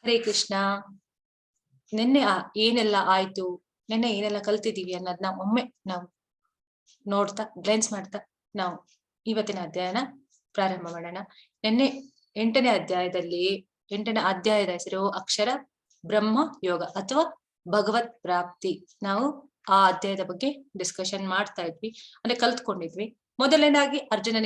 ಹರೇ ಕೃಷ್ಣ. ನಿನ್ನೆ ಏನೆಲ್ಲ ಆಯ್ತು, ನಿನ್ನೆ ಏನೆಲ್ಲ ಕಲ್ತಿದೀವಿ ಅನ್ನೋದನ್ನ ಒಮ್ಮೆ ನಾವು ನೋಡ್ತಾ ಗ್ಲೆನ್ಸ್ ಮಾಡ್ತಾ ನಾವು ಇವತ್ತಿನ ಅಧ್ಯಾಯನ ಪ್ರಾರಂಭ ಮಾಡೋಣ. ನಿನ್ನೆ 8ನೇ ಅಧ್ಯಾಯದ ಹೆಸರು ಅಕ್ಷರ ಬ್ರಹ್ಮ ಯೋಗ ಅಥವಾ ಭಗವತ್ ಪ್ರಾಪ್ತಿ. ನಾವು ಆ ಅಧ್ಯಾಯದ ಬಗ್ಗೆ ಡಿಸ್ಕಷನ್ ಮಾಡ್ತಾ ಇದ್ವಿ, ಅಂದ್ರೆ ಕಲ್ತ್ಕೊಂಡಿದ್ವಿ. ಮೊದಲನೇದಾಗಿ ಅರ್ಜುನ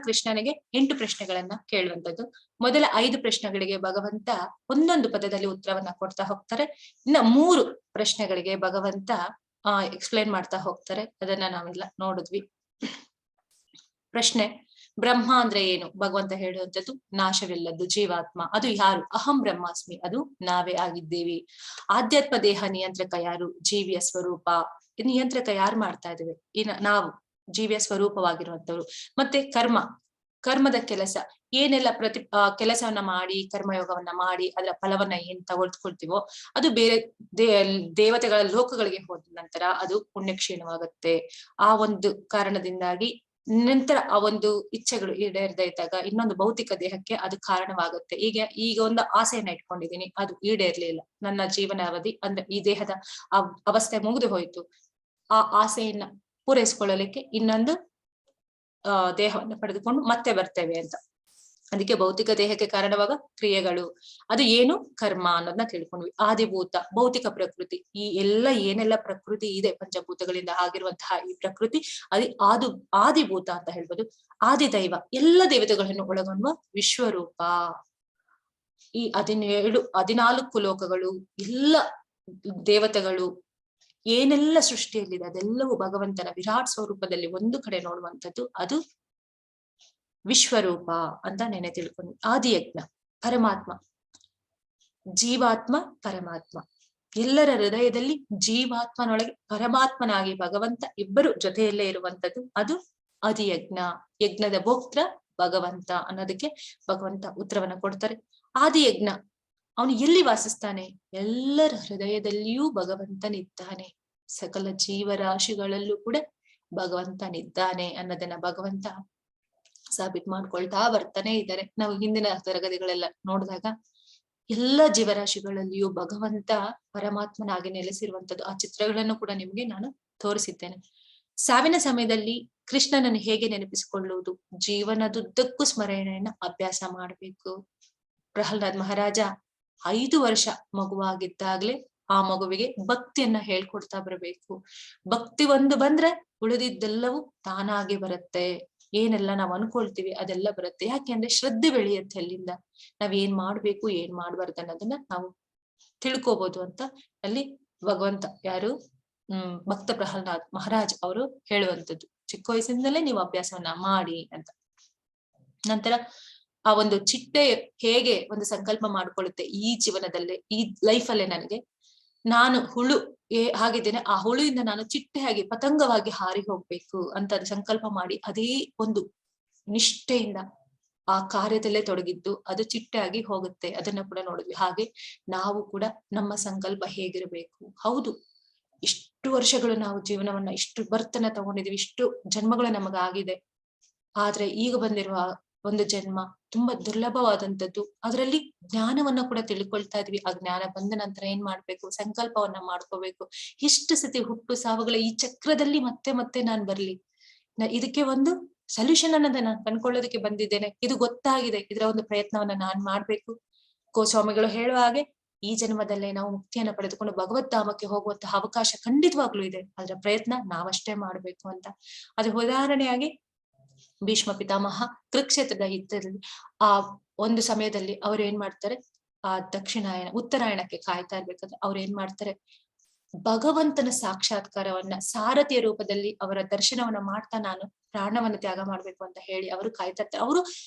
ಕೃಷ್ಣನಿಗೆ 8 ಪ್ರಶ್ನೆಗಳನ್ನ ಕೇಳುವಂತದ್ದು. ಮೊದಲ 5 ಪ್ರಶ್ನೆಗಳಿಗೆ ಭಗವಂತ ಒಂದೊಂದು ಪದದಲ್ಲಿ ಉತ್ತರವನ್ನ ಕೊಡ್ತಾ ಹೋಗ್ತಾರೆ. ಇನ್ನ 3 ಪ್ರಶ್ನೆಗಳಿಗೆ ಭಗವಂತ ಎಕ್ಸ್ಪ್ಲೈನ್ ಮಾಡ್ತಾ ಹೋಗ್ತಾರೆ. ಅದನ್ನ ನಾವೆಲ್ಲ ನೋಡಿದ್ವಿ. ಪ್ರಶ್ನೆ: ಬ್ರಹ್ಮ ಅಂದ್ರೆ ಏನು? ಭಗವಂತ ಹೇಳುವಂಥದ್ದು ನಾಶವಿಲ್ಲದ್ದು ಜೀವಾತ್ಮ. ಅದು ಯಾರು? ಅಹಂ ಬ್ರಹ್ಮಾಸ್ಮಿ, ಅದು ನಾವೇ ಆಗಿದ್ದೇವೆ. ಆಧ್ಯಾತ್ಮ ದೇಹ ನಿಯಂತ್ರಕ ಯಾರು? ಜೀವಿಯ ಸ್ವರೂಪ. ನಿಯಂತ್ರಕ ಯಾರು ಮಾಡ್ತಾ ಇದ್ದೇವೆ? ನಾವು ಜೀವಿಯ ಸ್ವರೂಪವಾಗಿರುವಂತವ್ರು. ಮತ್ತೆ ಕರ್ಮದ ಕೆಲಸ ಏನೆಲ್ಲ ಕೆಲಸವನ್ನ ಮಾಡಿ, ಕರ್ಮಯೋಗವನ್ನ ಮಾಡಿ ಅದರ ಫಲವನ್ನ ಏನ್ ತಗೊಳ್ಕೊಳ್ತೀವೋ ಅದು ಬೇರೆ ದೇವತೆಗಳ ಲೋಕಗಳಿಗೆ ಹೋದ ನಂತರ ಅದು ಪುಣ್ಯಕ್ಷೀಣವಾಗುತ್ತೆ. ಆ ಒಂದು ಕಾರಣದಿಂದಾಗಿ ನಂತರ ಆ ಒಂದು ಇಚ್ಛೆಗಳು ಈಡೇರದೇ ಇದ್ದಾಗ ಇನ್ನೊಂದು ಭೌತಿಕ ದೇಹಕ್ಕೆ ಅದು ಕಾರಣವಾಗುತ್ತೆ. ಈಗ ಒಂದು ಆಸೆಯನ್ನ ಇಟ್ಕೊಂಡಿದ್ದೀನಿ, ಅದು ಈಡೇರ್ಲಿಲ್ಲ, ನನ್ನ ಜೀವನ ಅವಧಿ ಅಂದ್ರೆ ಈ ದೇಹದ ಅವಸ್ಥೆ ಮುಗಿದು ಹೋಯ್ತು. ಆ ಆಸೆಯನ್ನ ಪೂರೈಸ್ಕೊಳ್ಳಲಿಕ್ಕೆ ಇನ್ನೊಂದು ದೇಹವನ್ನು ಪಡೆದುಕೊಂಡು ಮತ್ತೆ ಬರ್ತೇವೆ ಅಂತ. ಅದಕ್ಕೆ ಭೌತಿಕ ದೇಹಕ್ಕೆ ಕಾರಣವಾಗ ಕ್ರಿಯೆಗಳು, ಅದು ಏನು? ಕರ್ಮ ಅನ್ನೋದನ್ನ ತಿಳ್ಕೊಂಡ್ವಿ. ಆದಿಭೂತ, ಭೌತಿಕ ಪ್ರಕೃತಿ, ಈ ಏನೆಲ್ಲ ಪ್ರಕೃತಿ ಇದೆ ಪಂಚಭೂತಗಳಿಂದ ಆಗಿರುವಂತಹ ಈ ಪ್ರಕೃತಿ ಆದಿಭೂತ ಅಂತ ಹೇಳ್ಬೋದು. ಆದಿದೈವ, ಎಲ್ಲ ದೇವತೆಗಳನ್ನು ಒಳಗೊಳ್ಳುವ ವಿಶ್ವರೂಪ. ಈ 14 ಲೋಕಗಳು, ಎಲ್ಲ ದೇವತೆಗಳು, ಏನೆಲ್ಲ ಸೃಷ್ಟಿಯಲ್ಲಿದೆ ಅದೆಲ್ಲವೂ ಭಗವಂತನ ವಿರಾಟ್ ಸ್ವರೂಪದಲ್ಲಿ ಒಂದು ಕಡೆ ನೋಡುವಂಥದ್ದು, ಅದು ವಿಶ್ವರೂಪ ಅಂತ ನೆನೆ ತಿಳ್ಕೊಂಡು. ಆದಿಯಜ್ಞ, ಪರಮಾತ್ಮ, ಜೀವಾತ್ಮ ಪರಮಾತ್ಮ, ಎಲ್ಲರ ಹೃದಯದಲ್ಲಿ ಜೀವಾತ್ಮನೊಳಗೆ ಪರಮಾತ್ಮನಾಗಿ ಭಗವಂತ ಇಬ್ಬರು ಜೊತೆಯಲ್ಲೇ ಇರುವಂತದ್ದು, ಅದು ಆದಿಯಜ್ಞ. ಯಜ್ಞದ ಭೋಕ್ತೃ ಭಗವಂತ ಅನ್ನೋದಕ್ಕೆ ಭಗವಂತ ಉತ್ತರವನ್ನ ಕೊಡ್ತಾರೆ. ಆದಿಯಜ್ಞ ಅವನು ಎಲ್ಲಿ ವಾಸಿಸ್ತಾನೆ? ಎಲ್ಲರ ಹೃದಯದಲ್ಲಿಯೂ ಭಗವಂತನಿದ್ದಾನೆ. ಸಕಲ ಜೀವರಾಶಿಗಳಲ್ಲೂ ಕೂಡ ಭಗವಂತನಿದ್ದಾನೆ ಅನ್ನೋದನ್ನ ಭಗವಂತ ಸಾಬೀತ್ ಮಾಡ್ಕೊಳ್ತಾ ಬರ್ತಾನೆ ಇದ್ದಾರೆ. ನಾವು ಹಿಂದಿನ ತರಗತಿಗಳೆಲ್ಲ ನೋಡಿದಾಗ ಎಲ್ಲ ಜೀವರಾಶಿಗಳಲ್ಲಿಯೂ ಭಗವಂತ ಪರಮಾತ್ಮನಾಗಿ ನೆಲೆಸಿರುವಂತದ್ದು. ಆ ಚಿತ್ರಗಳನ್ನು ಕೂಡ ನಿಮ್ಗೆ ನಾನು ತೋರಿಸಿದ್ದೇನೆ. ಸಾವಿನ ಸಮಯದಲ್ಲಿ ಕೃಷ್ಣನನ್ನು ಹೇಗೆ ನೆನಪಿಸಿಕೊಳ್ಳುವುದು? ಜೀವನದುದ್ದಕ್ಕೂ ಸ್ಮರಣೆಯನ್ನ ಅಭ್ಯಾಸ ಮಾಡ್ಬೇಕು. ಪ್ರಹ್ಲಾದ್ ಮಹಾರಾಜ 5 ವರ್ಷ ಮಗುವಾಗಿದ್ದಾಗ್ಲೇ ಆ ಮಗುವಿಗೆ ಭಕ್ತಿಯನ್ನ ಹೇಳ್ಕೊಡ್ತಾ ಬರಬೇಕು. ಭಕ್ತಿ ಒಂದು ಬಂದ್ರೆ ಉಳಿದಿದ್ದೆಲ್ಲವೂ ತಾನಾಗಿ ಬರುತ್ತೆ. ಏನೆಲ್ಲ ನಾವು ಅನ್ಕೊಳ್ತೀವಿ ಅದೆಲ್ಲ ಬರುತ್ತೆ. ಯಾಕೆ ಅಂದ್ರೆ ಶ್ರದ್ಧೆ ಬೆಳೆಯುತ್ತೆ. ಅಲ್ಲಿಂದ ನಾವ್ ಏನ್ ಮಾಡ್ಬೇಕು, ಏನ್ ಮಾಡ್ಬಾರ್ದು ಅನ್ನೋದನ್ನ ನಾವು ತಿಳ್ಕೋಬಹುದು ಅಂತ ಅಲ್ಲಿ ಭಗವಂತ ಭಕ್ತ ಪ್ರಹ್ಲಾದ್ ಮಹಾರಾಜ್ ಅವರು ಹೇಳುವಂಥದ್ದು. ಚಿಕ್ಕ ವಯಸ್ಸಿಂದಲೇ ನೀವು ಅಭ್ಯಾಸವನ್ನ ಮಾಡಿ ಅಂತ. ನಂತರ ಆ ಒಂದು ಚಿಟ್ಟೆ ಹೇಗೆ ಒಂದು ಸಂಕಲ್ಪ ಮಾಡ್ಕೊಳ್ಳುತ್ತೆ, ಈ ಜೀವನದಲ್ಲೇ, ಈ ಲೈಫಲ್ಲೇ ನಾನು ಹುಳು ಹಾಗಿದ್ದೇನೆ, ಆ ಹುಳುವಿಂದ ನಾನು ಚಿಟ್ಟೆಯಾಗಿ ಪತಂಗವಾಗಿ ಹಾರಿ ಹೋಗ್ಬೇಕು ಅಂತ ಅದು ಸಂಕಲ್ಪ ಮಾಡಿ ಅದೇ ಒಂದು ನಿಷ್ಠೆಯಿಂದ ಆ ಕಾರ್ಯದಲ್ಲೇ ತೊಡಗಿದ್ದು ಅದು ಚಿಟ್ಟೆಯಾಗಿ ಹೋಗುತ್ತೆ. ಅದನ್ನ ಕೂಡ ನೋಡಿದ್ವಿ. ಹಾಗೆ ನಾವು ಕೂಡ ನಮ್ಮ ಸಂಕಲ್ಪ ಹೇಗಿರಬೇಕು. ಹೌದು, ಇಷ್ಟು ವರ್ಷಗಳು ನಾವು ಜೀವನವನ್ನ ಇಷ್ಟು ಬರ್ತನ ತಗೊಂಡಿದೀವಿ, ಇಷ್ಟು ಜನ್ಮಗಳು ನಮಗಾಗಿದೆ. ಆದ್ರೆ ಈಗ ಬಂದಿರುವ ಒಂದು ಜನ್ಮ ತುಂಬಾ ದುರ್ಲಭವಾದಂಥದ್ದು. ಅದರಲ್ಲಿ ಜ್ಞಾನವನ್ನ ಕೂಡ ತಿಳ್ಕೊಳ್ತಾ ಇದ್ವಿ. ಆ ಜ್ಞಾನ ಬಂದ ನಂತರ ಏನ್ ಮಾಡ್ಬೇಕು? ಸಂಕಲ್ಪವನ್ನ ಮಾಡ್ಕೋಬೇಕು. ಎಷ್ಟು ಸತಿ ಹುಟ್ಟು ಸಾವುಗಳ ಈ ಚಕ್ರದಲ್ಲಿ ಮತ್ತೆ ಮತ್ತೆ ನಾನ್ ಬರ್ಲಿ, ಇದಕ್ಕೆ ಒಂದು ಸೊಲ್ಯೂಷನ್ ಅನ್ನೋದನ್ನ ನಾನು ಕಂಡ್ಕೊಳ್ಳೋದಕ್ಕೆ ಬಂದಿದ್ದೇನೆ. ಇದು ಗೊತ್ತಾಗಿದೆ, ಇದರ ಒಂದು ಪ್ರಯತ್ನವನ್ನ ನಾನ್ ಮಾಡ್ಬೇಕು. ಗೋಸ್ವಾಮಿಗಳು ಹೇಳುವ ಹಾಗೆ ಈ ಜನ್ಮದಲ್ಲೇ ನಾವು ಮುಕ್ತಿಯನ್ನ ಪಡೆದುಕೊಂಡು ಭಗವತ್ ಧಾಮಕ್ಕೆ ಹೋಗುವಂತಹ ಅವಕಾಶ ಖಂಡಿತವಾಗ್ಲೂ ಇದೆ. ಅದರ ಪ್ರಯತ್ನ ನಾವಷ್ಟೇ ಮಾಡ್ಬೇಕು ಅಂತ. ಅದ್ರ ಉದಾಹರಣೆಯಾಗಿ ಭೀಷ್ಮ ಪಿತಾಮಹ ಕುರುಕ್ಷೇತ್ರದ ಯುದ್ಧದಲ್ಲಿ ಆ ಒಂದು ಸಮಯದಲ್ಲಿ ಅವ್ರು ಏನ್ ಮಾಡ್ತಾರೆ, ಆ ಉತ್ತರಾಯಣಕ್ಕೆ ಕಾಯ್ತಾ ಇರ್ಬೇಕಾದ್ರೆ ಅವ್ರು ಏನ್ ಮಾಡ್ತಾರೆ, ಭಗವಂತನ ಸಾಕ್ಷಾತ್ಕಾರವನ್ನ ಸಾರಥಿಯ ರೂಪದಲ್ಲಿ ಅವರ ದರ್ಶನವನ್ನ ಮಾಡ್ತಾ ನಾನು ಪ್ರಾಣವನ್ನ ತ್ಯಾಗ ಮಾಡ್ಬೇಕು ಅಂತ ಹೇಳಿ ಅವರು ಕಾಯ್ತಾ ಇರ್ತಾರೆ.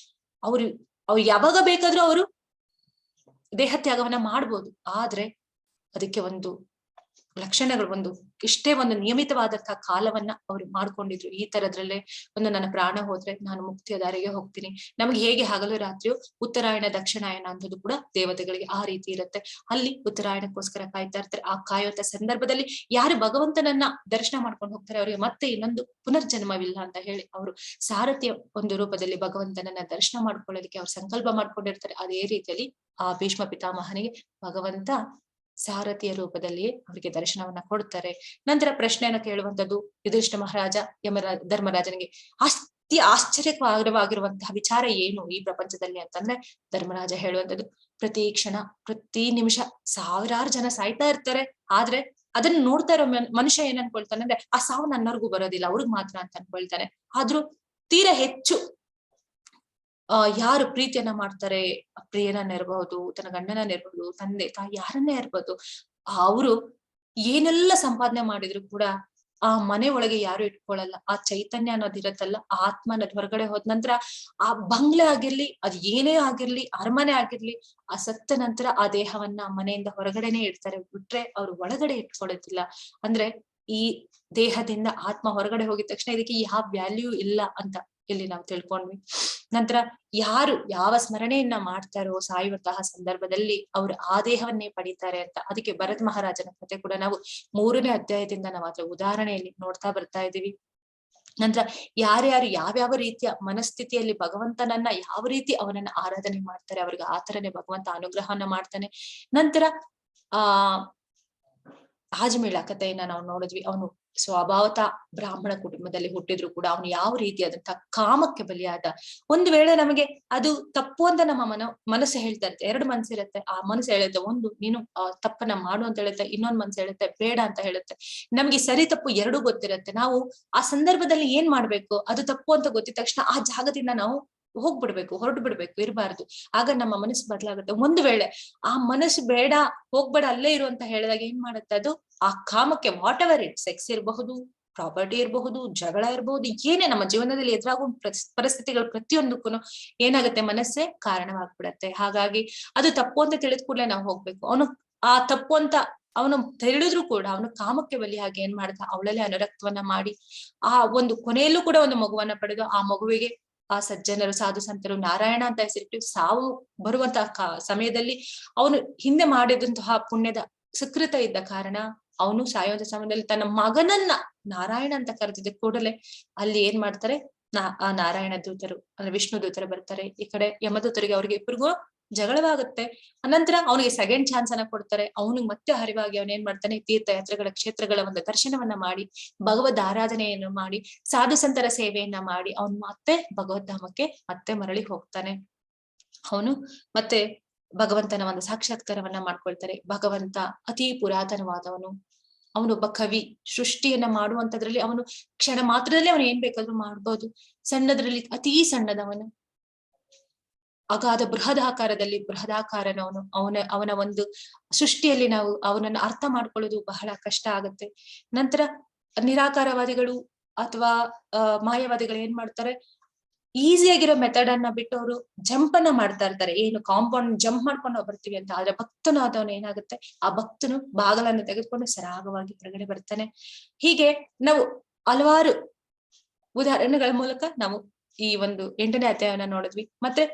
ಅವ್ರು ಯಾವಾಗ ಬೇಕಾದ್ರೂ ಅವರು ದೇಹ ತ್ಯಾಗವನ್ನ ಮಾಡ್ಬೋದು. ಆದ್ರೆ ಅದಕ್ಕೆ ಒಂದು ಲಕ್ಷಣಗಳು, ಒಂದು ಇಷ್ಟೇ ಒಂದು ನಿಯಮಿತವಾದಂತಹ ಕಾಲವನ್ನ ಅವ್ರು ಮಾಡ್ಕೊಂಡಿದ್ರು. ಈ ತರದ್ರಲ್ಲೇ ಒಂದು ನನ್ನ ಪ್ರಾಣ ಹೋದ್ರೆ ನಾನು ಮುಕ್ತಿಯ ದಾರಿಗೆ ಹೋಗ್ತೀನಿ. ನಮ್ಗೆ ಹೇಗೆ ಹಗಲು ರಾತ್ರಿಯು ಉತ್ತರಾಯಣ ದಕ್ಷಿಣಾಯನ ಅಂತದ್ದು ಕೂಡ ದೇವತೆಗಳಿಗೆ ಆ ರೀತಿ ಇರುತ್ತೆ. ಅಲ್ಲಿ ಉತ್ತರಾಯಣಕ್ಕೋಸ್ಕರ ಕಾಯ್ತಾ ಇರ್ತಾರೆ. ಆ ಕಾಯುವಂತ ಸಂದರ್ಭದಲ್ಲಿ ಯಾರು ಭಗವಂತನನ್ನ ದರ್ಶನ ಮಾಡ್ಕೊಂಡು ಹೋಗ್ತಾರೆ ಅವರಿಗೆ ಮತ್ತೆ ಇನ್ನೊಂದು ಪುನರ್ಜನ್ಮವಿಲ್ಲ ಅಂತ ಹೇಳಿ ಅವರು ಸಾರಥಿಯ ಒಂದು ರೂಪದಲ್ಲಿ ಭಗವಂತನನ್ನ ದರ್ಶನ ಮಾಡ್ಕೊಳ್ಳಲಿಕ್ಕೆ ಅವ್ರು ಸಂಕಲ್ಪ ಮಾಡ್ಕೊಂಡಿರ್ತಾರೆ. ಅದೇ ರೀತಿಯಲ್ಲಿ ಆ ಭೀಷ್ಮ ಪಿತಾಮಹನಿಗೆ ಭಗವಂತ ಸಾರಥಿಯ ರೂಪದಲ್ಲಿ ಅವರಿಗೆ ದರ್ಶನವನ್ನ ಕೊಡ್ತಾರೆ. ನಂತರ ಪ್ರಶ್ನೆಯನ್ನ ಕೇಳುವಂತದ್ದು ಯುಧಿಷ್ಠಿರ ಮಹಾರಾಜ ಧರ್ಮರಾಜನಿಗೆ ಅತಿ ಆಶ್ಚರ್ಯಕರವಾಗಿರುವಂತಹ ವಿಚಾರ ಏನು ಈ ಪ್ರಪಂಚದಲ್ಲಿ ಅಂತಂದ್ರೆ, ಧರ್ಮರಾಜ ಹೇಳುವಂತದ್ದು ಪ್ರತಿ ಕ್ಷಣ ಪ್ರತಿ ನಿಮಿಷ ಸಾವಿರಾರು ಜನ ಸಾಯ್ತಾ ಇರ್ತಾರೆ. ಆದ್ರೆ ಅದನ್ನ ನೋಡ್ತಾ ಇರೋ ಮನುಷ್ಯ ಏನ್ ಅನ್ಕೊಳ್ತಾನೆ ಅಂದ್ರೆ ಆ ಸಾವು ನನ್ನವರ್ಗೂ ಬರೋದಿಲ್ಲ, ಅವ್ರಿಗೆ ಮಾತ್ರ ಅಂತ ಅನ್ಕೊಳ್ತಾನೆ. ಆದ್ರೂ ತೀರಾ ಹೆಚ್ಚು ಯಾರು ಪ್ರೀತಿಯನ್ನ ಮಾಡ್ತಾರೆ, ಪ್ರಿಯನನ್ನ ಇರಬಹುದು, ತನ್ನ ಗಂಡನನ್ನ ಇರಬಹುದು, ತಂದೆ ತಾಯಿ ಯಾರನ್ನೇ ಇರ್ಬೋದು, ಅವರು ಏನೆಲ್ಲ ಸಂಪಾದನೆ ಮಾಡಿದ್ರು ಕೂಡ ಆ ಮನೆ ಒಳಗೆ ಯಾರು ಇಟ್ಕೊಳ್ಳಲ್ಲ. ಆ ಚೈತನ್ಯ ಅನ್ನೋದು ಇರತ್ತಲ್ಲ, ಆ ಆತ್ಮ ಅನ್ನೋದು ಹೊರಗಡೆ ಹೋದ ನಂತರ ಆ ಬಂಗ್ಲೆ ಆಗಿರ್ಲಿ, ಅದ್ ಏನೇ ಆಗಿರ್ಲಿ, ಅರಮನೆ ಆಗಿರ್ಲಿ, ಆ ಸತ್ತ ನಂತರ ಆ ದೇಹವನ್ನ ಮನೆಯಿಂದ ಹೊರಗಡೆನೆ ಇಡ್ತಾರೆ, ಬಿಟ್ರೆ ಅವ್ರು ಒಳಗಡೆ ಇಟ್ಕೊಳ್ಳೋದಿಲ್ಲ. ಅಂದ್ರೆ ಈ ದೇಹದಿಂದ ಆತ್ಮ ಹೊರಗಡೆ ಹೋಗಿದ ತಕ್ಷಣ ಇದಕ್ಕೆ ಯಾವ ವ್ಯಾಲ್ಯೂ ಇಲ್ಲ ಅಂತ ಇಲ್ಲಿ ನಾವು ತಿಳ್ಕೊಂಡ್ವಿ. ನಂತರ ಯಾರು ಯಾವ ಸ್ಮರಣೆಯನ್ನ ಮಾಡ್ತಾರೋ ಸಾಯುವಂತಹ ಸಂದರ್ಭದಲ್ಲಿ ಅವ್ರು ಆ ದೇಹವನ್ನೇ ಪಡಿತಾರೆ ಅಂತ. ಅದಕ್ಕೆ ಭರತ್ ಮಹಾರಾಜನ ಕಥೆ ಕೂಡ ನಾವು 3ನೇ ಅಧ್ಯಾಯದಿಂದ ನಾವು ಅದರ ಉದಾಹರಣೆಯಲ್ಲಿ ನೋಡ್ತಾ ಬರ್ತಾ ಇದೀವಿ. ನಂತರ ಯಾರ್ಯಾರು ಯಾವ್ಯಾವ ರೀತಿಯ ಮನಸ್ಥಿತಿಯಲ್ಲಿ ಭಗವಂತನನ್ನ ಯಾವ ರೀತಿ ಅವನನ್ನ ಆರಾಧನೆ ಮಾಡ್ತಾರೆ ಅವ್ರಿಗೆ ಆತರನೇ ಭಗವಂತ ಅನುಗ್ರಹವನ್ನ ಮಾಡ್ತಾನೆ. ನಂತರ ಆ ಆಜ್ಮೇಳ ಕಥೆಯನ್ನ ನಾವು ನೋಡಿದ್ವಿ. ಅವನು ಸ್ವಭಾವತ ಬ್ರಾಹ್ಮಣ ಕುಟುಂಬದಲ್ಲಿ ಹುಟ್ಟಿದ್ರು ಕೂಡ ಅವನು ಯಾವ ರೀತಿಯಾದಂತಹ ಕಾಮಕ್ಕೆ ಬಲಿಯಾದ. ಒಂದು ವೇಳೆ ನಮಗೆ ಅದು ತಪ್ಪು ಅಂತ ನಮ್ಮ ಮನಸ್ಸು ಹೇಳ್ತಾ ಇರುತ್ತೆ, 2 ಮನಸ್ಸಿರುತ್ತೆ. ಆ ಮನಸ್ಸು ಹೇಳುತ್ತೆ, ಒಂದು ನೀನು ತಪ್ಪನ್ನ ಮಾಡು ಅಂತ ಹೇಳುತ್ತೆ, ಇನ್ನೊಂದು ಮನಸ್ಸು ಹೇಳುತ್ತೆ ಬೇಡ ಅಂತ ಹೇಳುತ್ತೆ. ನಮ್ಗೆ ಸರಿ ತಪ್ಪು ಎರಡೂ ಗೊತ್ತಿರುತ್ತೆ. ನಾವು ಆ ಸಂದರ್ಭದಲ್ಲಿ ಏನ್ ಮಾಡ್ಬೇಕು, ಅದು ತಪ್ಪು ಅಂತ ಗೊತ್ತಿದ ತಕ್ಷಣ ಆ ಜಾಗದಿಂದ ನಾವು ಹೋಗ್ಬಿಡ್ಬೇಕು, ಹೊರಟು ಬಿಡ್ಬೇಕು, ಇರಬಾರ್ದು. ಆಗ ನಮ್ಮ ಮನಸ್ಸು ಬದಲಾಗುತ್ತೆ. ಒಂದು ವೇಳೆ ಆ ಮನಸ್ಸು ಬೇಡ, ಹೋಗ್ಬೇಡ, ಅಲ್ಲೇ ಇರು ಅಂತ ಹೇಳಿದಾಗ ಏನ್ ಮಾಡುತ್ತೆ ಅದು ಆ ಕಾಮಕ್ಕೆ, ವಾಟ್ ಎವರ್ ಇಟ್, ಸೆಕ್ಸ್ ಇರಬಹುದು, ಪ್ರಾಪರ್ಟಿ ಇರಬಹುದು, ಜಗಳ ಇರಬಹುದು, ಏನೇ ನಮ್ಮ ಜೀವನದಲ್ಲಿ ಎದುರಾಗುವ ಪರಿಸ್ಥಿತಿಗಳು ಪ್ರತಿಯೊಂದಕ್ಕೂ ಏನಾಗುತ್ತೆ, ಮನಸ್ಸೇ ಕಾರಣವಾಗ್ಬಿಡತ್ತೆ. ಹಾಗಾಗಿ ಅದು ತಪ್ಪು ಅಂತ ತಿಳಿದ ಕೂಡಲೇ ನಾವು ಹೋಗ್ಬೇಕು. ಅವನು ಆ ತಪ್ಪು ಅಂತ ಅವನು ತಿಳಿದ್ರು ಕೂಡ ಅವನು ಕಾಮಕ್ಕೆ ಬಲಿಯಾಗಿ ಏನ್ ಮಾಡ್ದ, ಅವಳಲ್ಲೇ ಅನುರಕ್ತವನ್ನ ಮಾಡಿ ಆ ಒಂದು ಕೊನೆಯಲ್ಲೂ ಕೂಡ ಒಂದು ಮಗುವನ್ನ ಪಡೆದು ಆ ಮಗುವಿಗೆ ಆ ಸಜ್ಜನರು ಸಾಧು ಸಂತರು ನಾರಾಯಣ ಅಂತ ಹೆಸರಿಟ್ಟು ಸಾವು ಬರುವಂತಹ ಸಮಯದಲ್ಲಿ ಅವನು ಹಿಂದೆ ಮಾಡಿದಂತಹ ಪುಣ್ಯದ ಸುಕೃತ ಇದ್ದ ಕಾರಣ ಅವನು ಸಾಯುವಂತ ಸಮಯದಲ್ಲಿ ತನ್ನ ಮಗನನ್ನ ನಾರಾಯಣ ಅಂತ ಕರೆದಿದ್ದ ಕೂಡಲೇ ಅಲ್ಲಿ ಏನ್ ಮಾಡ್ತಾರೆ, ಆ ನಾರಾಯಣ ದೂತರು ಅಂದ್ರೆ ವಿಷ್ಣು ದೂತರು ಬರ್ತಾರೆ. ಈ ಕಡೆ ಯಮದೂತರಿಗೆ ಅವ್ರಿಗೆ ಇಬ್ಬರಿಗೂ ಜಗಳವಾಗುತ್ತೆ. ಅನಂತರ ಅವನಿಗೆ ಸೆಕೆಂಡ್ ಚಾನ್ಸ್ ಅನ್ನ ಕೊಡ್ತಾರೆ. ಅವನಿಗೆ ಮತ್ತೆ ಹರಿವಾಗಿ ಅವನ್ ಏನ್ ಮಾಡ್ತಾನೆ, ತೀರ್ಥಯಾತ್ರೆಗಳ ಕ್ಷೇತ್ರಗಳ ಒಂದು ದರ್ಶನವನ್ನ ಮಾಡಿ ಭಗವದ್ ಆರಾಧನೆಯನ್ನು ಮಾಡಿ ಸಾಧು ಸಂತರ ಸೇವೆಯನ್ನ ಮಾಡಿ ಅವನು ಮತ್ತೆ ಭಗವದ್ಧಾಮಕ್ಕೆ ಮತ್ತೆ ಮರಳಿ ಹೋಗ್ತಾನೆ. ಅವನು ಮತ್ತೆ ಭಗವಂತನ ಒಂದು ಸಾಕ್ಷಾತ್ಕಾರವನ್ನ ಮಾಡ್ಕೊಳ್ತಾರೆ. ಭಗವಂತ ಅತಿ ಪುರಾತನವಾದವನು, ಅವನೊಬ್ಬ ಕವಿ. ಸೃಷ್ಟಿಯನ್ನ ಮಾಡುವಂತದ್ರಲ್ಲಿ ಅವನು ಕ್ಷಣ ಮಾತ್ರದಲ್ಲಿ ಅವನು ಏನ್ ಬೇಕಾದ್ರೂ ಮಾಡ್ಬೋದು. ಸಣ್ಣದ್ರಲ್ಲಿ ಅತೀ ಸಣ್ಣದವನು, ಅಗಾಧ ಬೃಹದಾಕಾರದಲ್ಲಿ ಬೃಹದಾಕಾರನವನು. ಅವನ ಒಂದು ಸೃಷ್ಟಿಯಲ್ಲಿ ನಾವು ಅವನನ್ನು ಅರ್ಥ ಮಾಡ್ಕೊಳ್ಳೋದು ಬಹಳ ಕಷ್ಟ ಆಗುತ್ತೆ. ನಂತರ ನಿರಾಕಾರವಾದಿಗಳು ಅಥವಾ ಮಾಯವಾದಿಗಳು ಏನ್ ಮಾಡ್ತಾರೆ, ಈಸಿಯಾಗಿರೋ ಮೆಥಡ್ ಅನ್ನ ಬಿಟ್ಟು ಅವರು ಜಂಪ್ ಅನ್ನ ಮಾಡ್ತಾ ಇರ್ತಾರೆ. ಏನು ಕಾಂಪೌಂಡ್ ಜಂಪ್ ಮಾಡ್ಕೊಂಡು ನಾವು ಬರ್ತೀವಿ ಅಂತ. ಆದ್ರೆ ಭಕ್ತನು ಆದವನು ಏನಾಗುತ್ತೆ, ಆ ಭಕ್ತನು ಬಾಗಲನ್ನು ತೆಗೆದುಕೊಂಡು ಸರಾಗವಾಗಿ ಹೊರಗಡೆ ಬರ್ತಾನೆ. ಹೀಗೆ ನಾವು ಹಲವಾರು ಉದಾಹರಣೆಗಳ ಮೂಲಕ ನಾವು ಈ ಒಂದು 8ನೇ ಅಧ್ಯಾಯವನ್ನ ನೋಡಿದ್ವಿ. ಮತ್ತೆ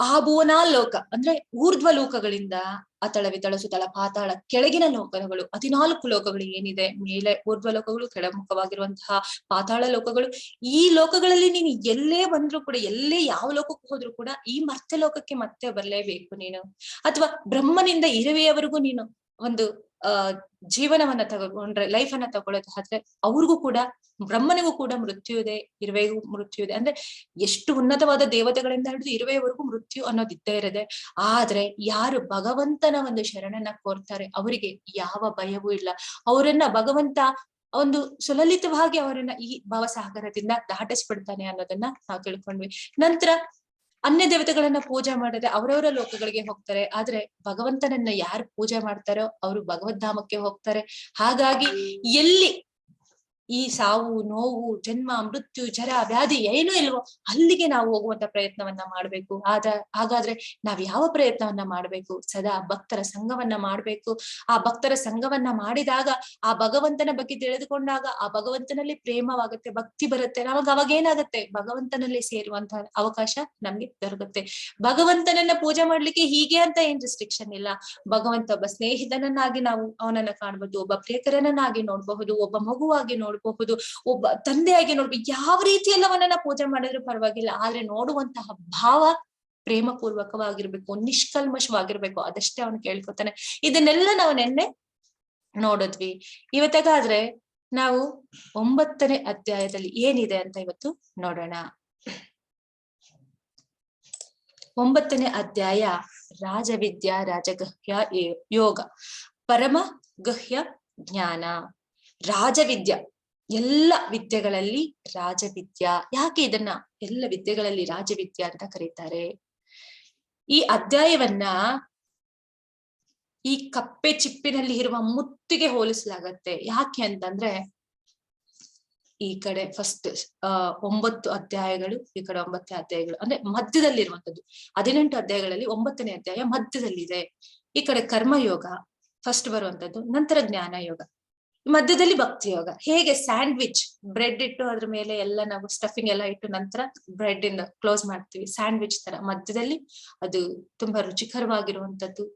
ಆ ಭುವನಾ ಲೋಕ ಅಂದ್ರೆ ಊರ್ಧ್ವ ಲೋಕಗಳಿಂದ ಅತಳ ವಿತಳ ಸುತಳ ಪಾತಾಳ ಕೆಳಗಿನ ಲೋಕಗಳು 14 ಲೋಕಗಳು ಏನಿದೆ, ಮೇಲೆ ಊರ್ಧ್ವ ಲೋಕಗಳು, ಕೆಳಮುಖವಾಗಿರುವಂತಹ ಪಾತಾಳ ಲೋಕಗಳು. ಈ ಲೋಕಗಳಲ್ಲಿ ನೀನು ಎಲ್ಲೇ ಬಂದ್ರು ಕೂಡ, ಎಲ್ಲೇ ಯಾವ ಲೋಕಕ್ಕೆ ಹೋದ್ರು ಕೂಡ ಈ ಮರ್ತ್ಯ ಲೋಕಕ್ಕೆ ಮತ್ತೆ ಬರ್ಲೇಬೇಕು ನೀನು. ಅಥವಾ ಬ್ರಹ್ಮನಿಂದ ಇರುವೆಯವರೆಗೂ ನೀನು ಒಂದು ಜೀವನವನ್ನ ತಗೊಂಡ್ರೆ, ಲೈಫ್ ಅನ್ನ ತಗೊಳ್ಳೋದಾದ್ರೆ ಅವ್ರಿಗೂ ಕೂಡ, ಬ್ರಹ್ಮನಿಗೂ ಕೂಡ ಮೃತ್ಯು ಇದೆ, ಇರುವೆಗೂ ಮೃತ್ಯು ಇದೆ. ಅಂದ್ರೆ ಎಷ್ಟು ಉನ್ನತವಾದ ದೇವತೆಗಳಿಂದ ಹಿಡಿದು ಇರುವೆಯವರೆಗೂ ಮೃತ್ಯು ಅನ್ನೋದು ಇದ್ದೇ ಇರದೆ. ಆದ್ರೆ ಯಾರು ಭಗವಂತನ ಒಂದು ಶರಣನ್ನ ಕೋರ್ತಾರೆ ಅವರಿಗೆ ಯಾವ ಭಯವೂ ಇಲ್ಲ. ಅವರನ್ನ ಭಗವಂತ ಒಂದು ಸುಲಲಿತವಾಗಿ ಅವರನ್ನ ಈ ಭವಸಾಗರದಿಂದ ದಾಟಿಸ್ಬಿಡ್ತಾನೆ ಅನ್ನೋದನ್ನ ನಾವು ತಿಳ್ಕೊಂಡ್ವಿ. ನಂತರ ಅನ್ಯ ದೇವತೆಗಳನ್ನ ಪೂಜೆ ಮಾಡಿದ್ರೆ ಅವರವರ ಲೋಕಗಳಿಗೆ ಹೋಗ್ತಾರೆ. ಆದ್ರೆ ಭಗವಂತನನ್ನ ಯಾರು ಪೂಜೆ ಮಾಡ್ತಾರೋ ಅವರು ಭಗವದ್ಧಾಮಕ್ಕೆ ಹೋಗ್ತಾರೆ. ಹಾಗಾಗಿ ಎಲ್ಲಿ ಈ ಸಾವು ನೋವು ಜನ್ಮ ಮೃತ್ಯು ಜರ ವ್ಯಾಧಿ ಏನೂ ಇಲ್ವೋ ಅಲ್ಲಿಗೆ ನಾವು ಹೋಗುವಂತ ಪ್ರಯತ್ನವನ್ನ ಮಾಡ್ಬೇಕು. ಹಾಗಾದ್ರೆ ನಾವ್ ಯಾವ ಪ್ರಯತ್ನವನ್ನ ಮಾಡ್ಬೇಕು? ಸದಾ ಭಕ್ತರ ಸಂಘವನ್ನ ಮಾಡ್ಬೇಕು. ಆ ಭಕ್ತರ ಸಂಘವನ್ನ ಮಾಡಿದಾಗ ಆ ಭಗವಂತನ ಬಗ್ಗೆ ತಿಳಿದುಕೊಂಡಾಗ ಆ ಭಗವಂತನಲ್ಲಿ ಪ್ರೇಮವಾಗುತ್ತೆ, ಭಕ್ತಿ ಬರುತ್ತೆ. ನಮಗ ಅವಾಗ ಏನಾಗುತ್ತೆ? ಭಗವಂತನಲ್ಲಿ ಸೇರುವಂತಹ ಅವಕಾಶ ನಮ್ಗೆ ದೊರಕುತ್ತೆ. ಭಗವಂತನನ್ನ ಪೂಜೆ ಮಾಡ್ಲಿಕ್ಕೆ ಹೀಗೆ ಅಂತ ಏನ್ ರಿಸ್ಟ್ರಿಕ್ಷನ್ ಇಲ್ಲ. ಭಗವಂತ ಒಬ್ಬ ಸ್ನೇಹಿತನನ್ನಾಗಿ ನಾವು ಅವನನ್ನ ಕಾಣಬಹುದು, ಒಬ್ಬ ಪ್ರಿಯಕರನನ್ನಾಗಿ ನೋಡ್ಬಹುದು, ಒಬ್ಬ ಮಗುವಾಗಿ ನೋಡ್ಬಹುದು, ಒಬ್ಬ ತಂದೆಯಾಗಿ ನೋಡ್ಬಹುದು. ಯಾವ ರೀತಿಯೆಲ್ಲ ಅವನನ್ನ ಪೂಜೆ ಮಾಡಿದ್ರು ಪರವಾಗಿಲ್ಲ, ಆದ್ರೆ ನೋಡುವಂತಹ ಭಾವ ಪ್ರೇಮಪೂರ್ವಕವಾಗಿರ್ಬೇಕು, ನಿಷ್ಕಲ್ಮಶವಾಗಿರ್ಬೇಕು. ಅದಷ್ಟೇ ಅವನು ಕೇಳ್ಕೊತಾನೆ. ಇದನ್ನೆಲ್ಲ ನಾವು ನೆನ್ನೆ ನೋಡಿದ್ವಿ. ಇವತ್ತಾಗಾದ್ರೆ ನಾವು 9ನೇ ಅಧ್ಯಾಯದಲ್ಲಿ ಏನಿದೆ ಅಂತ ಇವತ್ತು ನೋಡೋಣ. 9ನೇ ಅಧ್ಯಾಯ ರಾಜವಿದ್ಯಾ ರಾಜಗಹ್ಯ ಯೋಗ, ಪರಮ ಗಹ್ಯ ಜ್ಞಾನ. ರಾಜವಿದ್ಯಾ, ಎಲ್ಲ ವಿದ್ಯೆಗಳಲ್ಲಿ ರಾಜವಿದ್ಯಾ. ಯಾಕೆ ಇದನ್ನ ಎಲ್ಲ ವಿದ್ಯೆಗಳಲ್ಲಿ ರಾಜವಿದ್ಯಾ ಅಂತ ಕರೀತಾರೆ? ಈ ಅಧ್ಯಾಯವನ್ನ ಈ ಕಪ್ಪೆ ಚಿಪ್ಪಿನಲ್ಲಿ ಇರುವ ಮುತ್ತಿಗೆ ಹೋಲಿಸಲಾಗತ್ತೆ. ಯಾಕೆ ಅಂತಂದ್ರೆ ಈ ಕಡೆ ಫಸ್ಟ್ 9 ಅಧ್ಯಾಯಗಳು, ಈ ಕಡೆ 9 ಅಧ್ಯಾಯಗಳು, ಅಂದ್ರೆ ಮಧ್ಯದಲ್ಲಿರುವಂತದ್ದು. 18 ಅಧ್ಯಾಯಗಳಲ್ಲಿ 9ನೇ ಅಧ್ಯಾಯ ಮಧ್ಯದಲ್ಲಿದೆ. ಈ ಕಡೆ ಕರ್ಮಯೋಗ ಫಸ್ಟ್ ಬರುವಂತದ್ದು, ನಂತರ ಜ್ಞಾನ ಯೋಗ, ಮಧ್ಯದಲ್ಲಿ ಭಕ್ತಿ ಯೋಗ. ಹೇಗೆ ಸ್ಯಾಂಡ್ವಿಚ್ ಬ್ರೆಡ್ ಇಟ್ಟು ಅದ್ರ ಮೇಲೆ ಎಲ್ಲ ನಾವು ಸ್ಟಫಿಂಗ್ ಎಲ್ಲ ಇಟ್ಟು ನಂತರ ಬ್ರೆಡ್ ಇಂದ ಕ್ಲೋಸ್ ಮಾಡ್ತೀವಿ, ಸ್ಯಾಂಡ್ವಿಚ್ ತರ ಮಧ್ಯದಲ್ಲಿ ಅದು ತುಂಬಾ ರುಚಿಕರವಾಗಿರುವಂತದ್ದು.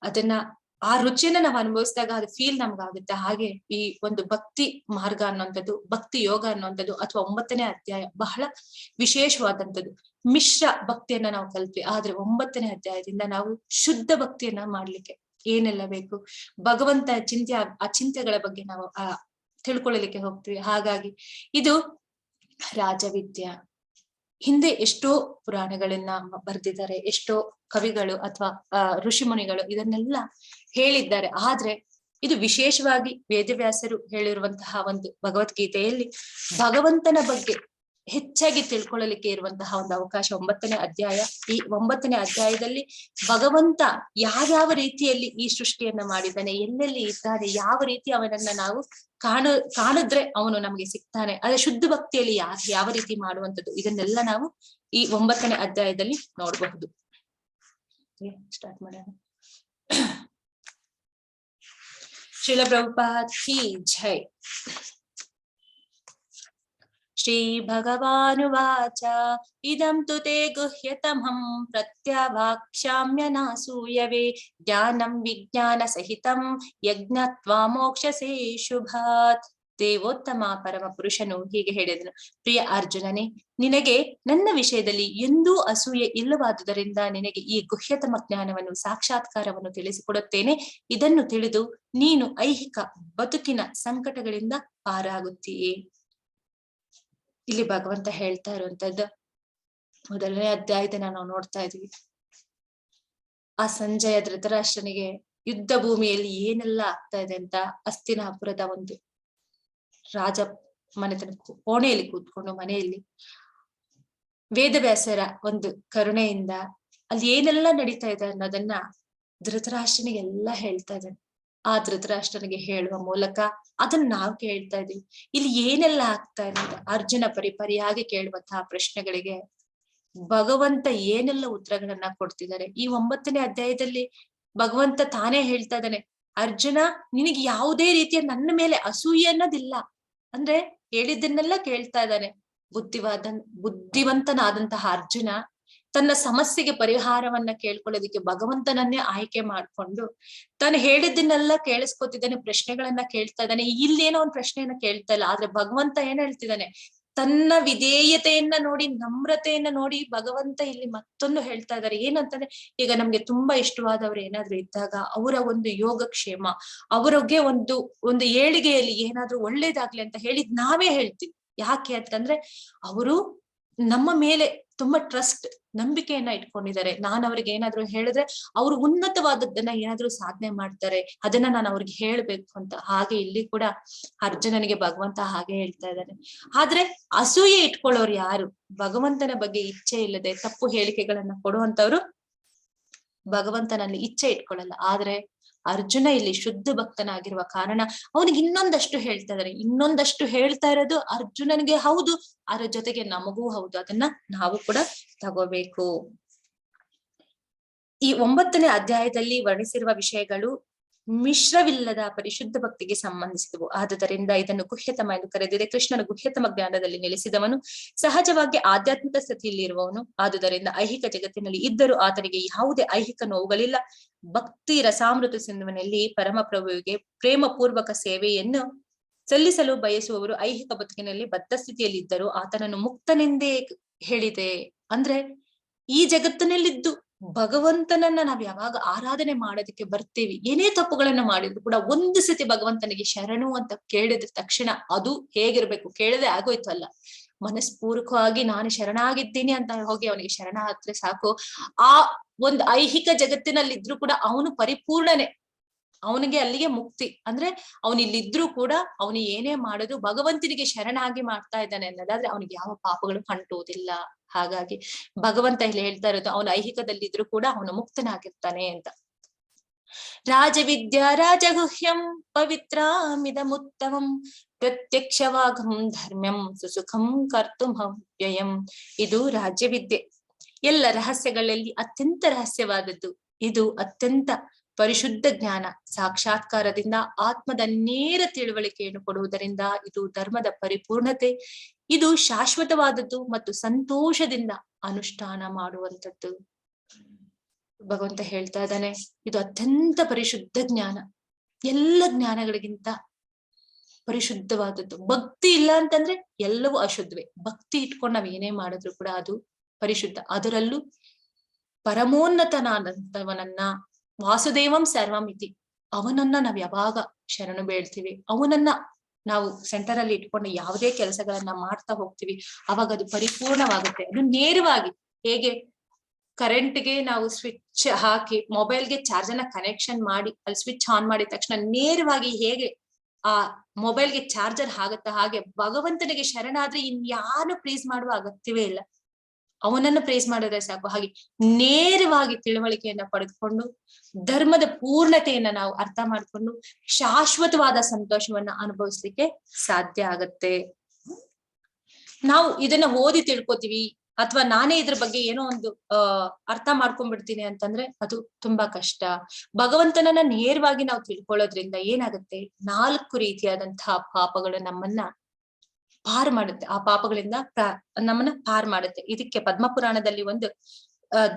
ಅದನ್ನ ಆ ರುಚಿಯನ್ನ ನಾವು ಅನುಭವಿಸಿದಾಗ ಅದು ಫೀಲ್ ನಮ್ಗಾಗುತ್ತೆ. ಹಾಗೆ ಈ ಒಂದು ಭಕ್ತಿ ಮಾರ್ಗ ಅನ್ನುವಂಥದ್ದು, ಭಕ್ತಿ ಯೋಗ ಅನ್ನುವಂಥದ್ದು ಅಥವಾ 9ನೇ ಅಧ್ಯಾಯ ಬಹಳ ವಿಶೇಷವಾದಂಥದ್ದು. ಮಿಶ್ರ ಭಕ್ತಿಯನ್ನ ನಾವು ಕಲ್ತ್ವಿ. ಆದ್ರೆ 9ನೇ ಅಧ್ಯಾಯದಿಂದ ನಾವು ಶುದ್ಧ ಭಕ್ತಿಯನ್ನ ಮಾಡ್ಲಿಕ್ಕೆ ಏನೆಲ್ಲ ಬೇಕು, ಭಗವಂತ ಆ ಚಿಂತೆಗಳ ಬಗ್ಗೆ ನಾವು ತಿಳ್ಕೊಳ್ಳಲಿಕ್ಕೆ ಹೋಗ್ತೀವಿ. ಹಾಗಾಗಿ ಇದು ರಾಜವಿದ್ಯಾ. ಹಿಂದೆ ಎಷ್ಟೋ ಪುರಾಣಗಳನ್ನ ಬರ್ದಿದ್ದಾರೆ, ಎಷ್ಟೋ ಕವಿಗಳು ಅಥವಾ ಋಷಿ ಮುನಿಗಳು ಇದನ್ನೆಲ್ಲ ಹೇಳಿದ್ದಾರೆ. ಆದ್ರೆ ಇದು ವಿಶೇಷವಾಗಿ ವೇದವ್ಯಾಸರು ಹೇಳಿರುವಂತಹ ಒಂದು ಭಗವದ್ಗೀತೆಯಲ್ಲಿ ಭಗವಂತನ ಬಗ್ಗೆ ಹೆಚ್ಚಾಗಿ ತಿಳ್ಕೊಳ್ಳಲಿಕ್ಕೆ ಇರುವಂತಹ ಒಂದು ಅವಕಾಶ 9ನೇ ಅಧ್ಯಾಯ. ಈ 9ನೇ ಅಧ್ಯಾಯದಲ್ಲಿ ಭಗವಂತ ಯಾವ್ಯಾವ ರೀತಿಯಲ್ಲಿ ಈ ಸೃಷ್ಟಿಯನ್ನ ಮಾಡಿದ್ದಾನೆ, ಎಲ್ಲೆಲ್ಲಿ ಇದ್ದಾನೆ, ಯಾವ ರೀತಿ ಅವನನ್ನ ನಾವು ಕಾಣಿದ್ರೆ ಅವನು ನಮಗೆ ಸಿಗ್ತಾನೆ, ಅದೇ ಶುದ್ಧ ಭಕ್ತಿಯಲ್ಲಿ ಯಾವ ರೀತಿ ಮಾಡುವಂಥದ್ದು, ಇದನ್ನೆಲ್ಲ ನಾವು ಈ 9ನೇ ಅಧ್ಯಾಯದಲ್ಲಿ ನೋಡಬಹುದು. ಸ್ಟಾರ್ಟ್ ಮಾಡೋಣ. ಶ್ರೀಲ ಪ್ರಭುಪಾದ್ ಕಿ ಜೈ. ಶ್ರೀ ಭಗವಾನುವಾಚ ಇದಂ ತು ತೇ ಗುಹ್ಯತಮಂ ಪ್ರತ್ಯವಾಕ್ಷ್ಯಾಮ್ಯನಾಸೂಯವೇ ಜ್ಞಾನಂ ವಿಜ್ಞಾನ ಸಹಿತಂ ಯಜ್ಞತ್ವಾ ಮೋಕ್ಷಸೇ ಶುಭಾತ್. ದೇವೋತ್ತಮ ಪರಮ ಪುರುಷನು ಹೀಗೆ ಹೇಳಿದನು, ಪ್ರಿಯ ಅರ್ಜುನನೇ, ನಿನಗೆ ನನ್ನ ವಿಷಯದಲ್ಲಿ ಎಂದೂ ಅಸೂಯೆ ಇಲ್ಲವಾದುದರಿಂದ ನಿನಗೆ ಈ ಗುಹ್ಯತಮ ಜ್ಞಾನವನ್ನು ಸಾಕ್ಷಾತ್ಕಾರವನ್ನು ತಿಳಿಸಿಕೊಡುತ್ತೇನೆ. ಇದನ್ನು ತಿಳಿದು ನೀನು ಐಹಿಕ ಬದುಕಿನ ಸಂಕಟಗಳಿಂದ ಪಾರಾಗುತ್ತೀಯೇ. ಇಲ್ಲಿ ಭಗವಂತ ಹೇಳ್ತಾ ಇರುವಂತದ್ದು 1ನೇ ಅಧ್ಯಾಯದಿಂದ ನಾವು ನೋಡ್ತಾ ಇದೀವಿ. ಆ ಸಂಜಯ ಧೃತರಾಷ್ಟ್ರನಿಗೆ ಯುದ್ಧ ಭೂಮಿಯಲ್ಲಿ ಏನೆಲ್ಲ ಆಗ್ತಾ ಇದೆ ಅಂತ ಹಸ್ತಿನಾಪುರದ ಒಂದು ರಾಜ ಮನೆತನ ಕೋಣೆಯಲ್ಲಿ ಕೂತ್ಕೊಂಡು ಮನೆಯಲ್ಲಿ ವೇದವ್ಯಾಸರ ಒಂದು ಕರುಣೆಯಿಂದ ಅಲ್ಲಿ ಏನೆಲ್ಲ ನಡೀತಾ ಇದೆ ಅನ್ನೋದನ್ನ ಧೃತರಾಷ್ಟ್ರನಿಗೆಲ್ಲ ಹೇಳ್ತಾ ಇದ್ದಾನೆ. ಆ ಧೃತರಾಷ್ಟ್ರನಿಗೆ ಹೇಳುವ ಮೂಲಕ ಅದನ್ನ ನಾವು ಕೇಳ್ತಾ ಇದೀವಿ. ಇಲ್ಲಿ ಏನೆಲ್ಲ ಆಗ್ತಾ ಇದೆ ಅಂತ ಅರ್ಜುನ ಪರಿಪರಿಯಾಗಿ ಕೇಳುವಂತಹ ಪ್ರಶ್ನೆಗಳಿಗೆ ಭಗವಂತ ಏನೆಲ್ಲ ಉತ್ತರಗಳನ್ನ ಕೊಡ್ತಿದ್ದಾರೆ. ಈ 9ನೇ ಅಧ್ಯಾಯದಲ್ಲಿ ಭಗವಂತ ತಾನೇ ಹೇಳ್ತಾ ಇದ್ದಾನೆ, ಅರ್ಜುನ ನಿನಗೆ ಯಾವುದೇ ರೀತಿಯ ನನ್ನ ಮೇಲೆ ಅಸೂಯೆ ಅನ್ನೋದಿಲ್ಲ. ಅಂದ್ರೆ ಹೇಳಿದ್ದನ್ನೆಲ್ಲ ಕೇಳ್ತಾ ಇದ್ದಾನೆ. ಬುದ್ಧಿವಂತನಾದಂತಹ ಅರ್ಜುನ ತನ್ನ ಸಮಸ್ಯೆಗೆ ಪರಿಹಾರವನ್ನ ಕೇಳ್ಕೊಳ್ಳೋದಿಕ್ಕೆ ಭಗವಂತನನ್ನೇ ಆಯ್ಕೆ ಮಾಡ್ಕೊಂಡು ತಾನು ಹೇಳಿದ್ದನ್ನೆಲ್ಲ ಕೇಳಿಸ್ಕೊತಿದ್ದಾನೆ, ಪ್ರಶ್ನೆಗಳನ್ನ ಕೇಳ್ತಾ ಇದ್ದಾನೆ. ಇಲ್ಲೇನೋ ಒಂದು ಪ್ರಶ್ನೆಯನ್ನ ಕೇಳ್ತಾ ಇಲ್ಲ, ಆದ್ರೆ ಭಗವಂತ ಏನ್ ಹೇಳ್ತಿದ್ದಾನೆ, ತನ್ನ ವಿಧೇಯತೆಯನ್ನ ನೋಡಿ, ನಮ್ರತೆಯನ್ನ ನೋಡಿ ಭಗವಂತ ಇಲ್ಲಿ ಮತ್ತೊಂದು ಹೇಳ್ತಾ ಇದ್ದಾರೆ. ಏನಂತಂದ್ರೆ, ಈಗ ನಮ್ಗೆ ತುಂಬಾ ಇಷ್ಟವಾದವ್ರು ಏನಾದ್ರು ಇದ್ದಾಗ ಅವರ ಒಂದು ಯೋಗಕ್ಷೇಮ, ಅವರಿಗೆ ಒಂದು ಏಳಿಗೆಯಲ್ಲಿ ಏನಾದ್ರೂ ಒಳ್ಳೇದಾಗ್ಲಿ ಅಂತ ಹೇಳಿದ್ ನಾವೇ ಹೇಳ್ತೀವಿ. ಯಾಕೆ ಅಂತಂದ್ರೆ ಅವರು ನಮ್ಮ ಮೇಲೆ ತುಂಬಾ ಟ್ರಸ್ಟ್, ನಂಬಿಕೆಯನ್ನ ಇಟ್ಕೊಂಡಿದ್ದಾರೆ. ನಾನು ಅವ್ರಿಗೆ ಏನಾದ್ರು ಹೇಳಿದ್ರೆ ಅವ್ರು ಉನ್ನತವಾದದ್ದನ್ನ ಏನಾದ್ರು ಸಾಧನೆ ಮಾಡ್ತಾರೆ, ಅದನ್ನ ನಾನು ಅವ್ರಿಗೆ ಹೇಳ್ಬೇಕು ಅಂತ. ಹಾಗೆ ಇಲ್ಲಿ ಕೂಡ ಅರ್ಜುನನಿಗೆ ಭಗವಂತ ಹಾಗೆ ಹೇಳ್ತಾ ಇದ್ದಾನೆ. ಆದ್ರೆ ಅಸೂಯೆ ಇಟ್ಕೊಳ್ಳೋರು ಯಾರು? ಭಗವಂತನ ಬಗ್ಗೆ ಇಚ್ಛೆ ಇಲ್ಲದೆ ತಪ್ಪು ಹೇಳಿಕೆಗಳನ್ನ ಕೊಡುವಂತವ್ರು ಭಗವಂತನಲ್ಲಿ ಇಚ್ಛೆ ಇಟ್ಕೊಳ್ಳಲ್ಲ. ಆದ್ರೆ ಅರ್ಜುನ ಇಲ್ಲಿ ಶುದ್ಧ ಭಕ್ತನಾಗಿರುವ ಕಾರಣ ಅವನಿಗೆ ಇನ್ನೊಂದಷ್ಟು ಹೇಳ್ತಾ ಇರೋದು ಅರ್ಜುನನಿಗೆ ಹೌದು, ಅದರ ಜೊತೆಗೆ ನಮಗೂ ಹೌದು. ಅದನ್ನ ನಾವು ಕೂಡ ತಗೋಬೇಕು. ಈ 9ನೇ ಅಧ್ಯಾಯದಲ್ಲಿ ವರ್ಣಿಸಿರುವ ವಿಷಯಗಳು ಮಿಶ್ರವಿಲ್ಲದ ಪರಿಶುದ್ಧ ಭಕ್ತಿಗೆ ಸಂಬಂಧಿಸಿದವು. ಆದುದರಿಂದ ಇದನ್ನು ಗುಹ್ಯತಮ ಎಂದು ಕರೆದಿದೆ. ಕೃಷ್ಣನ ಗುಹ್ಯತಮ ಜ್ಞಾನದಲ್ಲಿ ನೆಲೆಸಿದವನು, ಸಹಜವಾಗಿ ಆಧ್ಯಾತ್ಮಿಕ ಸ್ಥಿತಿಯಲ್ಲಿರುವವನು. ಆದುದರಿಂದ ಐಹಿಕ ಜಗತ್ತಿನಲ್ಲಿ ಇದ್ದರೂ ಆತನಿಗೆ ಯಾವುದೇ ಐಹಿಕ ನೋವುಗಳಿಲ್ಲ. ಭಕ್ತಿ ರಸಾಮೃತ ಸಿಂಧುವಿನಲ್ಲಿ ಪರಮಪ್ರಭುವಿಗೆ ಪ್ರೇಮ ಪೂರ್ವಕ ಸೇವೆಯನ್ನು ಸಲ್ಲಿಸಲು ಬಯಸುವವರು ಐಹಿಕ ಬದುಕಿನಲ್ಲಿ ಬದ್ಧ ಸ್ಥಿತಿಯಲ್ಲಿ ಇದ್ದರೂ ಆತನನ್ನು ಮುಕ್ತನೆಂದೇ ಹೇಳಿದೆ. ಅಂದ್ರೆ ಈ ಜಗತ್ತಿನಲ್ಲಿದ್ದು ಭಗವಂತನನ್ನ ನಾವ್ ಯಾವಾಗ ಆರಾಧನೆ ಮಾಡೋದಕ್ಕೆ ಬರ್ತೀವಿ, ಏನೇ ತಪ್ಪುಗಳನ್ನ ಮಾಡಿದ್ರು ಕೂಡ ಒಂದು ಸತಿ ಭಗವಂತನಿಗೆ ಶರಣು ಅಂತ ಕೇಳಿದ ತಕ್ಷಣ ಅದು ಹೇಗಿರ್ಬೇಕು, ಕೇಳದೆ ಆಗೋಯ್ತು ಅಲ್ಲ, ಮನಸ್ಪೂರ್ವಕವಾಗಿ ನಾನು ಶರಣಾಗಿದ್ದೀನಿ ಅಂತ ಹೋಗಿ ಅವನಿಗೆ ಶರಣ ಹತ್ರ ಸಾಕು. ಆ ಒಂದು ಐಹಿಕ ಜಗತ್ತಿನಲ್ಲಿದ್ರು ಕೂಡ ಅವನು ಪರಿಪೂರ್ಣನೆ, ಅವನಿಗೆ ಅಲ್ಲಿಗೆ ಮುಕ್ತಿ. ಅಂದ್ರೆ ಅವನಿಲ್ಲಿದ್ರು ಕೂಡ ಅವನು ಏನೇ ಮಾಡೋದು ಭಗವಂತನಿಗೆ ಶರಣಾಗಿ ಮಾಡ್ತಾ ಇದ್ದಾನೆ ಅನ್ನೋದಾದ್ರೆ ಅವನಿಗೆ ಯಾವ ಪಾಪಗಳು ಅಂಟುವುದಿಲ್ಲ. ಹಾಗಾಗಿ ಭಗವಂತ ಇಲ್ಲಿ ಹೇಳ್ತಾ ಇರೋದು ಅವನು ಐಹಿಕದಲ್ಲಿದ್ರು ಕೂಡ ಅವನು ಮುಕ್ತನಾಗಿರ್ತಾನೆ ಅಂತ. ರಾಜವಿದ್ಯಾ ರಾಜಗುಹ್ಯಂ ಪವಿತ್ರಾಮಿದಮುತ್ತಮಂ ಪ್ರತ್ಯಕ್ಷವಾಗಂ ಧರ್ಮ್ಯಂ ಸುಸುಖಂ ಕರ್ತುಂ ಅವ್ಯಯಂ. ಇದು ರಾಜ್ಯವಿದ್ಯೆ, ಎಲ್ಲ ರಹಸ್ಯಗಳಲ್ಲಿ ಅತ್ಯಂತ ರಹಸ್ಯವಾದದ್ದು. ಇದು ಅತ್ಯಂತ ಪರಿಶುದ್ಧ ಜ್ಞಾನ, ಸಾಕ್ಷಾತ್ಕಾರದಿಂದ ಆತ್ಮದ ನೇರ ತಿಳುವಳಿಕೆಯನ್ನು ಕೊಡುವುದರಿಂದ ಇದು ಧರ್ಮದ ಪರಿಪೂರ್ಣತೆ. ಇದು ಶಾಶ್ವತವಾದದ್ದು ಮತ್ತು ಸಂತೋಷದಿಂದ ಅನುಷ್ಠಾನ ಮಾಡುವಂಥದ್ದು. ಭಗವಂತ ಹೇಳ್ತಾ ಇದ್ದಾನೆ, ಇದು ಅತ್ಯಂತ ಪರಿಶುದ್ಧ ಜ್ಞಾನ, ಎಲ್ಲ ಜ್ಞಾನಗಳಿಗಿಂತ ಪರಿಶುದ್ಧವಾದದ್ದು. ಭಕ್ತಿ ಇಲ್ಲ ಅಂತಂದ್ರೆ ಎಲ್ಲವೂ ಅಶುದ್ಧವೇ. ಭಕ್ತಿ ಇಟ್ಕೊಂಡು ನಾವ್ ಏನೇ ಮಾಡಿದ್ರು ಕೂಡ ಅದು ಪರಿಶುದ್ಧ. ಅದರಲ್ಲೂ ಪರಮೋನ್ನತನಾದಂತವನನ್ನ, ವಾಸುದೇವಂ ಸರ್ವಂ ಇತಿ, ಅವನನ್ನ ನಾವ್ ಯಾವಾಗ ಶರಣು ಬೇಳ್ತೀವಿ, ಅವನನ್ನ ನಾವು ಸೆಂಟರ್ ಅಲ್ಲಿ ಇಟ್ಕೊಂಡು ಯಾವುದೇ ಕೆಲಸಗಳನ್ನ ಮಾಡ್ತಾ ಹೋಗ್ತೀವಿ, ಅವಾಗ ಅದು ಪರಿಪೂರ್ಣವಾಗುತ್ತೆ. ಅದು ನೇರವಾಗಿ, ಹೇಗೆ ಕರೆಂಟ್ಗೆ ನಾವು ಸ್ವಿಚ್ ಹಾಕಿ ಮೊಬೈಲ್ಗೆ ಚಾರ್ಜರ್ನ ಕನೆಕ್ಷನ್ ಮಾಡಿ ಅಲ್ಲಿ ಸ್ವಿಚ್ ಆನ್ ಮಾಡಿದ ತಕ್ಷಣ ನೇರವಾಗಿ ಹೇಗೆ ಆ ಮೊಬೈಲ್ಗೆ ಚಾರ್ಜರ್ ಆಗುತ್ತಾ, ಹಾಗೆ ಭಗವಂತನಿಗೆ ಶರಣಾದ್ರೆ ಇನ್ಯಾರು ಪ್ರೀಸ್ ಮಾಡುವ ಅಗತ್ಯವೇ ಇಲ್ಲ. ಅವನನ್ನು ಪ್ರೇಸ್ ಮಾಡಿದ್ರೆ ಸಾಕು. ಹಾಗೆ ನೇರವಾಗಿ ತಿಳುವಳಿಕೆಯನ್ನ ಪಡೆದುಕೊಂಡು ಧರ್ಮದ ಪೂರ್ಣತೆಯನ್ನ ನಾವು ಅರ್ಥ ಮಾಡ್ಕೊಂಡು ಶಾಶ್ವತವಾದ ಸಂತೋಷವನ್ನ ಅನುಭವಿಸ್ಲಿಕ್ಕೆ ಸಾಧ್ಯ ಆಗತ್ತೆ. ನಾವು ಇದನ್ನ ಓದಿ ತಿಳ್ಕೊತೀವಿ ಅಥವಾ ನಾನೇ ಇದ್ರ ಬಗ್ಗೆ ಏನೋ ಒಂದು ಅರ್ಥ ಮಾಡ್ಕೊಂಡ್ಬಿಡ್ತೀನಿ ಅಂತಂದ್ರೆ ಅದು ತುಂಬಾ ಕಷ್ಟ. ಭಗವಂತನನ್ನ ನೇರವಾಗಿ ನಾವು ತಿಳ್ಕೊಳ್ಳೋದ್ರಿಂದ ಏನಾಗುತ್ತೆ, 4 ರೀತಿಯಾದಂತಹ ಪಾಪಗಳು ನಮ್ಮನ್ನ ಪಾರ್ ಮಾಡುತ್ತೆ. ಆ ಪಾಪಗಳಿಂದ ನಮ್ಮನ್ನ ಪಾರ್ ಮಾಡುತ್ತೆ. ಇದಕ್ಕೆ ಪದ್ಮಪುರಾಣದಲ್ಲಿ ಒಂದು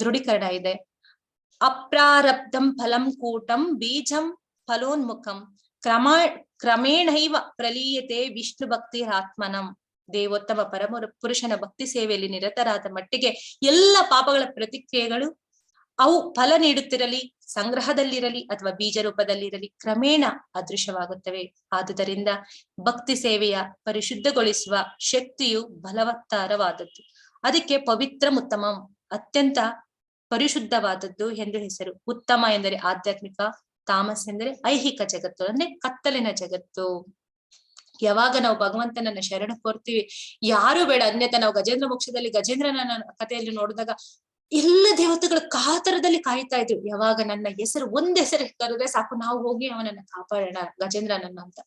ದೃಢೀಕರಣ ಇದೆ. ಅಪ್ರಾರಬ್ಧಂ ಫಲಂ ಕೂಟಂ ಬೀಜಂ ಫಲೋನ್ಮುಖಂ ಕ್ರಮೇಣೈವ ಪ್ರಲೀಯತೆ ವಿಷ್ಣು ಭಕ್ತಿರಾತ್ಮನಂ. ದೇವೋತ್ತಮ ಪರಮ ಪುರುಷನ ಭಕ್ತಿ ಸೇವೆಯಲ್ಲಿ ನಿರತರಾದ ಮಟ್ಟಿಗೆ ಎಲ್ಲ ಪಾಪಗಳ ಪ್ರತಿಕ್ರಿಯೆಗಳು ಅವು ಫಲ ನೀಡುತ್ತಿರಲಿ, ಸಂಗ್ರಹದಲ್ಲಿರಲಿ ಅಥವಾ ಬೀಜ ರೂಪದಲ್ಲಿರಲಿ ಕ್ರಮೇಣ ಅದೃಶ್ಯವಾಗುತ್ತವೆ. ಆದುದರಿಂದ ಭಕ್ತಿ ಸೇವೆಯ ಪರಿಶುದ್ಧಗೊಳಿಸುವ ಶಕ್ತಿಯು ಬಲವತ್ತಾರವಾದದ್ದು. ಅದಕ್ಕೆ ಪವಿತ್ರ ಉತ್ತಮಂ, ಅತ್ಯಂತ ಪರಿಶುದ್ಧವಾದದ್ದು ಎಂದು ಹೆಸರು. ಉತ್ತಮ ಎಂದರೆ ಆಧ್ಯಾತ್ಮಿಕ, ತಾಮಸ್ ಎಂದರೆ ಐಹಿಕ ಜಗತ್ತು, ಅಂದ್ರೆ ಕತ್ತಲಿನ ಜಗತ್ತು. ಯಾವಾಗ ನಾವು ಭಗವಂತನನ್ನ ಶರಣ ಕೋರ್ತೀವಿ, ಯಾರು ಬೇಡ ಅನ್ಯತ. ನಾವು ಗಜೇಂದ್ರ ಮೋಕ್ಷದಲ್ಲಿ ಗಜೇಂದ್ರನ ಕಥೆಯಲ್ಲಿ ನೋಡಿದಾಗ ಎಲ್ಲ ದೇವತೆಗಳು ಕಾತರದಲ್ಲಿ ಕಾಯ್ತಾ ಇದ್ರು, ಯಾವಾಗ ನನ್ನ ಹೆಸರು ಒಂದ್ ಹೆಸರು ಕರೆದ್ರೆ ಸಾಕು ನಾವು ಹೋಗಿ ಅವನನ್ನ ಕಾಪಾಡೋಣ ಗಜೇಂದ್ರನನ್ನ ಅಂತ.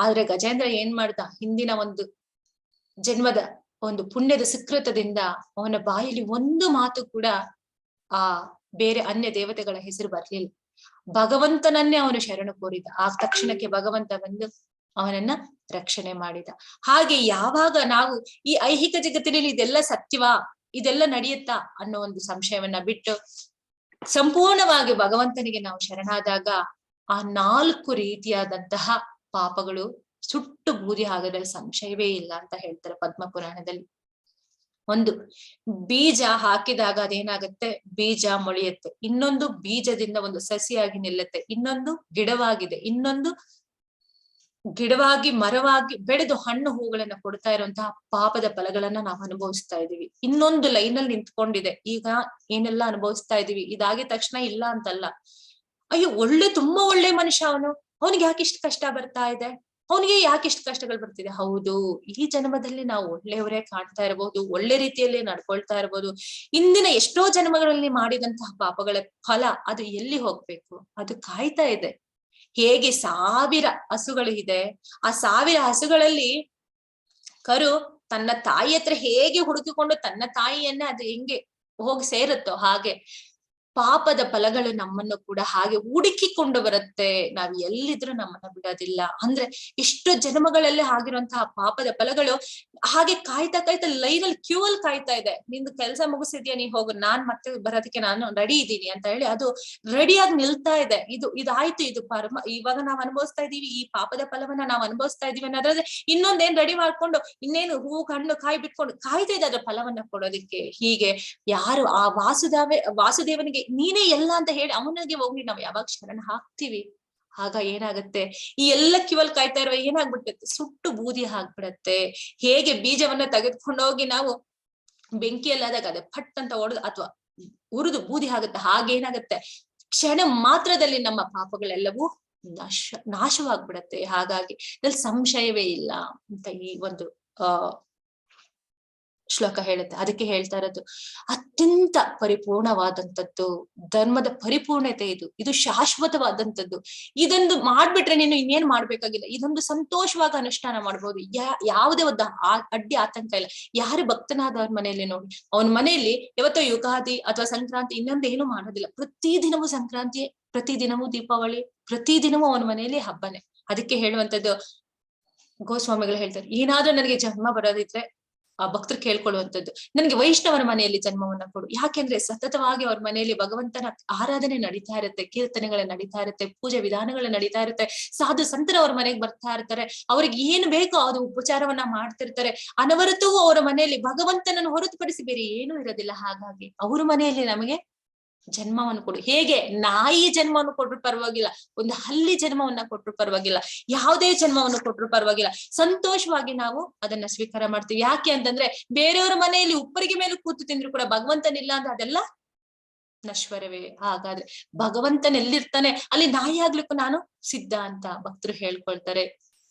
ಆದ್ರೆ ಗಜೇಂದ್ರ ಏನ್ ಮಾಡ್ದ, ಹಿಂದಿನ ಒಂದು ಜನ್ಮದ ಒಂದು ಪುಣ್ಯದ ಸುಕೃತದಿಂದ ಅವನ ಬಾಯಲ್ಲಿ ಒಂದು ಮಾತು ಕೂಡ ಆ ಬೇರೆ ಅನ್ಯ ದೇವತೆಗಳ ಹೆಸರು ಬರ್ಲಿಲ್ಲ. ಭಗವಂತನನ್ನೇ ಅವನು ಶರಣು ಕೋರಿದ. ಆ ತಕ್ಷಣಕ್ಕೆ ಭಗವಂತ ಬಂದು ಅವನನ್ನ ರಕ್ಷಣೆ ಮಾಡಿದ. ಹಾಗೆ ಯಾವಾಗ ನಾವು ಈ ಐಹಿಕ ಜಗತ್ತಿನಲ್ಲಿ ಇದೆಲ್ಲ ಸತ್ಯವಾ, ಇದೆಲ್ಲ ನಡೆಯುತ್ತಾ ಅನ್ನೋ ಒಂದು ಸಂಶಯವನ್ನ ಬಿಟ್ಟು ಸಂಪೂರ್ಣವಾಗಿ ಭಗವಂತನಿಗೆ ನಾವು ಶರಣಾದಾಗ ಆ 4 ರೀತಿಯಾದಂತಹ ಪಾಪಗಳು ಸುಟ್ಟು ಬೂದಿ ಆಗೋದ್ರಲ್ಲಿ ಸಂಶಯವೇ ಇಲ್ಲ ಅಂತ ಹೇಳ್ತಾರೆ ಪದ್ಮಪುರಾಣದಲ್ಲಿ. ಒಂದು, ಬೀಜ ಹಾಕಿದಾಗ ಅದೇನಾಗುತ್ತೆ, ಬೀಜ ಮೊಳೆಯುತ್ತೆ. ಇನ್ನೊಂದು ಬೀಜದಿಂದ ಒಂದು ಸಸಿಯಾಗಿ ನಿಲ್ಲುತ್ತೆ. ಇನ್ನೊಂದು ಗಿಡವಾಗಿದೆ. ಇನ್ನೊಂದು ಗಿಡವಾಗಿ ಮರವಾಗಿ ಬೆಳೆದು ಹಣ್ಣು ಹೂಗಳನ್ನ ಕೊಡ್ತಾ ಇರುವಂತಹ ಪಾಪದ ಫಲಗಳನ್ನ ನಾವು ಅನುಭವಿಸ್ತಾ ಇದೀವಿ. ಇನ್ನೊಂದು ಲೈನಲ್ಲಿ ನಿಂತ್ಕೊಂಡಿದೆ. ಈಗ ಏನೆಲ್ಲ ಅನುಭವಿಸ್ತಾ ಇದೀವಿ, ಇದಾಗಿದ ತಕ್ಷಣ ಇಲ್ಲ ಅಂತಲ್ಲ. ಅಯ್ಯೋ ತುಂಬಾ ಒಳ್ಳೆ ಮನುಷ್ಯ ಅವನು, ಅವನಿಗೆ ಯಾಕಿಷ್ಟು ಕಷ್ಟ ಬರ್ತಾ ಇದೆ, ಅವನಿಗೆ ಯಾಕಿಷ್ಟು ಕಷ್ಟಗಳು ಬರ್ತಿದೆ. ಹೌದು, ಈ ಜನ್ಮದಲ್ಲಿ ನಾವು ಒಳ್ಳೆಯವರೇ ಕಾಣ್ತಾ ಇರಬಹುದು, ಒಳ್ಳೆ ರೀತಿಯಲ್ಲಿ ನಡ್ಕೊಳ್ತಾ ಇರಬಹುದು. ಇಂದಿನ ಎಷ್ಟೋ ಜನ್ಮಗಳಲ್ಲಿ ಮಾಡಿದಂತಹ ಪಾಪಗಳ ಫಲ ಅದು ಎಲ್ಲಿ ಹೋಗ್ಬೇಕು, ಅದು ಕಾಯ್ತಾ ಇದೆ. ಹೇಗೆ 1000 ಹಸುಗಳು ಇದೆ, ಆ 1000 ಹಸುಗಳಲ್ಲಿ ಕರು ತನ್ನ ತಾಯಿ ಹತ್ರ ಹೇಗೆ ಹುಡುಕಿಕೊಂಡು ತನ್ನ ತಾಯಿಯನ್ನ ಅದು ಹೆಂಗೆ ಹೋಗಿ ಸೇರುತ್ತೋ ಹಾಗೆ ಪಾಪದ ಫಲಗಳು ನಮ್ಮನ್ನು ಕೂಡ ಹಾಗೆ ಹುಡುಕಿಕೊಂಡು ಬರುತ್ತೆ. ನಾವ್ ಎಲ್ಲಿದ್ರು ನಮ್ಮನ್ನ ಬಿಡೋದಿಲ್ಲ. ಅಂದ್ರೆ ಎಷ್ಟು ಜನ್ಮಗಳಲ್ಲಿ ಆಗಿರುವಂತಹ ಪಾಪದ ಫಲಗಳು ಹಾಗೆ ಕಾಯ್ತಾ ಕಾಯ್ತಾ ಲೈನಲ್ಲಿ ಕ್ಯೂ ಅಲ್ಲಿ ಕಾಯ್ತಾ ಇದೆ. ನಿಂದು ಕೆಲಸ ಮುಗಿಸಿದ್ಯಾ, ನೀ ಹೋಗು, ನಾನ್ ಮತ್ತೆ ಬರೋದಕ್ಕೆ ನಾನು ರೆಡಿ ಇದ್ದೀನಿ ಅಂತ ಹೇಳಿ ಅದು ರೆಡಿಯಾಗಿ ನಿಲ್ತಾ ಇದೆ. ಇದಾಯ್ತು, ಇದು ಇವಾಗ ನಾವ್ ಅನುಭವಿಸ್ತಾ ಇದೀವಿ, ಈ ಪಾಪದ ಫಲವನ್ನ ನಾವ್ ಅನುಭವಿಸ್ತಾ ಇದೀವಿ ಅನ್ನೋದ್ರಲ್ಲಿ ಇನ್ನೊಂದೇನ್ ರೆಡಿ ಮಾಡ್ಕೊಂಡು ಇನ್ನೇನು ಹೂ ಹಣ್ಣು ಕಾಯಿ ಬಿಟ್ಕೊಂಡು ಕಾಯ್ತಾ ಇದೆ ಅದ್ರ ಫಲವನ್ನ ಕೊಡೋದಿಕ್ಕೆ. ಹೀಗೆ ಯಾರು ಆ ವಾಸುದೇವನಿಗೆ ನೀನೇ ಎಲ್ಲ ಅಂತ ಹೇಳಿ ಅವನಿಗೆ ಹೋಗಿ ನಾವ್ ಯಾವಾಗ ಶರಣ ಹಾಕ್ತಿವಿ, ಆಗ ಏನಾಗುತ್ತೆ, ಈ ಎಲ್ಲ ಕಿವಲ್ ಕಾಯ್ತಾ ಇರುವ ಏನಾಗ್ಬಿಡುತ್ತೆ, ಸುಟ್ಟು ಬೂದಿ ಆಗ್ಬಿಡತ್ತೆ. ಹೇಗೆ ಬೀಜವನ್ನ ತೆಗೆದುಕೊಂಡೋಗಿ ನಾವು ಬೆಂಕಿಯಲ್ಲಾದಾಗ ಅದೇ ಪಟ್ ಅಂತ ಹೊಡೆದು ಅಥವಾ ಉರಿದು ಬೂದಿ ಆಗುತ್ತೆ, ಹಾಗೇನಾಗತ್ತೆ ಕ್ಷಣ ಮಾತ್ರದಲ್ಲಿ ನಮ್ಮ ಪಾಪಗಳೆಲ್ಲವೂ ನಾಶವಾಗ್ಬಿಡತ್ತೆ. ಹಾಗಾಗಿ ಇದ್ರಲ್ಲಿ ಸಂಶಯವೇ ಇಲ್ಲ ಅಂತ ಈ ಒಂದು ಶ್ಲೋಕ ಹೇಳುತ್ತೆ. ಅದಕ್ಕೆ ಹೇಳ್ತಾ ಇರೋದು ಅತ್ಯಂತ ಪರಿಪೂರ್ಣವಾದಂಥದ್ದು ಧರ್ಮದ ಪರಿಪೂರ್ಣತೆ. ಇದು ಶಾಶ್ವತವಾದಂಥದ್ದು. ಇದೊಂದು ಮಾಡ್ಬಿಟ್ರೆ ನೀನು ಇನ್ನೇನ್ ಮಾಡ್ಬೇಕಾಗಿಲ್ಲ. ಇದೊಂದು ಸಂತೋಷವಾಗಿ ಅನುಷ್ಠಾನ ಮಾಡ್ಬೋದು. ಯಾವುದೇ ಒಂದು ಅಡ್ಡಿ ಆತಂಕ ಇಲ್ಲ. ಯಾರು ಭಕ್ತನಾದವ್ರ ಮನೆಯಲ್ಲಿ ನೋಡಿ, ಅವನ ಮನೆಯಲ್ಲಿ ಯಾವತ್ತೋ ಯುಗಾದಿ ಅಥವಾ ಸಂಕ್ರಾಂತಿ ಇನ್ನೊಂದು ಏನು ಮಾಡೋದಿಲ್ಲ. ಪ್ರತಿದಿನವೂ ಸಂಕ್ರಾಂತಿ, ಪ್ರತಿದಿನವೂ ದೀಪಾವಳಿ, ಪ್ರತಿದಿನವೂ ಅವನ ಮನೆಯಲ್ಲಿ ಹಬ್ಬನೇ. ಅದಕ್ಕೆ ಹೇಳುವಂಥದ್ದು ಗೋಸ್ವಾಮಿಗಳು ಹೇಳ್ತಾರೆ, ಏನಾದ್ರೂ ನನಗೆ ಜನ್ಮ ಬರೋದಿದ್ರೆ ಆ ಭಕ್ತರು ಕೇಳ್ಕೊಳ್ಳುವಂಥದ್ದು, ನನಗೆ ವೈಷ್ಣವರ ಮನೆಯಲ್ಲಿ ಜನ್ಮವನ್ನ ಕೊಡು. ಯಾಕೆಂದ್ರೆ ಸತತವಾಗಿ ಅವ್ರ ಮನೆಯಲ್ಲಿ ಭಗವಂತನ ಆರಾಧನೆ ನಡೀತಾ ಇರುತ್ತೆ, ಕೀರ್ತನೆಗಳ ನಡೀತಾ ಇರುತ್ತೆ, ಪೂಜೆ ವಿಧಾನಗಳು ನಡೀತಾ ಇರುತ್ತೆ, ಸಾಧು ಸಂತರ ಅವ್ರ ಮನೆಗೆ ಬರ್ತಾ ಇರ್ತಾರೆ, ಅವ್ರಿಗೆ ಏನ್ ಬೇಕೋ ಅದು ಉಪಚಾರವನ್ನ ಮಾಡ್ತಿರ್ತಾರೆ. ಅನವರತವೂ ಅವರ ಮನೆಯಲ್ಲಿ ಭಗವಂತನನ್ನು ಹೊರತುಪಡಿಸಿ ಬೇರೆ ಏನೂ ಇರೋದಿಲ್ಲ. ಹಾಗಾಗಿ ಅವ್ರ ಮನೆಯಲ್ಲಿ ನಮಗೆ ಜನ್ಮವನ್ನು ಕೊಡು. ಹೇಗೆ ನಾಯಿ ಜನ್ಮವನ್ನು ಕೊಟ್ರು ಪರವಾಗಿಲ್ಲ, ಒಂದು ಹಲ್ಲಿ ಜನ್ಮವನ್ನ ಕೊಟ್ರು ಪರವಾಗಿಲ್ಲ, ಯಾವುದೇ ಜನ್ಮವನ್ನು ಕೊಟ್ರು ಪರವಾಗಿಲ್ಲ, ಸಂತೋಷವಾಗಿ ನಾವು ಅದನ್ನ ಸ್ವೀಕಾರ ಮಾಡ್ತೀವಿ. ಯಾಕೆ ಅಂತಂದ್ರೆ ಬೇರೆಯವರ ಮನೆಯಲ್ಲಿ ಉಪ್ಪರಿಗೆ ಮೇಲೆ ಕೂತು ತಿಂದ್ರು ಕೂಡ ಭಗವಂತನಿಲ್ಲ ಅಂದ್ರೆ ಅದೆಲ್ಲ ನಶ್ವರವೇ. ಹಾಗಾದ್ರೆ ಭಗವಂತನೆಲ್ಲಿರ್ತಾನೆ ಅಲ್ಲಿ ನಾಯಿ ಆಗ್ಲಿಕ್ಕೂ ನಾನು ಸಿದ್ಧ ಅಂತ ಭಕ್ತರು ಹೇಳ್ಕೊಳ್ತಾರೆ.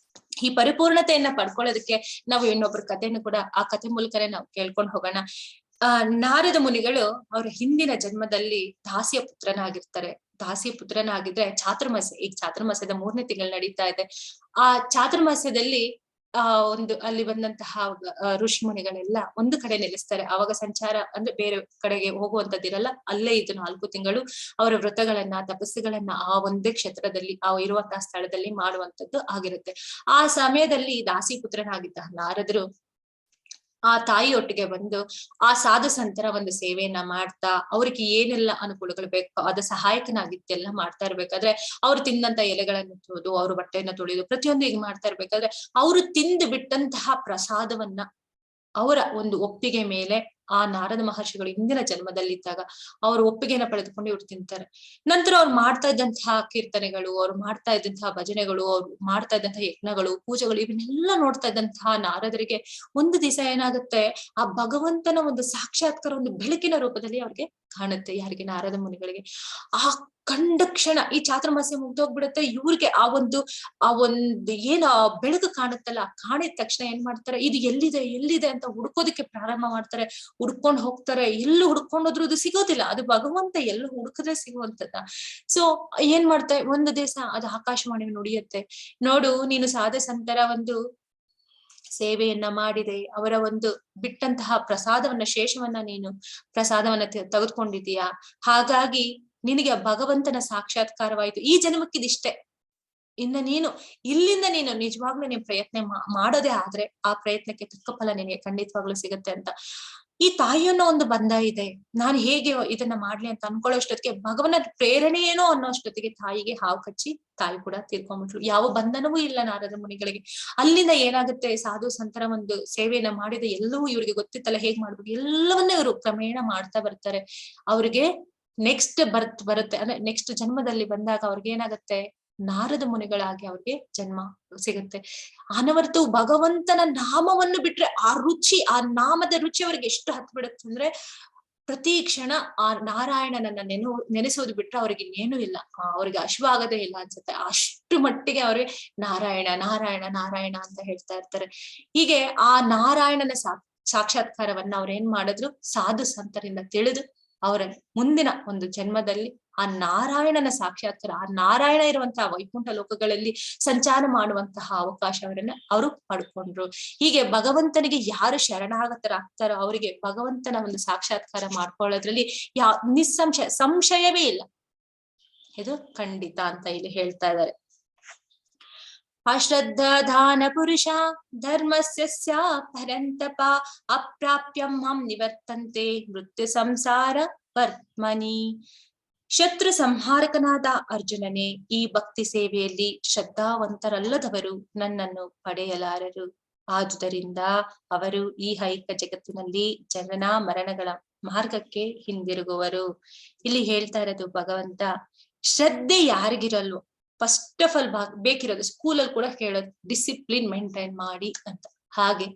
ಈ ಪರಿಪೂರ್ಣತೆಯನ್ನ ಪಡ್ಕೊಳ್ಳೋದಕ್ಕೆ ನಾವು ಇನ್ನೊಬ್ರ ಕಥೆಯನ್ನು ಕೂಡ ಆ ಕಥೆ ಮೂಲಕನೇ ನಾವು ಕೇಳ್ಕೊಂಡು ಹೋಗೋಣ. ನಾರದ ಮುನಿಗಳು ಅವರ ಹಿಂದಿನ ಜನ್ಮದಲ್ಲಿ ದಾಸಿಯ ಪುತ್ರನಾಗಿರ್ತಾರೆ. ದಾಸಿಯ ಪುತ್ರನಾಗಿದ್ರೆ ಚಾತುರ್ಮಾಸ್ಯ, ಈಗ ಚಾತುರ್ಮಾಸ್ಯದ 3ನೇ ತಿಂಗಳು ನಡೀತಾ ಇದೆ. ಆ ಚಾತುರ್ಮಾಸ್ಯದಲ್ಲಿ ಒಂದು ಅಲ್ಲಿ ಬಂದಂತಹ ಋಷಿ ಮುನಿಗಳೆಲ್ಲ ಒಂದು ಕಡೆ ನೆಲೆಸ್ತಾರೆ. ಅವಾಗ ಸಂಚಾರ ಅಂದ್ರೆ ಬೇರೆ ಕಡೆಗೆ ಹೋಗುವಂತದ್ದಿರಲ್ಲ. ಅಲ್ಲೇ ಇದು 4 ತಿಂಗಳು ಅವರ ವ್ರತಗಳನ್ನ ತಪಸ್ಸುಗಳನ್ನ ಆ ಒಂದೇ ಕ್ಷೇತ್ರದಲ್ಲಿ ಆ ಇರುವಂತಹ ಸ್ಥಳದಲ್ಲಿ ಮಾಡುವಂತದ್ದು ಆಗಿರುತ್ತೆ. ಆ ಸಮಯದಲ್ಲಿ ದಾಸಿ ಪುತ್ರನಾಗಿದ್ದ ನಾರದರು ಆ ತಾಯಿಯೊಟ್ಟಿಗೆ ಬಂದು ಆ ಸಾಧು ಸಂತರ ಒಂದು ಸೇವೆಯನ್ನ ಮಾಡ್ತಾ ಅವ್ರಿಗೆ ಏನೆಲ್ಲ ಅನುಕೂಲಗಳು ಬೇಕೋ ಅದ ಸಹಾಯಕನಾಗಿತ್ತೆಲ್ಲ ಮಾಡ್ತಾ ಇರ್ಬೇಕಾದ್ರೆ ಅವ್ರು ತಿಂದಂತ ಎಲೆಗಳನ್ನು ತೊಳೆದು ಅವ್ರ ಬಟ್ಟೆಯನ್ನ ತೊಳೆದು ಪ್ರತಿಯೊಂದು ಈಗ ಮಾಡ್ತಾ ಇರ್ಬೇಕಾದ್ರೆ ಅವ್ರು ತಿಂದು ಬಿಟ್ಟಂತಹ ಪ್ರಸಾದವನ್ನ ಅವರ ಒಂದು ಒಪ್ಪಿಗೆ ಮೇಲೆ ಆ ನಾರದ ಮಹರ್ಷಿಗಳು ಹಿಂದಿನ ಜನ್ಮದಲ್ಲಿದ್ದಾಗ ಅವ್ರ ಒಪ್ಪಿಗೆನ ಪಡೆದುಕೊಂಡು ಇವ್ರು ತಿಂತಾರೆ. ನಂತರ ಅವ್ರು ಮಾಡ್ತಾ ಇದ್ದಂತಹ ಕೀರ್ತನೆಗಳು, ಅವ್ರು ಮಾಡ್ತಾ ಇದ್ದಂತಹ ಭಜನೆಗಳು, ಅವ್ರು ಮಾಡ್ತಾ ಇದ್ದಂತಹ ಯಜ್ಞಗಳು, ಪೂಜೆಗಳು ಇವನ್ನೆಲ್ಲ ನೋಡ್ತಾ ಇದ್ದಂತಹ ನಾರದರಿಗೆ ಒಂದು ದಿವಸ ಏನಾಗುತ್ತೆ, ಆ ಭಗವಂತನ ಒಂದು ಸಾಕ್ಷಾತ್ಕಾರ ಒಂದು ಬೆಳಕಿನ ರೂಪದಲ್ಲಿ ಅವ್ರಿಗೆ ಕಾಣುತ್ತೆ. ಯಾರಿಗೆ? ನಾರದ ಮುನಿಗಳಿಗೆ. ಆ ಕಂಡ ಕ್ಷಣ ಈ ಚಾತುರ್ಮಾಸ್ಯ ಮುಗ್ದೋಗ್ಬಿಡುತ್ತೆ. ಇವ್ರಿಗೆ ಆ ಒಂದು ಏನ ಬೆಳಕು ಕಾಣುತ್ತಲ್ಲ, ಕಾಣಿದ ತಕ್ಷಣ ಏನ್ ಮಾಡ್ತಾರೆ, ಇದು ಎಲ್ಲಿದೆ ಅಂತ ಹುಡ್ಕೋದಕ್ಕೆ ಪ್ರಾರಂಭ ಮಾಡ್ತಾರೆ. ಹುಡ್ಕೊಂಡ್ ಹೋಗ್ತಾರೆ, ಎಲ್ಲೂ ಹುಡ್ಕೊಂಡೋದ್ರು ಅದು ಸಿಗೋದಿಲ್ಲ. ಅದು ಭಗವಂತ ಎಲ್ಲೂ ಹುಡುಕಿದ್ರೆ ಸಿಗುವಂತದ. ಸೊ ಏನ್ ಮಾಡ್ತಾರೆ, ಒಂದು ದಿವಸ ಅದು ಆಕಾಶವಾಣಿ ನುಡಿಯುತ್ತೆ, ನೋಡು ನೀನು ಸಾಧು ಸಂತರ ಒಂದು ಸೇವೆಯನ್ನ ಮಾಡಿದೆ, ಅವರ ಒಂದು ಬಿಟ್ಟಂತಹ ಪ್ರಸಾದವನ್ನ ಶೇಷವನ್ನ ನೀನು ಪ್ರಸಾದವನ್ನ ತೆಗೆದುಕೊಂಡಿದೀಯಾ, ಹಾಗಾಗಿ ನಿನಗೆ ಭಗವಂತನ ಸಾಕ್ಷಾತ್ಕಾರವಾಯಿತು. ಈ ಜನ್ಮಕ್ಕಿದಿಷ್ಟೇ. ಇನ್ನ ನೀನು ಇಲ್ಲಿಂದ ನೀನು ನಿಜವಾಗ್ಲೂ ನೀನ್ ಪ್ರಯತ್ನ ಮಾಡೋದೇ ಆದ್ರೆ ಆ ಪ್ರಯತ್ನಕ್ಕೆ ತಕ್ಕ ಫಲ ನಿನಗೆ ಖಂಡಿತವಾಗ್ಲೂ ಸಿಗುತ್ತೆ ಅಂತ. ಈ ತಾಯಿಯನ್ನ ಒಂದು ಬಂಧ ಇದೆ, ನಾನು ಹೇಗೆ ಇದನ್ನ ಮಾಡ್ಲಿ ಅಂತ ಅನ್ಕೊಳ್ಳೋಷ್ಟೊತ್ತಿಗೆ ಭಗವನ ಪ್ರೇರಣೆ ಏನೋ ಅನ್ನೋ ಅಷ್ಟೊತ್ತಿಗೆ ತಾಯಿಗೆ ಹಾವು ಕಚ್ಚಿ ತಾಯಿ ಕೂಡ ತೀರ್ಕೊಂಡ್ಬಿಟ್ರು. ಯಾವ ಬಂಧನವೂ ಇಲ್ಲ ನಾರದ ಮುನಿಗಳಿಗೆ. ಅಲ್ಲಿಂದ ಏನಾಗುತ್ತೆ, ಸಾಧು ಸಂತರ ಒಂದು ಸೇವೆಯನ್ನ ಮಾಡಿದ ಎಲ್ಲವೂ ಇವ್ರಿಗೆ ಗೊತ್ತಿತ್ತಲ್ಲ ಹೇಗ್ ಮಾಡ್ಬೇಕು, ಎಲ್ಲವನ್ನ ಇವರು ಕ್ರಮೇಣ ಮಾಡ್ತಾ ಬರ್ತಾರೆ. ಅವ್ರಿಗೆ ನೆಕ್ಸ್ಟ್ ಬರುತ್ತೆ ಅಂದ್ರೆ ನೆಕ್ಸ್ಟ್ ಜನ್ಮದಲ್ಲಿ ಬಂದಾಗ ಅವ್ರಿಗೆ ಏನಾಗುತ್ತೆ, ನಾರದ ಮುನಿಗಳಾಗಿ ಅವ್ರಿಗೆ ಜನ್ಮ ಸಿಗುತ್ತೆ. ಅನವರ್ತು ಭಗವಂತನ ನಾಮವನ್ನು ಬಿಟ್ರೆ ಆ ರುಚಿ, ಆ ನಾಮದ ರುಚಿ ಅವ್ರಿಗೆ ಎಷ್ಟು ಹತ್ತು ಬಿಡುತ್ತೆ ಅಂದ್ರೆ ಪ್ರತಿ ಕ್ಷಣ ಆ ನಾರಾಯಣನನ್ನ ನೆನೆಸೋದು ಬಿಟ್ರೆ ಅವ್ರಿಗೆ ಇನ್ನೇನು ಇಲ್ಲ, ಅವ್ರಿಗೆ ಹಶ್ವಾಗದೇ ಇಲ್ಲ ಅನ್ಸುತ್ತೆ. ಅಷ್ಟು ಮಟ್ಟಿಗೆ ಅವ್ರಿಗೆ ನಾರಾಯಣ ನಾರಾಯಣ ನಾರಾಯಣ ಅಂತ ಹೇಳ್ತಾ ಇರ್ತಾರೆ. ಹೀಗೆ ಆ ನಾರಾಯಣನ ಸಾಕ್ಷಾತ್ಕಾರವನ್ನ ಅವ್ರ ಏನ್ ಮಾಡಿದ್ರು, ಸಾಧು ಸಂತರಿಂದ ತಿಳಿದು ಅವರ ಮುಂದಿನ ಒಂದು ಜನ್ಮದಲ್ಲಿ ಆ ನಾರಾಯಣನ ಸಾಕ್ಷಾತ್ಕಾರ, ಆ ನಾರಾಯಣ ಇರುವಂತಹ ವೈಕುಂಠ ಲೋಕಗಳಲ್ಲಿ ಸಂಚಾರ ಮಾಡುವಂತಹ ಅವಕಾಶವನ್ನ ಅವರು ಪಡ್ಕೊಂಡ್ರು. ಹೀಗೆ ಭಗವಂತನಿಗೆ ಯಾರು ಶರಣಾಗತರಾಗ್ತಾರೋ ಅವರಿಗೆ ಭಗವಂತನ ಒಂದು ಸಾಕ್ಷಾತ್ಕಾರ ಮಾಡ್ಕೊಳ್ಳೋದ್ರಲ್ಲಿ ಸಂಶಯವೇ ಇಲ್ಲ. ಇದು ಖಂಡಿತ ಅಂತ ಇಲ್ಲಿ ಹೇಳ್ತಾ ಇದ್ದಾರೆ. ಅಶ್ರದ್ಧಾಧಾನ ಪುರುಷ ಧರ್ಮಸ್ಯ ಪರಂತಪ ಅಪ್ರಾಪ್ಯಂ ಮಾಂ ನಿವರ್ತಂತೆ ಮೃತ್ಯು ಸಂಸಾರ ವರ್ತ್ಮನಿ. ಶತ್ರು ಸಂಹಾರಕನಾದ ಅರ್ಜುನನೇ, ಈ ಭಕ್ತಿ ಸೇವೆಯಲ್ಲಿ ಶ್ರದ್ಧಾವಂತರಲ್ಲದವರು ನನ್ನನ್ನು ಪಡೆಯಲಾರರು. ಆದುದರಿಂದ ಅವರು ಈ ಐಕ ಜಗತ್ತಿನಲ್ಲಿ ಜನನ ಮರಣಗಳ ಮಾರ್ಗಕ್ಕೆ ಹಿಂದಿರುಗುವರು. ಇಲ್ಲಿ ಹೇಳ್ತಾ ಇರೋದು ಭಗವಂತ, ಶ್ರದ್ಧೆ ಯಾರಿಗಿರಲ್ವೋ ಫಸ್ಟ್ ಆಫ್ ಆಲ್ ಬೇಕಿರೋದು, ಸ್ಕೂಲಲ್ಲಿ ಕೂಡ ಹೇಳೋದು ಡಿಸಿಪ್ಲಿನ್ ಮೇಂಟೈನ್ ಮಾಡಿ ಅಂತ. ಹಾಗೆ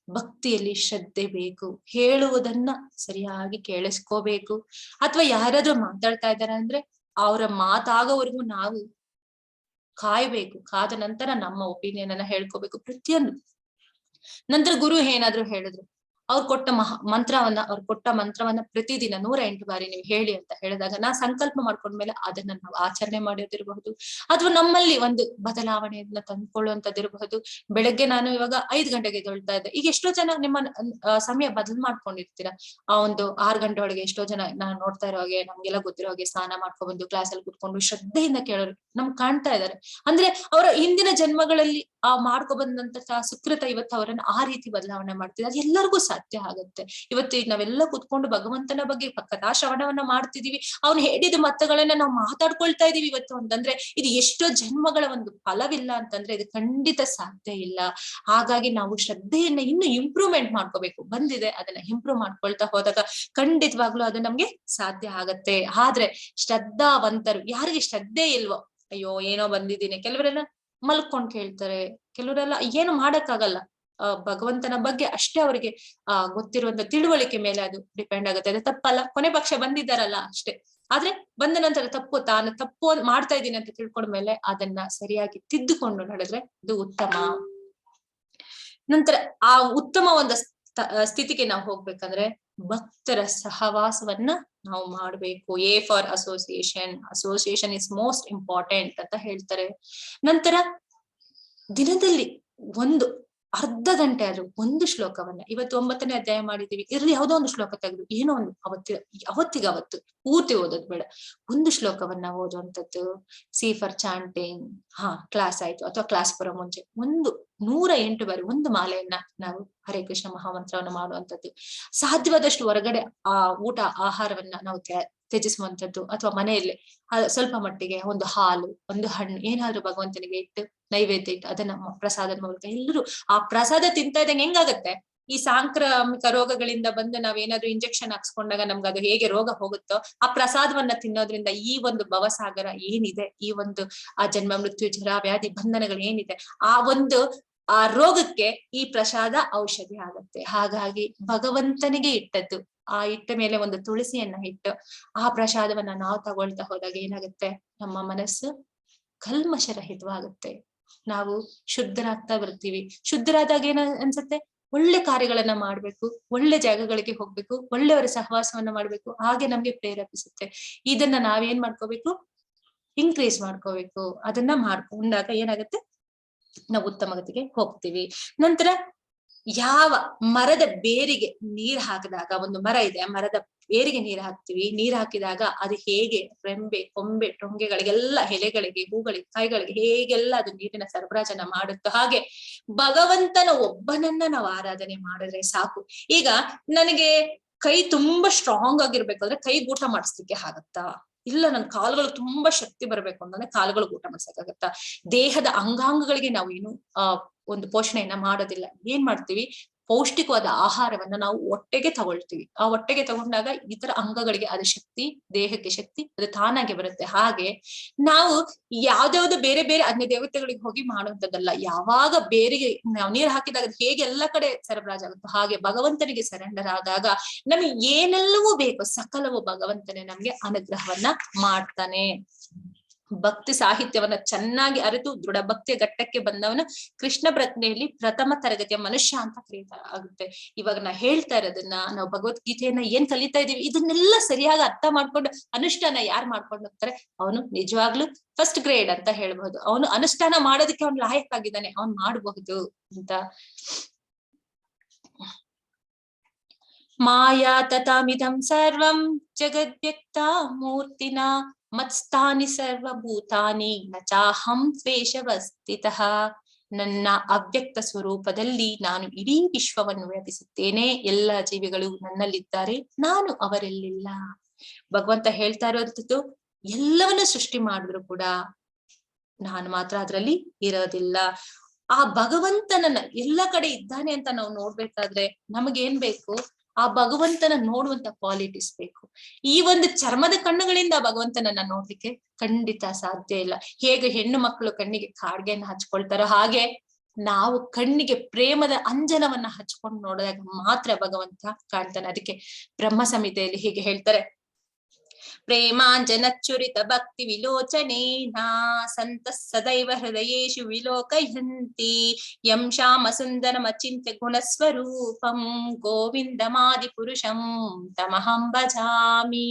ಭಕ್ತಿಯಲ್ಲಿ ಶ್ರದ್ಧೆ ಬೇಕು, ಹೇಳುವುದನ್ನ ಸರಿಯಾಗಿ ಕೇಳಿಸ್ಕೋಬೇಕು. ಅಥವಾ ಯಾರಾದ್ರೂ ಮಾತಾಡ್ತಾ ಇದಾರೆ ಅಂದ್ರೆ ಅವರ ಮಾತಾಗೋವರೆಗೂ ನಾವು ಕಾಯ್ಬೇಕು. ಕಾದ ನಂತರ ನಮ್ಮ ಒಪಿನಿಯನ್ ಅನ್ನ ಹೇಳ್ಕೋಬೇಕು ಪ್ರತಿಯೊಂದು. ನಂತರ ಗುರು ಏನಾದ್ರು ಹೇಳಿದ್ರು, ಅವ್ರು ಕೊಟ್ಟ ಮಂತ್ರವನ್ನ ಪ್ರತಿದಿನ 108 ಬಾರಿ ನೀವು ಹೇಳಿ ಅಂತ ಹೇಳಿದಾಗ ನಾ ಸಂಕಲ್ಪ ಮಾಡ್ಕೊಂಡ್ಮೇಲೆ ಅದನ್ನ ನಾವು ಆಚರಣೆ ಮಾಡೋದಿರಬಹುದು, ಅಥವಾ ನಮ್ಮಲ್ಲಿ ಒಂದು ಬದಲಾವಣೆಯನ್ನ ತಂದ್ಕೊಳ್ಳುವಂತದ್ದಿರಬಹುದು. ಬೆಳಗ್ಗೆ ನಾನು ಇವಾಗ 5 ಗಂಟೆಗೆ ಎದ್ದೇಳ್ತಾ ಇದ್ದೆ. ಈಗ ಎಷ್ಟೋ ಜನ ನಿಮ್ಮ ಸಮಯ ಬದಲು ಮಾಡ್ಕೊಂಡಿರ್ತೀರಾ. ಆ ಒಂದು 6 ಗಂಟೆ ಒಳಗೆ ಎಷ್ಟೋ ಜನ ನಾನು ನೋಡ್ತಾ ಇರೋ ಹಾಗೆ, ನಮ್ಗೆಲ್ಲ ಗೊತ್ತಿರೋ ಹಾಗೆ ಸ್ನಾನ ಮಾಡ್ಕೊಂಡ್ಬಂದು ಕ್ಲಾಸಲ್ಲಿ ಕುತ್ಕೊಂಡು ಶ್ರದ್ಧೆಯಿಂದ ಕೇಳೋರು ನಮ್ಗೆ ಕಾಣ್ತಾ ಇದ್ದಾರೆ. ಅಂದ್ರೆ ಅವರ ಹಿಂದಿನ ಜನ್ಮಗಳಲ್ಲಿ ಮಾಡ್ಕೊಬಂದಂತಹ ಸುಕೃತ ಇವತ್ತು ಅವರನ್ನ ಆ ರೀತಿ ಬದಲಾವಣೆ ಮಾಡ್ತಿದ್ದಾರೆ. ಅದು ಎಲ್ಲರಿಗೂ ಸಾಧ್ಯ ಆಗುತ್ತೆ. ಇವತ್ತು ನಾವೆಲ್ಲ ಕುತ್ಕೊಂಡು ಭಗವಂತನ ಬಗ್ಗೆ ಕಥಾ ಶ್ರವಣವನ್ನ ಮಾಡ್ತಿದೀವಿ, ಅವ್ನು ಹೇಳಿದ ಮತಗಳನ್ನ ನಾವು ಮಾತಾಡ್ಕೊಳ್ತಾ ಇದೀವಿ ಇವತ್ತು ಅಂತಂದ್ರೆ ಇದು ಎಷ್ಟೋ ಜನ್ಮಗಳ ಒಂದು ಫಲವಿಲ್ಲ ಅಂತಂದ್ರೆ ಇದು ಖಂಡಿತ ಸಾಧ್ಯ ಇಲ್ಲ. ಹಾಗಾಗಿ ನಾವು ಶ್ರದ್ಧೆಯನ್ನ ಇನ್ನು ಇಂಪ್ರೂವ್ಮೆಂಟ್ ಮಾಡ್ಕೋಬೇಕು. ಬಂದಿದೆ ಅದನ್ನ ಇಂಪ್ರೂವ್ ಮಾಡ್ಕೊಳ್ತಾ ಹೋದಾಗ ಖಂಡಿತವಾಗ್ಲೂ ಅದು ನಮ್ಗೆ ಸಾಧ್ಯ ಆಗತ್ತೆ. ಆದ್ರೆ ಶ್ರದ್ಧಾವಂತರು, ಯಾರಿಗೆ ಶ್ರದ್ಧೆ ಇಲ್ವೋ, ಅಯ್ಯೋ ಏನೋ ಬಂದಿದ್ದೀನಿ, ಕೆಲವರೆಲ್ಲ ಮಲ್ಕೊಂಡ್ ಕೇಳ್ತಾರೆ, ಕೆಲವರೆಲ್ಲ ಏನು ಮಾಡಕ್ಕಾಗಲ್ಲ. ಭಗವಂತನ ಬಗ್ಗೆ ಅಷ್ಟೇ ಅವರಿಗೆ ಗೊತ್ತಿರುವಂತ ತಿಳುವಳಿಕೆ ಮೇಲೆ ಅದು ಡಿಪೆಂಡ್ ಆಗುತ್ತೆ. ಅದು ತಪ್ಪಲ್ಲ, ಕೊನೆ ಪಕ್ಷ ಬಂದಿದ್ದಾರಲ್ಲ ಅಷ್ಟೇ. ಆದ್ರೆ ಬಂದ ನಂತರ ತಾನು ತಪ್ಪು ಮಾಡ್ತಾ ಇದ್ದೀನಿ ಅಂತ ತಿಳ್ಕೊಂಡ್ಮೇಲೆ ಅದನ್ನ ಸರಿಯಾಗಿ ತಿದ್ದುಕೊಂಡು ನಡೆದ್ರೆ ಇದು ಉತ್ತಮ. ನಂತರ ಆ ಉತ್ತಮ ಒಂದು ಸ್ಥಿತಿಗೆ ನಾವು ಹೋಗ್ಬೇಕಂದ್ರೆ ಭಕ್ತರ ಸಹವಾಸವನ್ನ ನಾವು ಮಾಡ್ಬೇಕು. A for association is most important ಅಂತ ಹೇಳ್ತಾರೆ. ನಂತರ ದಿನದಲ್ಲಿ ಒಂದು ಅರ್ಧ ಗಂಟೆ ಆದ್ರೂ ಒಂದು ಶ್ಲೋಕವನ್ನ, ಇವತ್ತು 9ನೇ ಅಧ್ಯಾಯ ಮಾಡಿದೀವಿ, ಇರ್ಲಿ ಯಾವುದೋ ಒಂದು ಶ್ಲೋಕ ತೆಗೆದು ಏನೋ ಒಂದು ಅವತ್ತಿಗೆ ಪೂರ್ತಿ ಓದೋದು ಬೇಡ, ಒಂದು ಶ್ಲೋಕವನ್ನ ಓದುವಂಥದ್ದು. ಸಿ ಫಾರ್ ಚಾಂಟಿಂಗ್, ಕ್ಲಾಸ್ ಆಯ್ತು ಅಥವಾ ಕ್ಲಾಸ್ ಬರೋ ಮುಂಚೆ 108 ಬಾರಿ ಒಂದು ಮಾಲೆಯನ್ನ ನಾವು ಹರೇ ಕೃಷ್ಣ ಮಹಾಮಂತ್ರವನ್ನ ಮಾಡುವಂಥದ್ದು. ಸಾಧ್ಯವಾದಷ್ಟು ಹೊರಗಡೆ ಆಹಾರವನ್ನ ನಾವು ತ್ಯಜಿಸುವಂಥದ್ದು, ಅಥವಾ ಮನೆಯಲ್ಲಿ ಸ್ವಲ್ಪ ಮಟ್ಟಿಗೆ ಒಂದು ಹಾಲು, ಒಂದು ಹಣ್ಣು ಏನಾದ್ರೂ ಭಗವಂತನಿಗೆ ಇಟ್ಟು ನೈವೇದ್ಯ ಇಟ್ಟು ಅದನ್ನ ಪ್ರಸಾದದ ಮೂಲಕ ಎಲ್ಲರೂ ಆ ಪ್ರಸಾದ ತಿಂತಾ ಇದ್ದಂಗೆ ಹೆಂಗಾಗತ್ತೆ, ಈ ಸಾಂಕ್ರಾಮಿಕ ರೋಗಗಳಿಂದ ಬಂದು ನಾವೇನಾದ್ರೂ ಇಂಜೆಕ್ಷನ್ ಹಾಕ್ಸ್ಕೊಂಡಾಗ ನಮ್ಗೆ ಅದು ಹೇಗೆ ರೋಗ ಹೋಗುತ್ತೋ, ಆ ಪ್ರಸಾದವನ್ನ ತಿನ್ನೋದ್ರಿಂದ ಈ ಒಂದು ಭವಸಾಗರ ಏನಿದೆ, ಈ ಒಂದು ಆ ಜನ್ಮ ಮೃತ್ಯು ಜರ ವ್ಯಾಧಿ ಬಂಧನಗಳು ಏನಿದೆ, ಆ ರೋಗಕ್ಕೆ ಈ ಪ್ರಸಾದ ಔಷಧಿ ಆಗತ್ತೆ. ಹಾಗಾಗಿ ಭಗವಂತನಿಗೆ ಇಟ್ಟದ್ದು, ಆ ಇಟ್ಟ ಮೇಲೆ ಒಂದು ತುಳಸಿಯನ್ನ ಇಟ್ಟು ಆ ಪ್ರಸಾದವನ್ನ ನಾವು ತಗೊಳ್ತಾ ಹೋದಾಗ ಏನಾಗುತ್ತೆ, ನಮ್ಮ ಮನಸ್ಸು ಕಲ್ಮಶರಹಿತವಾಗುತ್ತೆ. ನಾವು ಶುದ್ಧರಾಗ್ತಾ ಬರ್ತೀವಿ. ಶುದ್ಧರಾದಾಗ ಏನ ಅನ್ಸುತ್ತೆ, ಒಳ್ಳೆ ಕಾರ್ಯಗಳನ್ನ ಮಾಡ್ಬೇಕು, ಒಳ್ಳೆ ಜಾಗಗಳಿಗೆ ಹೋಗ್ಬೇಕು, ಒಳ್ಳೆಯವರ ಸಹವಾಸವನ್ನ ಮಾಡ್ಬೇಕು, ಹಾಗೆ ನಮ್ಗೆ ಪ್ರೇರೇಪಿಸುತ್ತೆ. ಇದನ್ನ ನಾವೇನ್ ಮಾಡ್ಕೋಬೇಕು, ಇನ್ಕ್ರೀಸ್ ಮಾಡ್ಕೋಬೇಕು. ಅದನ್ನ ಮಾಡ್ಕೊಂಡಾಗ ಏನಾಗುತ್ತೆ, ನಾವು ಉತ್ತಮ ಗತಿಗೆ ಹೋಗ್ತೀವಿ. ನಂತರ ಯಾವ ಮರದ ಬೇರಿಗೆ ನೀರ್ ಹಾಕಿದಾಗ, ಒಂದು ಮರ ಇದೆ, ಆ ಮರದ ಬೇರಿಗೆ ನೀರ್ ಹಾಕ್ತಿವಿ, ನೀರ್ ಹಾಕಿದಾಗ ಅದು ಹೇಗೆ ರೆಂಬೆ, ಕೊಂಬೆ, ಟೊಂಗೆಗಳಿಗೆಲ್ಲ, ಎಲೆಗಳಿಗೆ, ಹೂಗಳಿಗೆ, ಕಾಯಿಗಳಿಗೆ ಹೇಗೆಲ್ಲ ಅದು ನೀರಿನ ಸರಬರಾಜನ ಮಾಡುತ್ತೋ ಹಾಗೆ ಭಗವಂತನ ಒಬ್ಬನನ್ನ ನಾವು ಆರಾಧನೆ ಮಾಡಿದ್ರೆ ಸಾಕು. ಈಗ ನನಗೆ ಕೈ ತುಂಬಾ ಸ್ಟ್ರಾಂಗ್ ಆಗಿರ್ಬೇಕು ಅಂದ್ರೆ ಕೈ ಊಟ ಮಾಡಿಸ್ಲಿಕ್ಕೆ ಆಗತ್ತಾ? ಇಲ್ಲ, ನನ್ ಕಾಲುಗಳು ತುಂಬಾ ಶಕ್ತಿ ಬರ್ಬೇಕು ಅಂತಂದ್ರೆ ಕಾಲುಗಳು ಊಟ ಮಾಡ್ಸಕ್ಕಾಗತ್ತಾ? ದೇಹದ ಅಂಗಾಂಗಗಳಿಗೆ ನಾವು ಏನು ಒಂದು ಪೋಷಣೆಯನ್ನ ಮಾಡೋದಿಲ್ಲ. ಏನ್ ಮಾಡ್ತೀವಿ, ಪೌಷ್ಟಿಕವಾದ ಆಹಾರವನ್ನ ನಾವು ಹೊಟ್ಟೆಗೆ ತಗೊಳ್ತೀವಿ. ಆ ಹೊಟ್ಟೆಗೆ ತಗೊಂಡಾಗ ಇತರ ಅಂಗಗಳಿಗೆ ಅದು ಶಕ್ತಿ, ದೇಹಕ್ಕೆ ಶಕ್ತಿ ಅದು ತಾನಾಗೆ ಬರುತ್ತೆ. ಹಾಗೆ ನಾವು ಯಾವ್ದಾವ್ದು ಬೇರೆ ಬೇರೆ ಅನ್ಯ ದೇವತೆಗಳಿಗೆ ಹೋಗಿ ಮಾಡುವಂತದ್ದಲ್ಲ. ಯಾವಾಗ ಬೇರೆಗೆ ನಾವು ನೀರು ಹಾಕಿದಾಗ ಹೇಗೆ ಎಲ್ಲ ಕಡೆ ಸರಬರಾಜ್ ಆಗುತ್ತೋ ಹಾಗೆ ಭಗವಂತನಿಗೆ ಸರೆಂಡರ್ ಆದಾಗ ನಮಗೆ ಏನೆಲ್ಲವೂ ಬೇಕು ಸಕಲವೂ ಭಗವಂತನೇ ನಮ್ಗೆ ಅನುಗ್ರಹವನ್ನ ಮಾಡ್ತಾನೆ. ಭಕ್ತಿ ಸಾಹಿತ್ಯವನ್ನ ಚೆನ್ನಾಗಿ ಅರಿತು ದೃಢ ಭಕ್ತಿಯ ಘಟ್ಟಕ್ಕೆ ಬಂದವನ ಕೃಷ್ಣ ಪ್ರಜ್ಞೆಯಲ್ಲಿ ಪ್ರಥಮ ತರಗತಿಯ ಮನುಷ್ಯ ಅಂತ ಆಗುತ್ತೆ. ಇವಾಗ ನಾ ಹೇಳ್ತಾ ಇರೋದನ್ನ, ನಾವು ಭಗವದ್ಗೀತೆಯನ್ನ ಏನ್ ಕಲಿತಾ ಇದೀವಿ, ಇದನ್ನೆಲ್ಲ ಸರಿಯಾಗಿ ಅರ್ಥ ಮಾಡ್ಕೊಂಡು ಅನುಷ್ಠಾನ ಯಾರು ಮಾಡ್ಕೊಂಡು ಹೋಗ್ತಾರೆ, ಅವನು ನಿಜವಾಗ್ಲೂ ಫಸ್ಟ್ ಗ್ರೇಡ್ ಅಂತ ಹೇಳ್ಬಹುದು. ಅವನು ಅನುಷ್ಠಾನ ಮಾಡೋದಕ್ಕೆ ಅವ್ನು ಲಾಯಕ್ ಆಗಿದ್ದಾನೆ, ಅವ್ನು ಮಾಡಬಹುದು ಅಂತ. ಮಾಯಾ ತಥಾಮಿದಂ ಸರ್ವಂ ಜಗದ್ವ್ಯಕ್ತ ಮೂರ್ತಿನ ಮತ್ಸ್ಥಾನಿ ಸರ್ವಭೂತಾನಿ ನ ಚಾಹಂ ದ್ವೇಷವಸ್ಥಿತಃ. ನನ್ನ ಅವ್ಯಕ್ತ ಸ್ವರೂಪದಲ್ಲಿ ನಾನು ಇಡೀ ವಿಶ್ವವನ್ನು ವ್ಯಾಪಿಸುತ್ತೇನೆ, ಎಲ್ಲ ಜೀವಿಗಳು ನನ್ನಲ್ಲಿದ್ದಾರೆ, ನಾನು ಅವರಲ್ಲಿಲ್ಲ. ಭಗವಂತ ಹೇಳ್ತಾ ಇರೋಂಥದ್ದು, ಎಲ್ಲವನ್ನ ಸೃಷ್ಟಿ ಮಾಡಿದ್ರು ಕೂಡ ನಾನು ಮಾತ್ರ ಅದರಲ್ಲಿ ಇರೋದಿಲ್ಲ. ಆ ಭಗವಂತನನ್ನ ಎಲ್ಲ ಕಡೆ ಇದ್ದಾನೆ ಅಂತ ನಾವು ನೋಡ್ಬೇಕಾದ್ರೆ ನಮಗೇನ್ ಬೇಕು, ಆ ಭಗವಂತನ ನೋಡುವಂತ ಕ್ವಾಲಿಟೀಸ್ ಬೇಕು. ಈ ಒಂದು ಚರ್ಮದ ಕಣ್ಣುಗಳಿಂದ ಭಗವಂತನನ್ನ ನೋಡ್ಲಿಕ್ಕೆ ಖಂಡಿತ ಸಾಧ್ಯ ಇಲ್ಲ. ಹೇಗೆ ಹೆಣ್ಣು ಮಕ್ಕಳು ಕಣ್ಣಿಗೆ ಕಾಡ್ಗೆಯನ್ನ ಹಚ್ಕೊಳ್ತಾರೋ ಹಾಗೆ ನಾವು ಕಣ್ಣಿಗೆ ಪ್ರೇಮದ ಅಂಜನವನ್ನ ಹಚ್ಕೊಂಡು ನೋಡಿದಾಗ ಮಾತ್ರ ಭಗವಂತ ಕಾಣ್ತಾನೆ. ಅದಕ್ಕೆ ಬ್ರಹ್ಮ ಸಂಹಿತೆಯಲ್ಲಿ ಹೀಗೆ ಹೇಳ್ತಾರೆ, ಪ್ರೇಮಾಂಜನಚ್ಚುರಿತ ಭಕ್ತಿ ವಿಲೋಚನೇನ ಸಂತ ಸದೈವ ಹೃದಯೇಶು ವಿಲೋಕಯಂತಿ ಯಂ ಶ್ಯಾಮ ಸುಂದರಮಚಿಂತ್ಯ ಗುಣಸ್ವರೂಪಂ ಗೋವಿಂದಮಾದಿ ಪುರುಷಂ ತಮಹಂ ಭಜಾಮಿ.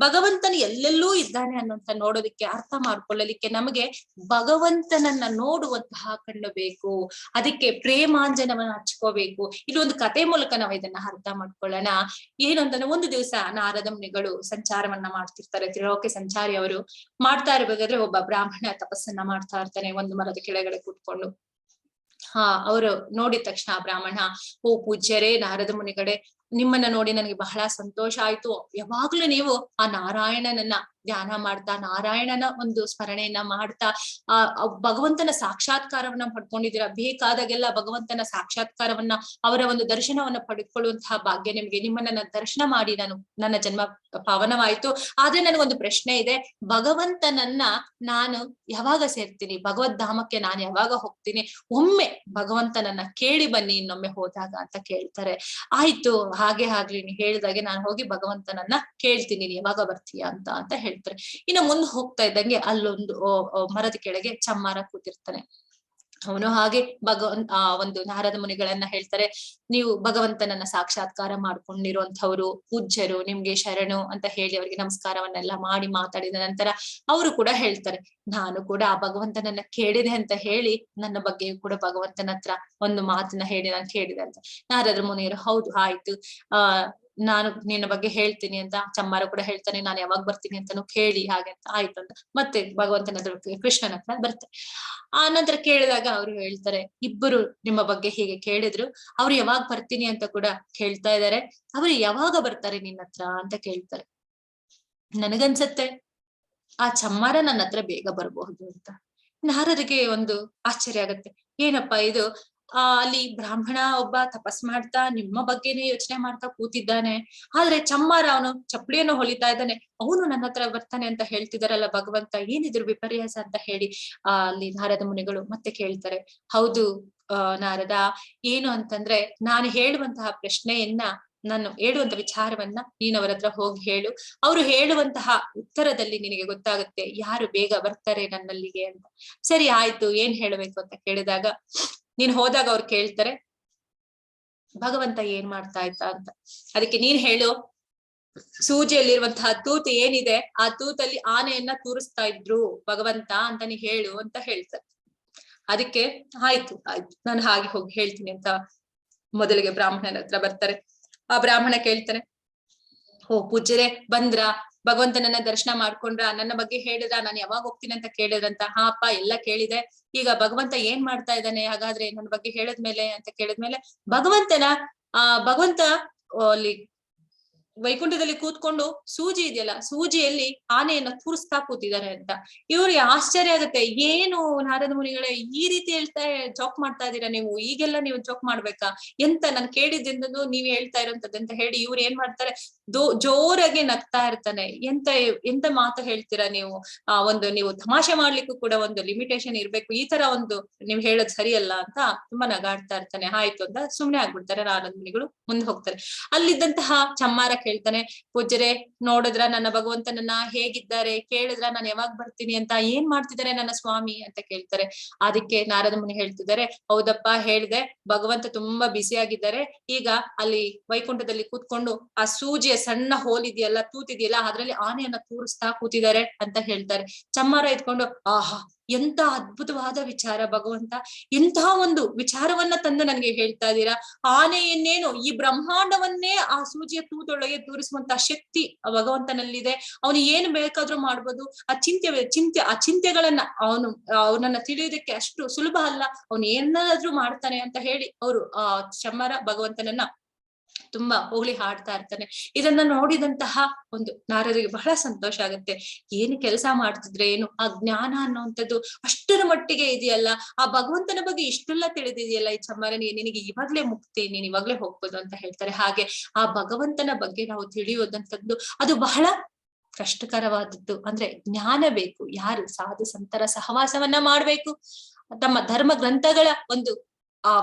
ಭಗವಂತನು ಎಲ್ಲೆಲ್ಲೂ ಇದ್ದಾನೆ ಅನ್ನೋಂತ ನೋಡೋದಕ್ಕೆ, ಅರ್ಥ ಮಾಡ್ಕೊಳ್ಳಲಿಕ್ಕೆ ನಮಗೆ ಭಗವಂತನನ್ನ ನೋಡುವಂತಹ ಕಣ್ಣು ಬೇಕು. ಅದಕ್ಕೆ ಪ್ರೇಮಾಂಜನವನ್ನ ಹಚ್ಕೋಬೇಕು. ಇಲ್ಲೊಂದು ಕತೆ ಮೂಲಕ ನಾವು ಇದನ್ನ ಅರ್ಥ ಮಾಡ್ಕೊಳ್ಳೋಣ. ಏನು ಅಂತಂದ್ರೆ, ಒಂದು ದಿವಸ ನಾರದ ಮುನಿಗಳು ಸಂಚಾರವನ್ನ ಮಾಡ್ತಿರ್ತಾರೆ. ತ್ರಿಲೋಕ ಸಂಚಾರಿ ಅವರು ಮಾಡ್ತಾ ಇರ್ಬೇಕಾದ್ರೆ ಒಬ್ಬ ಬ್ರಾಹ್ಮಣ ತಪಸ್ಸನ್ನ ಮಾಡ್ತಾ ಇರ್ತಾನೆ ಒಂದು ಮರದ ಕೆಳಗಡೆ ಕೂತ್ಕೊಂಡು. ಅವರು ನೋಡಿದ ತಕ್ಷಣ ಆ ಬ್ರಾಹ್ಮಣ, ಓ ಪೂಜ್ಯರೇ, ನಾರದ ಮುನಿಗಳೇ, ನಿಮ್ಮನ್ನ ನೋಡಿ ನನಗೆ ಬಹಳ ಸಂತೋಷ ಆಯ್ತು. ಯಾವಾಗ್ಲೂ ನೀವು ಆ ನಾರಾಯಣನನ್ನ ಧ್ಯಾನ ಮಾಡ್ತಾ, ನಾರಾಯಣನ ಒಂದು ಸ್ಮರಣೆಯನ್ನ ಮಾಡ್ತಾ ಭಗವಂತನ ಸಾಕ್ಷಾತ್ಕಾರವನ್ನ ಪಡ್ಕೊಂಡಿದ್ದೀರಾ. ಬೇಕಾದಾಗೆಲ್ಲ ಭಗವಂತನ ಸಾಕ್ಷಾತ್ಕಾರವನ್ನ, ಅವರ ಒಂದು ದರ್ಶನವನ್ನ ಪಡ್ಕೊಳ್ಳುವಂತಹ ಭಾಗ್ಯ ನಿಮ್ಗೆ. ನಿಮ್ಮನ್ನ ದರ್ಶನ ಮಾಡಿ ನನ್ನ ಜನ್ಮ ಪಾವನವಾಯ್ತು. ಆದ್ರೆ ನನಗೊಂದು ಪ್ರಶ್ನೆ ಇದೆ, ಭಗವಂತನನ್ನ ನಾನು ಯಾವಾಗ ಸೇರ್ತೀನಿ, ಭಗವದ್ಧಾಮಕ್ಕೆ ನಾನು ಯಾವಾಗ ಹೋಗ್ತೀನಿ, ಒಮ್ಮೆ ಭಗವಂತನನ್ನ ಕೇಳಿ ಬನ್ನಿ ಇನ್ನೊಮ್ಮೆ ಹೋದಾಗ ಅಂತ ಕೇಳ್ತಾರೆ. ಆಯ್ತು, ಹಾಗೆ ಆಗ್ಲಿ, ನೀ ಹೇಳ್ದಾಗೆ ನಾನು ಹೋಗಿ ಭಗವಂತನನ್ನ ಕೇಳ್ತೀನಿ, ನೀನ್ ಯಾವಾಗ ಬರ್ತೀಯ ಅಂತ ಹೇಳ್ತಾರೆ. ಇನ್ನು ಮುಂದೆ ಹೋಗ್ತಾ ಇದ್ದಂಗೆ ಅಲ್ಲೊಂದು ಮರದ ಕೆಳಗೆ ಚಮ್ಮಾರ ಕೂತಿರ್ತಾನೆ. ಅವನು ಹಾಗೆ ಒಂದು ನಾರದ ಮುನಿಗಳನ್ನ ಹೇಳ್ತಾರೆ, ನೀವು ಭಗವಂತನನ್ನ ಸಾಕ್ಷಾತ್ಕಾರ ಮಾಡ್ಕೊಂಡಿರುವಂತವ್ರು, ಪೂಜ್ಯರು, ನಿಮ್ಗೆ ಶರಣು ಅಂತ ಹೇಳಿ ಅವರಿಗೆ ನಮಸ್ಕಾರವನ್ನೆಲ್ಲ ಮಾಡಿ ಮಾತಾಡಿದ ನಂತರ ಅವರು ಕೂಡ ಹೇಳ್ತಾರೆ, ನಾನು ಕೂಡ ಆ ಭಗವಂತನನ್ನ ಕೇಳಿದೆ ಅಂತ ಹೇಳಿ ನನ್ನ ಬಗ್ಗೆ ಕೂಡ ಭಗವಂತನ ಹತ್ರ ಒಂದು ಮಾತನ್ನ ಹೇಳಿ ನಾನು ಕೇಳಿದೆ ಅಂತ. ನಾರದ ಮುನಿಯರು, ಹೌದು ಆಯ್ತು, ನಾನು ನಿನ್ನ ಬಗ್ಗೆ ಹೇಳ್ತೀನಿ ಅಂತ. ಚಮ್ಮಾರ ಕೂಡ ಹೇಳ್ತಾನೆ, ನಾನು ಯಾವಾಗ ಬರ್ತೀನಿ ಅಂತಾನು ಕೇಳಿ ಹಾಗೆ ಅಂತ. ಆಯ್ತು ಅಂತ ಮತ್ತೆ ಭಗವಂತನ ಹತ್ರ, ಕೃಷ್ಣನ ಹತ್ರ ಬರ್ತಾರೆ. ಆ ನಂತರ ಕೇಳಿದಾಗ ಅವ್ರು ಹೇಳ್ತಾರೆ, ಇಬ್ಬರು ನಿಮ್ಮ ಬಗ್ಗೆ ಹೀಗೆ ಕೇಳಿದ್ರು, ಅವ್ರು ಯಾವಾಗ ಬರ್ತೀನಿ ಅಂತ ಕೂಡ ಕೇಳ್ತಾ ಇದ್ದಾರೆ, ಅವ್ರು ಯಾವಾಗ ಬರ್ತಾರೆ ನಿನ್ನ ಹತ್ರ ಅಂತ ಕೇಳ್ತಾರೆ. ನನಗನ್ಸತ್ತೆ ಆ ಚಮ್ಮಾರ ನನ್ನ ಹತ್ರ ಬೇಗ ಬರಬಹುದು ಅಂತ. ನಾರರಿಗೆ ಒಂದು ಆಶ್ಚರ್ಯ ಆಗತ್ತೆ, ಏನಪ್ಪಾ ಇದು, ಅಲ್ಲಿ ಬ್ರಾಹ್ಮಣ ಒಬ್ಬ ತಪಸ್ ಮಾಡ್ತಾ ನಿಮ್ಮ ಬಗ್ಗೆನೇ ಯೋಚನೆ ಮಾಡ್ತಾ ಕೂತಿದ್ದಾನೆ, ಆದ್ರೆ ಚಮ್ಮಾರ ಅವನು ಚಪ್ಪಲಿಯನ್ನು ಹೊಲಿತಾ ಇದ್ದಾನೆ, ಅವನು ನನ್ನ ಹತ್ರ ಬರ್ತಾನೆ ಅಂತ ಹೇಳ್ತಿದಾರಲ್ಲ ಭಗವಂತ, ಏನಿದ್ರು ವಿಪರ್ಯಾಸ ಅಂತ ಹೇಳಿ ಅಲ್ಲಿ ನಾರದ ಮುನಿಗಳು ಮತ್ತೆ ಕೇಳ್ತಾರೆ, ಹೌದು ನಾರದ, ಏನು ಅಂತಂದ್ರೆ ನಾನು ಹೇಳುವಂತಹ ಪ್ರಶ್ನೆಯನ್ನ, ನಾನು ಹೇಳುವಂತ ವಿಚಾರವನ್ನ ನೀನ್ ಅವರ ಹತ್ರ ಹೋಗಿ ಹೇಳು, ಅವರು ಹೇಳುವಂತಹ ಉತ್ತರದಲ್ಲಿ ನಿನಗೆ ಗೊತ್ತಾಗುತ್ತೆ ಯಾರು ಬೇಗ ಬರ್ತಾರೆ ನನ್ನಲ್ಲಿಗೆ ಅಂತ. ಸರಿ ಆಯ್ತು, ಏನ್ ಹೇಳ್ಬೇಕು ಅಂತ ಕೇಳಿದಾಗ, ನೀನ್ ಹೋದಾಗ ಅವ್ರು ಕೇಳ್ತಾರೆ, ಭಗವಂತ ಏನ್ ಮಾಡ್ತಾ ಇದ್ದ ಅಂತ. ಅದಕ್ಕೆ ನೀನ್ ಹೇಳು, ಸೂಜಿಯಲ್ಲಿರುವಂತಹ ತೂತು ಏನಿದೆ, ಆ ತೂತಲ್ಲಿ ಆನೆಯನ್ನ ತೂರಿಸ್ತಾ ಇದ್ರು ಭಗವಂತ ಅಂತ ನೀ ಹೇಳು ಅಂತ ಹೇಳ್ತಾರೆ. ಅದಕ್ಕೆ ಆಯ್ತು ನಾನು ಹಾಗೆ ಹೋಗಿ ಹೇಳ್ತೀನಿ ಅಂತ ಮೊದಲಿಗೆ ಬ್ರಾಹ್ಮಣನ ಹತ್ರ ಬರ್ತಾರೆ. ಆ ಬ್ರಾಹ್ಮಣ ಕೇಳ್ತಾನೆ, ಓ ಪೂಜ್ಯರೇ ಬಂದ್ರ, ಭಗವಂತನನ್ನ ದರ್ಶನ ಮಾಡ್ಕೊಂಡ್ರ, ನನ್ನ ಬಗ್ಗೆ ಹೇಳಿದ್ರ, ನಾನು ಯಾವಾಗ ಹೋಗ್ತೀನಿ ಅಂತ ಕೇಳಿದ್ರಂತ. ಹಾ ಅಪ್ಪ, ಎಲ್ಲ ಕೇಳಿದೆ. ಈಗ ಭಗವಂತ ಏನ್ ಮಾಡ್ತಾ ಇದ್ದಾನೆ ಹಾಗಾದ್ರೆ ನನ್ನ ಬಗ್ಗೆ ಹೇಳಿದ್ಮೇಲೆ ಅಂತ ಕೇಳಿದ್ಮೇಲೆ, ಭಗವಂತ ಅಲ್ಲಿ ವೈಕುಂಠದಲ್ಲಿ ಕೂತ್ಕೊಂಡು ಸೂಜಿ ಇದೆಯಲ್ಲ, ಸೂಜಿಯಲ್ಲಿ ಆನೆಯನ್ನ ತೂರಿಸ್ತಾ ಕೂತಿದ್ದಾರೆ ಅಂತ. ಇವ್ರಿಗೆ ಆಶ್ಚರ್ಯ ಆಗುತ್ತೆ, ಏನು ನಾರದ ಮುನಿಗಳೇ ಈ ರೀತಿ ಜೋಕ್ ಮಾಡ್ತಾ ಇದ್ದೀರಾ ನೀವು, ಈಗೆಲ್ಲ ನೀವು ಜೋಕ್ ಮಾಡ್ಬೇಕಾ ಎಂತ, ನಾನು ಕೇಳಿದ್ದಿಂದನು ನೀವ್ ಹೇಳ್ತಾ ಇರೋಂಥದ್ದು ಅಂತ ಹೇಳಿ ಇವ್ರು ಏನ್ ಮಾಡ್ತಾರೆ, ಜೋರಾಗಿ ನಗ್ತಾ ಇರ್ತಾನೆ. ಎಂತ ಮಾತು ಹೇಳ್ತೀರಾ ನೀವು, ನೀವು ತಮಾಷೆ ಮಾಡ್ಲಿಕ್ಕೂ ಕೂಡ ಒಂದು ಲಿಮಿಟೇಷನ್ ಇರ್ಬೇಕು, ಈ ತರ ಒಂದು ನೀವ್ ಹೇಳೋದ್ ಸರಿಯಲ್ಲ ಅಂತ ತುಂಬಾ ನಗಾಡ್ತಾ ಇರ್ತಾನೆ. ಆಯ್ತು ಅಂತ ಸುಮ್ನೆ ಆಗ್ಬಿಡ್ತಾರೆ. ನಾರದ ಮುನಿಗಳು ಮುಂದೆ ಹೋಗ್ತಾರೆ. ಅಲ್ಲಿದ್ದಂತಹ ಚಮ್ಮಾರ ಕೇಳ್ತಾನೆ, ಪೂಜ್ಯರೇ ನೋಡಿದ್ರ ನನ್ನ ಭಗವಂತನನ್ನ, ಹೇಗಿದ್ದಾರೆ, ಕೇಳಿದ್ರ ನಾನು ಯಾವಾಗ ಬರ್ತೀನಿ ಅಂತ, ಏನ್ ಮಾಡ್ತಿದ್ದಾರೆ ನನ್ನ ಸ್ವಾಮಿ ಅಂತ ಕೇಳ್ತಾರೆ. ಅದಕ್ಕೆ ನಾರದ ಮುನಿ ಹೇಳ್ತಿದ್ದಾರೆ, ಹೌದಪ್ಪ ಹೇಳ್ದೆ, ಭಗವಂತ ತುಂಬಾ ಬ್ಯುಸಿ ಆಗಿದ್ದಾರೆ, ಈಗ ಅಲ್ಲಿ ವೈಕುಂಠದಲ್ಲಿ ಕೂತ್ಕೊಂಡು ಆ ಸೂಜಿಯ ಸಣ್ಣ ಹೋಲ್ ಇದೆಯಲ್ಲ, ತೂತಿದೆಯಲ್ಲ, ಅದ್ರಲ್ಲಿ ಆನೆಯನ್ನ ತೂರಿಸ್ತಾ ಕೂತಿದ್ದಾರೆ ಅಂತ ಹೇಳ್ತಾರೆ. ಚಮ್ಮಾರ ಎತ್ಕೊಂಡು, ಆಹಾ ಎಂತ ಅದ್ಭುತವಾದ ವಿಚಾರ ಭಗವಂತ, ಎಂತಹ ಒಂದು ವಿಚಾರವನ್ನ ತಂದು ನನ್ಗೆ ಹೇಳ್ತಾ ಇದ್ದೀರಾ. ಆನೆಯನ್ನೇನು ಈ ಬ್ರಹ್ಮಾಂಡವನ್ನೇ ಆ ಸೂಜಿಯ ತೂತೊಳಗೆ ತೂರಿಸುವಂತ ಶಕ್ತಿ ಆ ಭಗವಂತನಲ್ಲಿದೆ. ಅವನು ಏನು ಬೇಕಾದ್ರೂ ಮಾಡ್ಬೋದು. ಆ ಚಿಂತೆಗಳನ್ನ ಅವನನ್ನ ತಿಳಿಯುವುದಕ್ಕೆ ಅಷ್ಟು ಸುಲಭ ಅಲ್ಲ, ಅವನು ಏನಾದ್ರೂ ಮಾಡ್ತಾನೆ ಅಂತ ಹೇಳಿ ಅವರು ಚಮ್ಮರ ಭಗವಂತನನ್ನ ತುಂಬಾ ಹೋಗಳಿ ಹಾಡ್ತಾ ಇರ್ತಾನೆ. ಇದನ್ನ ನೋಡಿದಂತಹ ಒಂದು ನಾರದರಿಗೆ ಬಹಳ ಸಂತೋಷ ಆಗುತ್ತೆ. ಏನು ಕೆಲಸ ಮಾಡ್ತಿದ್ರೆ ಏನು, ಆ ಜ್ಞಾನ ಅನ್ನುವಂಥದ್ದು ಅಷ್ಟರ ಮಟ್ಟಿಗೆ ಇದೆಯಲ್ಲ, ಆ ಭಗವಂತನ ಬಗ್ಗೆ ಇಷ್ಟೆಲ್ಲ ತಿಳಿದಿದೆಯಲ್ಲ ಈ ಚಮ್ಮರನಿಗೆ, ನಿನಗೆ ಇವಾಗ್ಲೇ ಮುಕ್ತಿ, ನೀನ್ ಇವಾಗ್ಲೇ ಹೋಗ್ಬೋದು ಅಂತ ಹೇಳ್ತಾರೆ. ಹಾಗೆ ಆ ಭಗವಂತನ ಬಗ್ಗೆ ನಾವು ತಿಳಿಯೋದಂಥದ್ದು ಅದು ಬಹಳ ಕಷ್ಟಕರವಾದದ್ದು. ಅಂದ್ರೆ ಜ್ಞಾನ ಬೇಕು. ಯಾರು ಸಾಧು ಸಂತರ ಸಹವಾಸವನ್ನ ಮಾಡ್ಬೇಕು, ತಮ್ಮ ಧರ್ಮ ಗ್ರಂಥಗಳ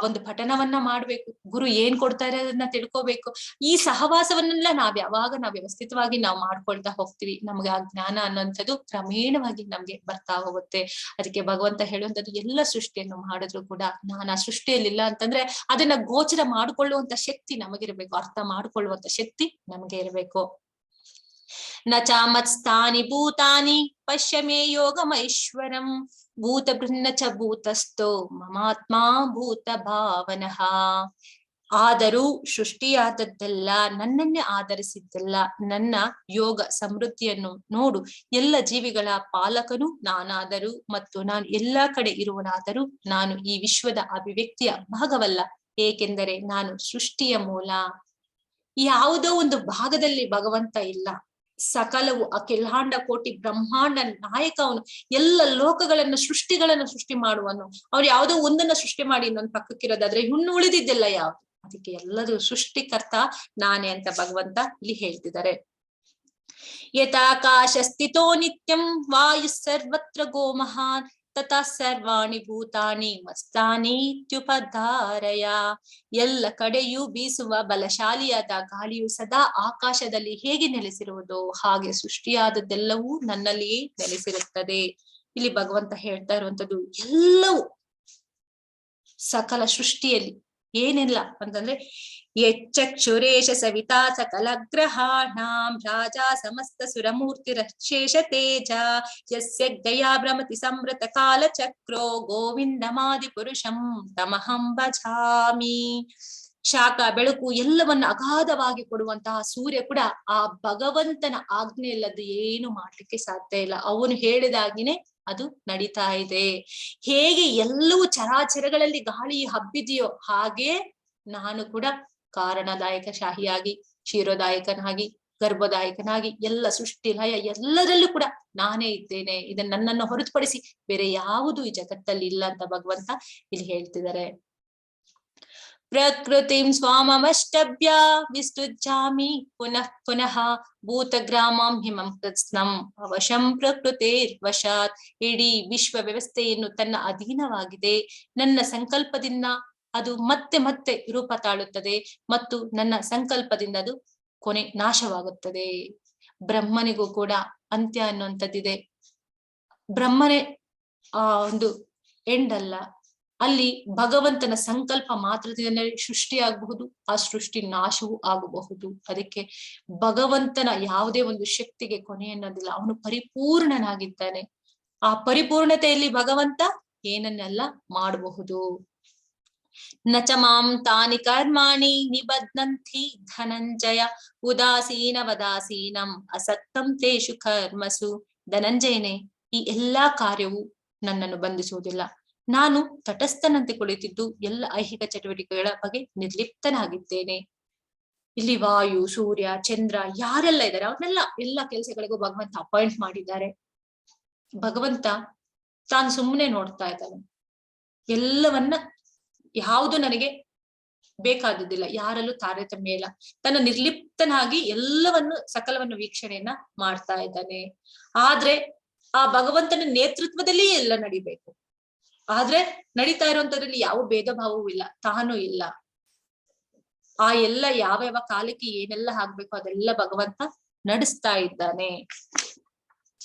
ಒಂದು ಪಠನವನ್ನ ಮಾಡ್ಬೇಕು, ಗುರು ಏನ್ ಕೊಡ್ತಾರೆ ಅದನ್ನ ತಿಳ್ಕೋಬೇಕು. ಈ ಸಹವಾಸವನ್ನೆಲ್ಲ ನಾವ್ ವ್ಯವಸ್ಥಿತವಾಗಿ ನಾವು ಮಾಡ್ಕೊಳ್ತಾ ಹೋಗ್ತೀವಿ, ನಮ್ಗೆ ಆ ಜ್ಞಾನ ಅನ್ನುವಂಥದ್ದು ಕ್ರಮೇಣವಾಗಿ ನಮ್ಗೆ ಬರ್ತಾ ಹೋಗುತ್ತೆ. ಅದಕ್ಕೆ ಭಗವಂತ ಹೇಳುವಂಥದ್ದು, ಎಲ್ಲ ಸೃಷ್ಟಿಯನ್ನು ಮಾಡಿದ್ರು ಕೂಡ ನಾನು ಆ ಸೃಷ್ಟಿಯಲ್ಲಿಲ್ಲ ಅಂತಂದ್ರೆ ಅದನ್ನ ಗೋಚರ ಮಾಡ್ಕೊಳ್ಳುವಂತ ಶಕ್ತಿ ನಮಗಿರ್ಬೇಕು, ಅರ್ಥ ಮಾಡ್ಕೊಳ್ಳುವಂತ ಶಕ್ತಿ ನಮ್ಗೆ ಇರ್ಬೇಕು. ನ ಚಾಮತ್ಸ್ಥಾನಿ ಭೂತಾನಿ ಪಶ್ಯ ಮೇ ಯೋಗಮೈಶ್ವರಂ ಭೂತ ಬೃನ್ನ ಚ ಭೂತಸ್ಥೋ ಮಮಾತ್ಮ ಭೂತ ಭಾವನಃ. ಆದರೂ ಸೃಷ್ಟಿಯಾದದ್ದೆಲ್ಲ ನನ್ನನ್ನೇ ಆಧರಿಸಿದ್ದಲ್ಲ, ನನ್ನ ಯೋಗ ಸಮೃದ್ಧಿಯನ್ನು ನೋಡು. ಎಲ್ಲ ಜೀವಿಗಳ ಪಾಲಕನು ನಾನಾದರೂ ಮತ್ತು ನಾನು ಎಲ್ಲಾ ಕಡೆ ಇರುವನಾದರೂ ನಾನು ಈ ವಿಶ್ವದ ಅಭಿವ್ಯಕ್ತಿಯ ಭಾಗವಲ್ಲ, ಏಕೆಂದರೆ ನಾನು ಸೃಷ್ಟಿಯ ಮೂಲ. ಯಾವುದೋ ಒಂದು ಭಾಗದಲ್ಲಿ ಭಗವಂತ ಇಲ್ಲ, ಸಕಲವು ಅಖಿಲಾಂಡ ಕೋಟಿ ಬ್ರಹ್ಮಾಂಡ ನಾಯಕ ಅವನು. ಎಲ್ಲ ಲೋಕಗಳನ್ನ ಸೃಷ್ಟಿ ಮಾಡುವನು ಅವ್ರು. ಯಾವುದೋ ಒಂದನ್ನ ಸೃಷ್ಟಿ ಮಾಡಿ ಇನ್ನೊಂದು ಪಕ್ಕಕ್ಕಿರೋದಾದ್ರೆ ಇನ್ನು ಉಳಿದಿದ್ದೆಲ್ಲ ಯಾವ್ದು, ಅದಕ್ಕೆ ಎಲ್ಲರೂ ಸೃಷ್ಟಿಕರ್ತ ನಾನೇ ಅಂತ ಭಗವಂತ ಇಲ್ಲಿ ಹೇಳ್ತಿದ್ದಾರೆ. ಯಥಾಕಾಶ ಸ್ಥಿತೋ ನಿತ್ಯಂ ವಾಯು ಸರ್ವತ್ರ ಗೋ ಮಹಾನ್ ತಥಾ ಸರ್ವಾಣಿ ಭೂತಾನಿ ಮಸ್ತಾನೀತ್ಯುಪಧಾರಯ. ಎಲ್ಲ ಕಡೆಯೂ ಬೀಸುವ ಬಲಶಾಲಿಯಾದ ಗಾಳಿಯು ಸದಾ ಆಕಾಶದಲ್ಲಿ ಹೇಗೆ ನೆಲೆಸಿರುವುದು, ಹಾಗೆ ಸೃಷ್ಟಿಯಾದದ್ದೆಲ್ಲವೂ ನನ್ನಲ್ಲಿಯೇ ನೆಲೆಸಿರುತ್ತದೆ. ಇಲ್ಲಿ ಭಗವಂತ ಹೇಳ್ತಾ ಇರುವಂತದ್ದು ಎಲ್ಲವೂ ಸಕಲ ಸೃಷ್ಟಿಯಲ್ಲಿ ಏನೆಲ್ಲ ಅಂತಂದ್ರೆ, ಯಚ್ಚಕ್ಷುರೇಶ ಸವಿತಾ ಸಕಲ ಗ್ರಹಾಣಾಂ ರಾಜಾ ಸಮಸ್ತ ಸುರಮೂರ್ತಿರಶೇಷ ತೇಜ ಯಸ್ಯ ಗಯಾ ಭ್ರಮತಿ ಸಂವೃತ ಕಾಲ ಚಕ್ರೋ ಗೋವಿಂದಮಾದಿ ಪುರುಷಂ ತಮಹಂ ಭಜಾಮಿ. ಶಾಖ ಬೆಳಕು ಎಲ್ಲವನ್ನ ಅಗಾಧವಾಗಿ ಕೊಡುವಂತಹ ಸೂರ್ಯ ಕೂಡ ಆ ಭಗವಂತನ ಆಜ್ಞೆ ಇಲ್ಲದ್ದು ಏನು ಮಾಡ್ಲಿಕ್ಕೆ ಸಾಧ್ಯ ಇಲ್ಲ. ಅವನು ಹೇಳಿದಾಗಿನೇ ಅದು ನಡೀತಾ ಇದೆ. ಹೇಗೆ ಎಲ್ಲವೂ ಚರಾಚರಗಳಲ್ಲಿ ಗಾಳಿ ಹಬ್ಬಿದೆಯೋ ಹಾಗೆ ನಾನು ಕೂಡ ಕಾರಣದಾಯಕ ಶಾಹಿಯಾಗಿ, ಕ್ಷೀರೋದಾಯಕನಾಗಿ, ಗರ್ಭದಾಯಕನಾಗಿ, ಎಲ್ಲ ಸೃಷ್ಟಿ ಲಯ ಎಲ್ಲದರಲ್ಲೂ ಕೂಡ ನಾನೇ ಇದ್ದೇನೆ. ಇದನ್ನ ನನ್ನನ್ನು ಹೊರತುಪಡಿಸಿ ಬೇರೆ ಯಾವುದು ಈ ಜಗತ್ತಲ್ಲಿ ಇಲ್ಲ ಅಂತ ಭಗವಂತ ಇಲ್ಲಿ ಹೇಳ್ತಿದ್ದಾರೆ. ಪ್ರಕೃತಿಂ ಸ್ವಾಮಷ್ಟಭ್ಯ ವಿಸ್ತುಜ್ಜಾಮಿ ಪುನಃ ಪುನಃ ಭೂತಗ್ರಾಮಂ ಹಿಮಂ ಕೃತ್ಸ್ನಂ ಅವಶಂ ಪ್ರಕೃತಿರ್ವಶಾತ್. ಇಡೀ ವಿಶ್ವ ವ್ಯವಸ್ಥೆಯನ್ನು ತನ್ನ ಅಧೀನವಾಗಿದೆ, ನನ್ನ ಸಂಕಲ್ಪದಿಂದ ಅದು ಮತ್ತೆ ಮತ್ತೆ ರೂಪ ತಾಳುತ್ತದೆ ಮತ್ತು ನನ್ನ ಸಂಕಲ್ಪದಿಂದ ಅದು ಕೊನೆ ನಾಶವಾಗುತ್ತದೆ. ಬ್ರಹ್ಮನಿಗೂ ಕೂಡ ಅಂತ್ಯ ಅನ್ನುವಂಥದ್ದಿದೆ. ಬ್ರಹ್ಮನೇ ಒಂದು ಎಂಡ್ ಅಲ್ಲ, ಅಲ್ಲಿ ಭಗವಂತನ ಸಂಕಲ್ಪ ಮಾತ್ರದಿಂದ ಸೃಷ್ಟಿಯಾಗಬಹುದು, ಆ ಸೃಷ್ಟಿ ನಾಶವೂ ಆಗಬಹುದು. ಅದಕ್ಕೆ ಭಗವಂತನ ಯಾವುದೇ ಒಂದು ಶಕ್ತಿಗೆ ಕೊನೆ ಅನ್ನೋದಿಲ್ಲ, ಅವನು ಪರಿಪೂರ್ಣನಾಗಿದ್ದಾನೆ. ಆ ಪರಿಪೂರ್ಣತೆಯಲ್ಲಿ ಭಗವಂತ ಏನನ್ನೆಲ್ಲ ಮಾಡಬಹುದು. ನಚ ಮಾಂ ತಾನಿ ಕರ್ಮಾಣಿ ನಿಬಧ್ನಂತಿ ಧನಂಜಯ ಉದಾಸೀನ ವದಾಸೀನಂ ಅಸಕ್ತಂ ತೇಷು ಕರ್ಮಸು. ಧನಂಜಯನೇ, ಈ ಎಲ್ಲಾ ಕಾರ್ಯವು ನನ್ನನ್ನು ಬಂಧಿಸುವುದಿಲ್ಲ. ನಾನು ತಟಸ್ಥನಂತೆ ಕುಳಿತಿದ್ದು ಎಲ್ಲ ಐಹಿಕ ಚಟುವಟಿಕೆಗಳ ಬಗ್ಗೆ ನಿರ್ಲಿಪ್ತನಾಗಿದ್ದೇನೆ. ಇಲ್ಲಿ ವಾಯು, ಸೂರ್ಯ, ಚಂದ್ರ ಯಾರೆಲ್ಲ ಇದ್ದಾರೆ ಅವ್ರನ್ನೆಲ್ಲ ಎಲ್ಲ ಕೆಲಸಗಳಿಗೂ ಭಗವಂತ ಅಪಾಯಿಂಟ್ ಮಾಡಿದ್ದಾರೆ. ಭಗವಂತ ತಾನು ಸುಮ್ಮನೆ ನೋಡ್ತಾ ಇದ್ದಾನೆ. ಎಲ್ಲವನ್ನ ಯಾವುದು ನನಗೆ ಬೇಕಾದುದಿಲ್ಲ, ಯಾರಲ್ಲೂ ತಾರತಮ್ಯ ಇಲ್ಲ. ತನ್ನ ನಿರ್ಲಿಪ್ತನಾಗಿ ಎಲ್ಲವನ್ನು ಸಕಲವನ್ನು ವೀಕ್ಷಣೆಯನ್ನ ಮಾಡ್ತಾ ಇದ್ದಾನೆ. ಆದ್ರೆ ಆ ಭಗವಂತನ ನೇತೃತ್ವದಲ್ಲಿ ಎಲ್ಲ ನಡಿಬೇಕು. ಆದ್ರೆ ನಡೀತಾ ಇರುವಂತದ್ರಲ್ಲಿ ಯಾವ ಭೇದ ಭಾವವೂ ಇಲ್ಲ, ತಾನು ಇಲ್ಲ. ಆ ಎಲ್ಲ ಯಾವ ಯಾವ ಕಾಲಕ್ಕೆ ಏನೆಲ್ಲ ಆಗ್ಬೇಕು ಅದೆಲ್ಲ ಭಗವಂತ ನಡೆಸ್ತಾ ಇದ್ದಾನೆ.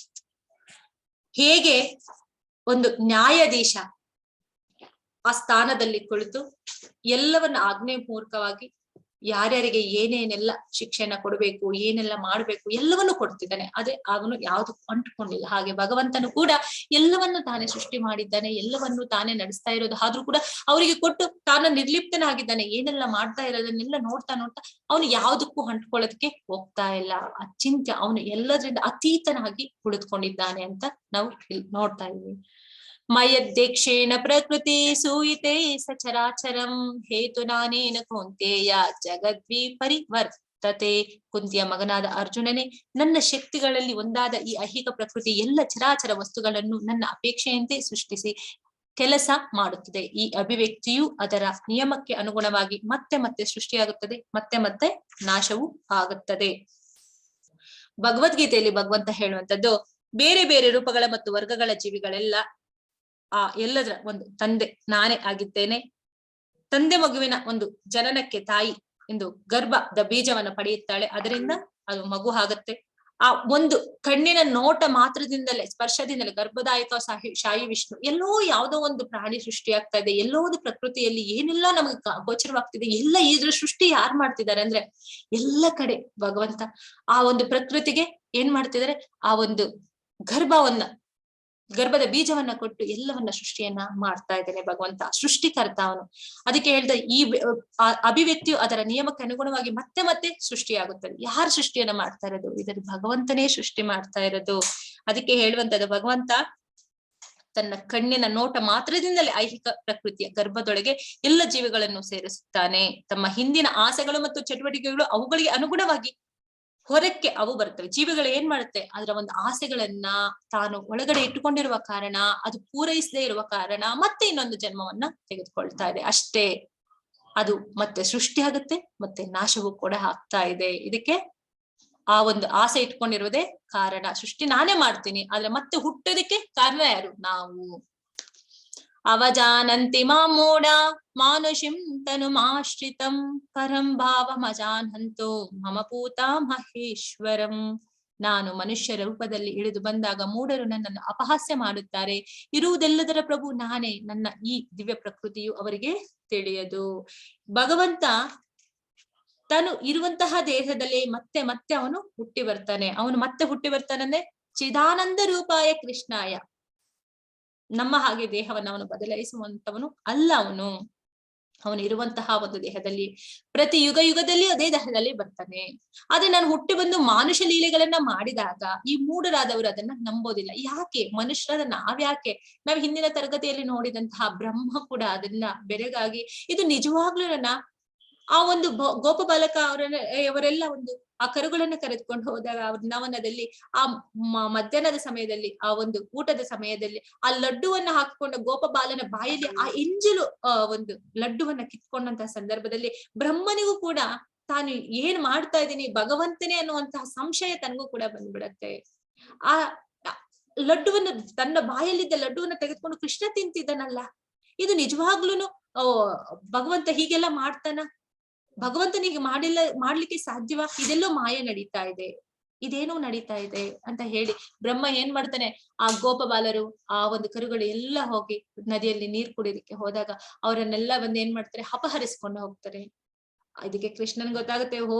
ಹೇಗೆ ಒಂದು ನ್ಯಾಯಾಧೀಶ ಆ ಸ್ಥಾನದಲ್ಲಿ ಕುಳಿತು ಎಲ್ಲವನ್ನ ಆಜ್ಞೆ ಪೂರ್ವಕವಾಗಿ ಯಾರ್ಯಾರಿಗೆ ಏನೇನೆಲ್ಲ ಶಿಕ್ಷೆನ ಕೊಡ್ಬೇಕು, ಏನೆಲ್ಲ ಮಾಡ್ಬೇಕು ಎಲ್ಲವನ್ನು ಕೊಡ್ತಿದ್ದಾನೆ. ಅದೇ ಅವನು ಯಾವ್ದು ಅಂಟ್ಕೊಂಡಿಲ್ಲ. ಹಾಗೆ ಭಗವಂತನು ಕೂಡ ಎಲ್ಲವನ್ನು ತಾನೇ ಸೃಷ್ಟಿ ಮಾಡಿದ್ದಾನೆ, ಎಲ್ಲವನ್ನು ತಾನೇ ನಡೆಸ್ತಾ ಇರೋದು. ಆದ್ರೂ ಕೂಡ ಅವರಿಗೆ ಕೊಟ್ಟು ತಾನು ನಿರ್ಲಿಪ್ತನಾಗಿದ್ದಾನೆ. ಏನೆಲ್ಲ ಮಾಡ್ತಾ ಇರೋದನ್ನೆಲ್ಲ ನೋಡ್ತಾ ನೋಡ್ತಾ ಅವನು ಯಾವ್ದಕ್ಕೂ ಅಂಟ್ಕೊಳ್ಳೋದಕ್ಕೆ ಹೋಗ್ತಾ ಇಲ್ಲ. ಅಚಿಂತ್ಯ, ಅವನು ಎಲ್ಲದ್ರಿಂದ ಅತೀತನಾಗಿ ಕುಳಿತುಕೊಂಡಿದ್ದಾನೆ ಅಂತ ನಾವು ನೋಡ್ತಾ ಇದ್ದೀವಿ. ಮಯದ್ದೇಕ್ಷೇಣ ಪ್ರಕೃತಿ ಸೂಯಿತೆ ಸಚರಾಚರಂ ಹೇತು ನಾನೇನ ಕೌಂತೆಯ ಜಗದ್ವಿ ಪರಿವರ್ತತೆ. ಕುಂತಿಯ ಮಗನಾದ ಅರ್ಜುನನೇ, ನನ್ನ ಶಕ್ತಿಗಳಲ್ಲಿ ಒಂದಾದ ಈ ಐಹಿಕ ಪ್ರಕೃತಿ ಎಲ್ಲ ಚರಾಚರ ವಸ್ತುಗಳನ್ನು ನನ್ನ ಅಪೇಕ್ಷೆಯಂತೆ ಸೃಷ್ಟಿಸಿ ಕೆಲಸ ಮಾಡುತ್ತದೆ. ಈ ಅಭಿವ್ಯಕ್ತಿಯು ಅದರ ನಿಯಮಕ್ಕೆ ಅನುಗುಣವಾಗಿ ಮತ್ತೆ ಮತ್ತೆ ಸೃಷ್ಟಿಯಾಗುತ್ತದೆ, ಮತ್ತೆ ಮತ್ತೆ ನಾಶವೂ ಆಗುತ್ತದೆ. ಭಗವದ್ಗೀತೆಯಲ್ಲಿ ಭಗವಂತ ಹೇಳುವಂತದ್ದು, ಬೇರೆ ಬೇರೆ ರೂಪಗಳ ಮತ್ತು ವರ್ಗಗಳ ಜೀವಿಗಳೆಲ್ಲ ಎಲ್ಲದರ ಒಂದು ತಂದೆ ನಾನೇ ಆಗಿದ್ದೇನೆ. ತಂದೆ ಮಗುವಿನ ಒಂದು ಜನನಕ್ಕೆ ತಾಯಿ ಎಂದು ಗರ್ಭದ ಬೀಜವನ್ನ ಪಡೆಯುತ್ತಾಳೆ, ಅದರಿಂದ ಅದು ಮಗು ಆಗುತ್ತೆ. ಆ ಒಂದು ಕಣ್ಣಿನ ನೋಟ ಮಾತ್ರದಿಂದಲೇ, ಸ್ಪರ್ಶದಿಂದಲೇ ಗರ್ಭದಾಯಕ ಶಾಯಿ ವಿಷ್ಣು ಎಲ್ಲೋ ಯಾವುದೋ ಒಂದು ಪ್ರಾಣಿ ಸೃಷ್ಟಿಯಾಗ್ತಾ ಇದೆ. ಎಲ್ಲೋ ಒಂದು ಪ್ರಕೃತಿಯಲ್ಲಿ ಏನೆಲ್ಲ ನಮಗೆ ಗೋಚರವಾಗ್ತಿದೆ. ಎಲ್ಲ ಇದ್ರ ಸೃಷ್ಟಿ ಯಾರು ಮಾಡ್ತಿದ್ದಾರೆ ಅಂದ್ರೆ ಎಲ್ಲ ಕಡೆ ಭಗವಂತ ಆ ಒಂದು ಪ್ರಕೃತಿಗೆ ಏನ್ ಮಾಡ್ತಿದ್ದಾರೆ, ಆ ಒಂದು ಗರ್ಭದ ಬೀಜವನ್ನ ಕೊಟ್ಟು ಎಲ್ಲವನ್ನ ಸೃಷ್ಟಿಯನ್ನ ಮಾಡ್ತಾ ಇದ್ದಾನೆ ಭಗವಂತ, ಸೃಷ್ಟಿಕರ್ತ ಅವನು. ಅದಕ್ಕೆ ಹೇಳ್ದ ಈ ಅಭಿವ್ಯಕ್ತಿಯು ಅದರ ನಿಯಮಕ್ಕೆ ಅನುಗುಣವಾಗಿ ಮತ್ತೆ ಮತ್ತೆ ಸೃಷ್ಟಿಯಾಗುತ್ತದೆ. ಯಾರು ಸೃಷ್ಟಿಯನ್ನ ಮಾಡ್ತಾ ಇರೋದು? ಇದರ ಭಗವಂತನೇ ಸೃಷ್ಟಿ ಮಾಡ್ತಾ ಇರೋದು. ಅದಕ್ಕೆ ಹೇಳುವಂತದ್ದು, ಭಗವಂತ ತನ್ನ ಕಣ್ಣಿನ ನೋಟ ಮಾತ್ರದಿಂದಲೇ ಐಹಿಕ ಪ್ರಕೃತಿಯ ಗರ್ಭದೊಳಗೆ ಎಲ್ಲ ಜೀವಿಗಳನ್ನು ಸೇರಿಸುತ್ತಾನೆ. ತಮ್ಮ ಹಿಂದಿನ ಆಸೆಗಳು ಮತ್ತು ಚಟುವಟಿಕೆಗಳು ಅವುಗಳಿಗೆ ಅನುಗುಣವಾಗಿ ಹೊರಕ್ಕೆ ಅವು ಬರ್ತವೆ. ಜೀವಿಗಳು ಏನ್ ಮಾಡುತ್ತೆ, ಅದರ ಒಂದು ಆಸೆಗಳನ್ನ ತಾನು ಒಳಗಡೆ ಇಟ್ಟುಕೊಂಡಿರುವ ಕಾರಣ, ಅದು ಪೂರೈಸದೇ ಇರುವ ಕಾರಣ ಮತ್ತೆ ಇನ್ನೊಂದು ಜನ್ಮವನ್ನ ತೆಗೆದುಕೊಳ್ತಾ ಇದೆ ಅಷ್ಟೇ. ಅದು ಮತ್ತೆ ಸೃಷ್ಟಿ ಆಗುತ್ತೆ, ಮತ್ತೆ ನಾಶವೂ ಕೂಡ ಆಗ್ತಾ ಇದೆ. ಇದಕ್ಕೆ ಆ ಒಂದು ಆಸೆ ಇಟ್ಕೊಂಡಿರುವುದೇ ಕಾರಣ. ಸೃಷ್ಟಿ ನಾನೇ ಮಾಡ್ತೀನಿ, ಆದ್ರೆ ಮತ್ತೆ ಹುಟ್ಟೋದಕ್ಕೆ ಕಾರಣ ಯಾರು? ನಾವು. ಅವಜಾನಂತಿ ಮಾಮೂಢ ಮಾನುಷಿಂ ತನುಮಾಶ್ರಿತಂ ಪರಂ ಭಾವಮಜಾನಂತೋ ಮಮ ಪೂತ ಮಹೇಶ್ವರಂ. ನಾನು ಮನುಷ್ಯರ ರೂಪದಲ್ಲಿ ಇಳಿದು ಬಂದಾಗ ಮೂಢರು ನನ್ನನ್ನು ಅಪಹಾಸ್ಯ ಮಾಡುತ್ತಾರೆ. ಇರುವುದೆಲ್ಲದರ ಪ್ರಭು ನಾನೇ, ನನ್ನ ಈ ದಿವ್ಯ ಪ್ರಕೃತಿಯು ಅವರಿಗೆ ತಿಳಿಯದು. ಭಗವಂತ ತಾನು ಇರುವಂತಹ ದೇಹದಲ್ಲಿ ಮತ್ತೆ ಮತ್ತೆ ಅವನು ಹುಟ್ಟಿ ಬರ್ತಾನೆ. ಅವನು ಮತ್ತೆ ಹುಟ್ಟಿ ಬರ್ತಾನಂದ್ರೆ ಚಿದಾನಂದ ರೂಪಾಯ ಕೃಷ್ಣಾಯ. ನಮ್ಮ ಹಾಗೆ ದೇಹವನ್ನು ಅವನು ಬದಲಾಯಿಸುವಂತವನು ಅಲ್ಲ. ಅವನು ಇರುವಂತಹ ಒಂದು ದೇಹದಲ್ಲಿ ಪ್ರತಿ ಯುಗದಲ್ಲಿ ಅದೇ ದೇಹದಲ್ಲಿ ಬರ್ತಾನೆ. ಆದ್ರೆ ನಾನು ಹುಟ್ಟಿ ಬಂದು ಮಾನುಷ ಲೀಲೆಗಳನ್ನ ಮಾಡಿದಾಗ ಈ ಮೂಢರಾದವರು ಅದನ್ನ ನಂಬೋದಿಲ್ಲ. ಯಾಕೆ? ಮನುಷ್ಯರಾದ ನಾವ್ಯಾಕೆ? ನಾವ್ ಹಿಂದಿನ ತರಗತಿಯಲ್ಲಿ ನೋಡಿದಂತಹ ಬ್ರಹ್ಮ ಕೂಡ ಅದನ್ನ ಬೆರಗಾಗಿ ಇದು ನಿಜವಾಗ್ಲೂ ಆ ಒಂದು ಗೋಪ ಬಾಲಕ ಅವರೆಲ್ಲ ಒಂದು ಆ ಕರುಗಳನ್ನ ಕರೆದುಕೊಂಡು ಹೋದಾಗ ವೃಂದಾವನದಲ್ಲಿ ಆ ಮಧ್ಯಾಹ್ನದ ಸಮಯದಲ್ಲಿ, ಆ ಒಂದು ಊಟದ ಸಮಯದಲ್ಲಿ ಆ ಲಡ್ಡುವನ್ನ ಹಾಕಿಕೊಂಡ ಗೋಪ ಬಾಲನ ಬಾಯಲ್ಲಿ ಆ ಎಂಜಲು ಒಂದು ಲಡ್ಡುವನ್ನ ಕಿತ್ಕೊಂಡಂತಹ ಸಂದರ್ಭದಲ್ಲಿ ಬ್ರಹ್ಮನಿಗೂ ಕೂಡ ತಾನು ಏನ್ ಮಾಡ್ತಾ ಇದ್ದೀನಿ, ಭಗವಂತನೇ ಅನ್ನುವಂತಹ ಸಂಶಯ ತನಗೂ ಕೂಡ ಬಂದ್ಬಿಡತ್ತೆ. ಆ ಲಡ್ಡುವನ್ನು, ತನ್ನ ಬಾಯಲ್ಲಿದ್ದ ಲಡ್ಡುವನ್ನ ತೆಗೆದುಕೊಂಡು ಕೃಷ್ಣ ತಿಂತಿದ್ದಾನಲ್ಲ, ಇದು ನಿಜವಾಗ್ಲೂನು ಭಗವಂತ ಹೀಗೆಲ್ಲ ಮಾಡ್ತಾನ? ಭಗವಂತನಿಗೆ ಮಾಡ್ಲಿಕ್ಕೆ ಸಾಧ್ಯವಾ? ಇದೆಲ್ಲೋ ಮಾಯ ನಡೀತಾ ಇದೆ, ಇದೇನೋ ನಡೀತಾ ಇದೆ ಅಂತ ಹೇಳಿ ಬ್ರಹ್ಮ ಏನ್ ಮಾಡ್ತಾನೆ, ಆ ಗೋಪಬಾಲರು ಆ ಒಂದು ಕರುಗಳು ಎಲ್ಲ ಹೋಗಿ ನದಿಯಲ್ಲಿ ನೀರ್ ಕುಡಿಯೋದಕ್ಕೆ ಹೋದಾಗ ಅವರನ್ನೆಲ್ಲ ಬಂದು ಏನ್ ಮಾಡ್ತಾರೆ, ಅಪಹರಿಸ್ಕೊಂಡು ಹೋಗ್ತಾರೆ. ಇದಕ್ಕೆ ಕೃಷ್ಣನ್ ಗೊತ್ತಾಗುತ್ತೆ, ಓ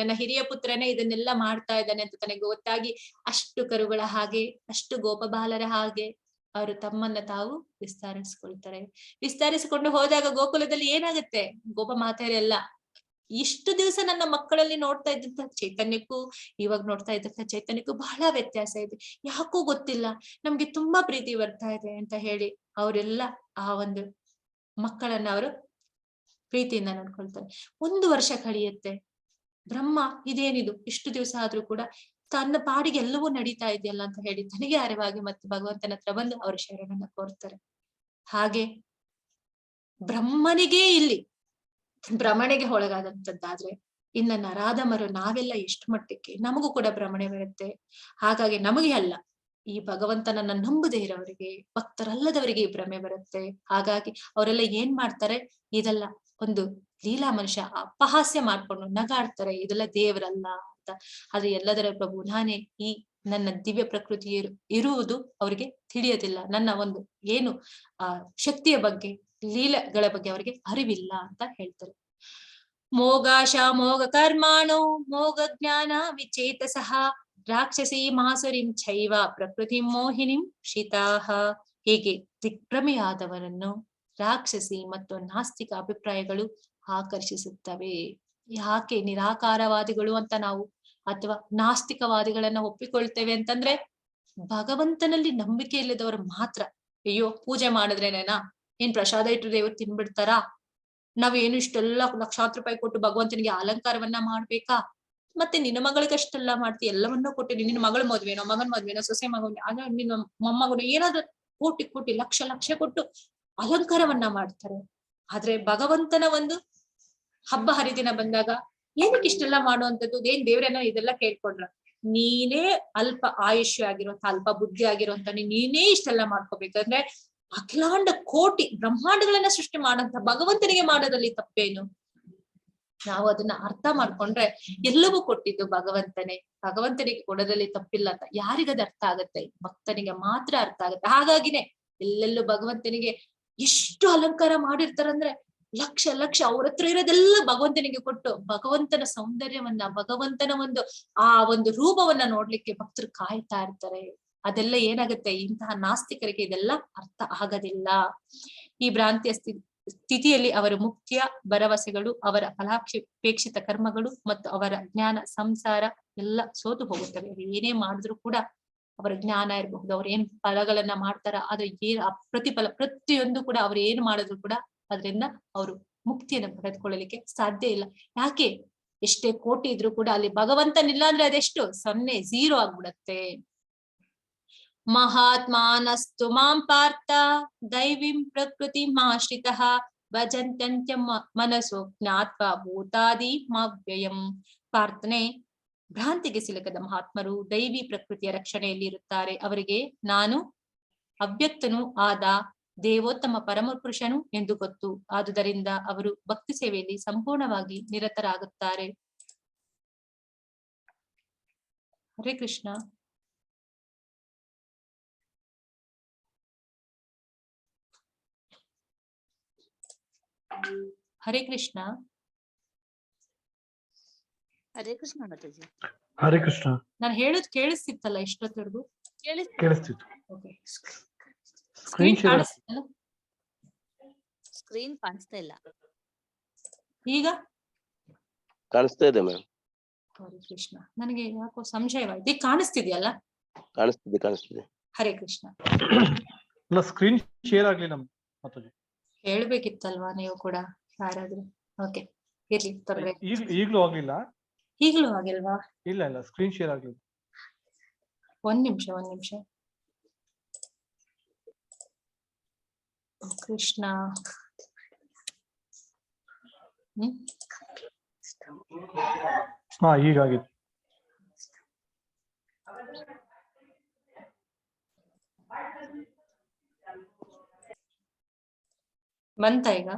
ನನ್ನ ಹಿರಿಯ ಪುತ್ರನೇ ಇದನ್ನೆಲ್ಲ ಮಾಡ್ತಾ ಇದ್ದಾನೆ ಅಂತ ತನಗೆ ಗೊತ್ತಾಗಿ ಅಷ್ಟು ಕರುಗಳ ಹಾಗೆ, ಅಷ್ಟು ಗೋಪಬಾಲರ ಹಾಗೆ ಅವರು ತಮ್ಮನ್ನ ತಾವು ವಿಸ್ತರಿಸಿಕೊಂಡು ಹೋದಾಗ ಗೋಕುಲದಲ್ಲಿ ಏನಾಗುತ್ತೆ, ಗೋಪ ಮಾತೆಯರೆಲ್ಲ ಇಷ್ಟು ದಿವಸ ನನ್ನ ಮಕ್ಕಳಲ್ಲಿ ನೋಡ್ತಾ ಇದ್ದಂತ ಚೈತನ್ಯಕ್ಕೂ ಇವಾಗ ನೋಡ್ತಾ ಇದ್ದಂತ ಚೈತನ್ಯಕ್ಕೂ ಬಹಳ ವ್ಯತ್ಯಾಸ ಇದೆ, ಯಾಕೋ ಗೊತ್ತಿಲ್ಲ, ನಮ್ಗೆ ತುಂಬಾ ಪ್ರೀತಿ ಬರ್ತಾ ಇದೆ ಅಂತ ಹೇಳಿ ಅವರೆಲ್ಲ ಆ ಒಂದು ಮಕ್ಕಳನ್ನ ಅವರು ಪ್ರೀತಿಯಿಂದ ನೋಡ್ಕೊಳ್ತಾರೆ. 1 ವರ್ಷ ಕಳೆಯುತ್ತೆ. ಬ್ರಹ್ಮ ಇದೇನಿದು, ಇಷ್ಟು ದಿವಸ ಆದ್ರೂ ಕೂಡ ತನ್ನ ಪಾಡಿಗೆ ಎಲ್ಲವೂ ನಡೀತಾ ಇದೆಯಲ್ಲ ಅಂತ ಹೇಳಿ ತನಗೆ ಅರಿವಾಗಿ ಮತ್ತೆ ಭಗವಂತನ ಹತ್ರ ಬಂದು ಅವರು ಶರಣನ್ನ ಕೋರ್ತಾರೆ. ಹಾಗೆ ಬ್ರಹ್ಮನಿಗೆ ಇಲ್ಲಿ ಭ್ರಮಣೆಗೆ ಒಳಗಾದಂತದ್ದಾದ್ರೆ ಇನ್ನ ನರಾಧಮರು ನಾವೆಲ್ಲ ಎಷ್ಟು ಮಟ್ಟಕ್ಕೆ ನಮಗೂ ಕೂಡ ಭ್ರಮಣೆ ಬರುತ್ತೆ. ಹಾಗಾಗಿ ನಮಗೆ ಅಲ್ಲ, ಈ ಭಗವಂತನನ್ನ ನಂಬದೇ ಇರೋವರಿಗೆ, ಭಕ್ತರಲ್ಲದವರಿಗೆ ಈ ಭ್ರಮೆ ಬರುತ್ತೆ. ಹಾಗಾಗಿ ಅವರೆಲ್ಲ ಏನ್ ಮಾಡ್ತಾರೆ, ಇದೆಲ್ಲ ಒಂದು ಲೀಲಾ ಮನುಷ್ಯ ಅಪಹಾಸ್ಯ ಮಾಡ್ಕೊಂಡು ನಗಾಡ್ತಾರೆ, ಇದೆಲ್ಲ ದೇವರಲ್ಲ ಅಂತ. ಆದ್ರೆ ಎಲ್ಲದರ ಪ್ರಭು ನಾನೇ, ಈ ನನ್ನ ದಿವ್ಯ ಪ್ರಕೃತಿ ಇರುವುದು ಅವರಿಗೆ ತಿಳಿಯೋದಿಲ್ಲ. ನನ್ನ ಒಂದು ಏನು ಶಕ್ತಿಯ ಬಗ್ಗೆ, ಲೀಲೆಗಳ ಬಗ್ಗೆ ಅವರಿಗೆ ಅರಿವಿಲ್ಲ ಅಂತ ಹೇಳ್ತಾರೆ. ಮೋಗಾಶ ಮೋಗ ಕರ್ಮಾಣೋ ಮೋಗ ಜ್ಞಾನ ವಿಚೇತಸಃ ರಾಕ್ಷಸಿ ಮಾಸುರಿಂ ಚೈವ ಪ್ರಕೃತಿ ಮೋಹಿನಿಂ ಶಿತಾಹ. ಹೇಗೆ ದಿಗ್ಭ್ರಮೆಯಾದವರನ್ನು ರಾಕ್ಷಸಿ ಮತ್ತು ನಾಸ್ತಿಕ ಅಭಿಪ್ರಾಯಗಳು ಆಕರ್ಷಿಸುತ್ತವೆ. ಯಾಕೆ ನಿರಾಕಾರವಾದಿಗಳು ಅಂತ ನಾವು ಅಥವಾ ನಾಸ್ತಿಕವಾದಿಗಳನ್ನ ಒಪ್ಪಿಕೊಳ್ತೇವೆ ಅಂತಂದ್ರೆ, ಭಗವಂತನಲ್ಲಿ ನಂಬಿಕೆ ಇಲ್ಲದವರು ಮಾತ್ರ. ಅಯ್ಯೋ ಪೂಜೆ ಮಾಡಿದ್ರೇನೇನಾ, ಏನ್ ಪ್ರಸಾದ ಇಟ್ಟರೆ ದೇವರು ತಿನ್ಬಿಡ್ತಾರಾ, ನಾವೇನು ಇಷ್ಟೆಲ್ಲ ಲಕ್ಷಾಂತರ ರೂಪಾಯಿ ಕೊಟ್ಟು ಭಗವಂತನಿಗೆ ಅಲಂಕಾರವನ್ನ ಮಾಡ್ಬೇಕಾ, ಮತ್ತೆ ನಿನ್ನ ಮಗಳಿಗಷ್ಟೆಲ್ಲ ಮಾಡ್ತಿ, ಎಲ್ಲವನ್ನೂ ಕೊಟ್ಟು ನಿನ್ನ ಮಗಳ ಮದ್ವೆನೋ, ಮಗನ್ ಮದ್ವೆನೋ, ಸೊಸೆ ಮಗನ ಅದ ನಿನ್ನ ಮೊಮ್ಮಗನು ಏನಾದ್ರು ಕೋಟಿ ಕೋಟಿ ಲಕ್ಷ ಲಕ್ಷ ಕೊಟ್ಟು ಅಲಂಕಾರವನ್ನ ಮಾಡ್ತಾರೆ. ಆದ್ರೆ ಭಗವಂತನ ಒಂದು ಹಬ್ಬ ಹರಿದಿನ ಬಂದಾಗ ಏನಕ್ಕೆ ಇಷ್ಟೆಲ್ಲ ಮಾಡುವಂಥದ್ದು, ಏನ್ ದೇವ್ರೇನ ಇದೆಲ್ಲ ಕೇಳ್ಕೊಂಡ್ರ, ನೀನೇ ಅಲ್ಪ ಆಯುಷ್ಯ ಆಗಿರುವಂತ, ಅಲ್ಪ ಬುದ್ಧಿ ಆಗಿರುವಂತ ನೀನೇ ಇಷ್ಟೆಲ್ಲ ಮಾಡ್ಕೋಬೇಕಂದ್ರೆ ಅಖಿಲಾಂಡ ಕೋಟಿ ಬ್ರಹ್ಮಾಂಡಗಳನ್ನ ಸೃಷ್ಟಿ ಮಾಡಂತ ಭಗವಂತನಿಗೆ ಮಾಡೋದ್ರಲ್ಲಿ ತಪ್ಪೇನು? ನಾವು ಅದನ್ನ ಅರ್ಥ ಮಾಡ್ಕೊಂಡ್ರೆ ಎಲ್ಲವೂ ಕೊಟ್ಟಿದ್ದು ಭಗವಂತನೇ, ಭಗವಂತನಿಗೆ ಕೊಡೋದ್ರಲ್ಲಿ ತಪ್ಪಿಲ್ಲ ಅಂತ ಯಾರಿಗದ ಅರ್ಥ ಆಗತ್ತೆ? ಭಕ್ತನಿಗೆ ಮಾತ್ರ ಅರ್ಥ ಆಗತ್ತೆ. ಹಾಗಾಗಿನೇ ಎಲ್ಲೆಲ್ಲೂ ಭಗವಂತನಿಗೆ ಎಷ್ಟು ಅಲಂಕಾರ ಮಾಡಿರ್ತಾರಂದ್ರೆ ಲಕ್ಷ ಲಕ್ಷ ಅವ್ರ ಹತ್ರ ಇರೋದೆಲ್ಲ ಭಗವಂತನಿಗೆ ಕೊಟ್ಟು ಭಗವಂತನ ಸೌಂದರ್ಯವನ್ನ, ಭಗವಂತನ ಒಂದು ರೂಪವನ್ನ ನೋಡ್ಲಿಕ್ಕೆ ಭಕ್ತರು ಕಾಯ್ತಾ ಇರ್ತಾರೆ. ಅದೆಲ್ಲ ಏನಾಗುತ್ತೆ, ಇಂತಹ ನಾಸ್ತಿಕರಿಗೆ ಇದೆಲ್ಲ ಅರ್ಥ ಆಗೋದಿಲ್ಲ. ಈ ಭ್ರಾಂತಿಯ ಸ್ಥಿತಿಯಲ್ಲಿ ಅವರ ಮುಖ್ಯ ಭರವಸೆಗಳು, ಅವರ ಫಲಾಪೇಕ್ಷಿತ ಕರ್ಮಗಳು ಮತ್ತು ಅವರ ಜ್ಞಾನ ಸಂಸಾರ ಎಲ್ಲ ಸೋತು ಹೋಗುತ್ತವೆ. ಏನೇ ಮಾಡಿದ್ರು ಕೂಡ ಅವರ ಜ್ಞಾನ ಇರಬಹುದು, ಅವ್ರ ಏನ್ ಫಲಗಳನ್ನ ಮಾಡ್ತಾರ, ಅದ್ರ ಏನ್ ಪ್ರತಿಫಲ ಪ್ರತಿಯೊಂದು ಕೂಡ ಅವ್ರು ಏನ್ ಮಾಡಿದ್ರು ಕೂಡ ಅದರಿಂದ ಅವರು ಮುಕ್ತಿಯನ್ನು ಪಡೆದುಕೊಳ್ಳಲಿಕ್ಕೆ ಸಾಧ್ಯ ಇಲ್ಲ. ಯಾಕೆ? ಎಷ್ಟೇ ಕೋಟಿ ಇದ್ರು ಕೂಡ ಅಲ್ಲಿ ಭಗವಂತನಿಲ್ಲ ಅಂದ್ರೆ ಅದೆಷ್ಟು 0 0 ಆಗ್ಬಿಡತ್ತೆ. ಮಹಾತ್ಮಾನಸ್ತು ಮಾಂ ಪಾರ್ಥ ದೈವಿಂ ಪ್ರಕೃತಿ ಮಾಶ್ರಿತಃ ಭಜಂತ್ಯಂತ್ಯ ಮನಸೋ ಜ್ಞಾತ್ವ ಭೂತಾದಿ ಮಾವ್ಯಯಂ. ಪ್ರಾರ್ಥನೆ, ಭ್ರಾಂತಿಗೆ ಸಿಲುಕದ ಮಹಾತ್ಮರು ದೈವಿ ಪ್ರಕೃತಿಯ ರಕ್ಷಣೆಯಲ್ಲಿ ಇರುತ್ತಾರೆ. ಅವರಿಗೆ ನಾನು ಅವ್ಯಕ್ತನೂ ಆದ ದೇವೋತ್ತಮ ಪರಮಪುರುಷನು ಎಂದು ಗೊತ್ತು. ಆದುದರಿಂದ ಅವರು ಭಕ್ತಿ ಸೇವೆಯಲ್ಲಿ ಸಂಪೂರ್ಣವಾಗಿ ನಿರತರಾಗುತ್ತಾರೆ. ಹರೇ ಕೃಷ್ಣ. ಹರೇ ಕೃಷ್ಣ. ಹರೇ ಕೃಷ್ಣ ಮಾತಾಜಿ. ಹರೇ ಕೃಷ್ಣ. ನಾನು ಹೇಳೋದು ಕೇಳಿಸ್ತಿತ್ತಲ್ಲ ಇಷ್ಟೊತ್ತವರೆಗೂ? ಕೇಳಿಸ್ತಿತ್ತು. ಸ್ಕ್ರೀನ್ ಕಾಣಿಸ್ತಾ ಇಲ್ಲ. ಈಗ ಕಾಣಿಸ್ತಾ ಇದೆ ಮ್ಯಾಮ್. ಹರೇ ಕೃಷ್ಣ. ನನಗೆ ಯಾಕೋ ಸಂಶಯವಾಯ್ತು. ಈಗ ಕಾಣಿಸ್ತಿದ್ಯಲ್ಲ? ಕಾಣಿಸ್ತಿದೆ. ಹರೇ ಕೃಷ್ಣ. ಸ್ಕ್ರೀನ್ ಶೇರ್ ಆಗ್ಲಿಲ್ಲ ಮಾತಾಜಿ. ಹೇಳ್ಬೇಕಿತ್ತಲ್ವಾ ನೀವು ಕೂಡ ಯಾರಾದ್ರೂ? ಓಕೆ, ಇರ್ಲಿ, ತೊಂದ್ರೆ. ಈಗ್ಲೂ ಆಗ್ಲಿಲ್ಲ? ಈಗ್ಲೂ ಆಗಿಲ್ವಾ? ಇಲ್ಲ, ಸ್ಕ್ರೀನ್ ಶೇರ್ ಆಗ್ಲಿಲ್ಲ. ಒಂದ್ ನಿಮಿಷ. ಕೃಷ್ಣ. ಹಾ, ಈಗಾಗಿದೆ. ಬಂತ ಈಗ?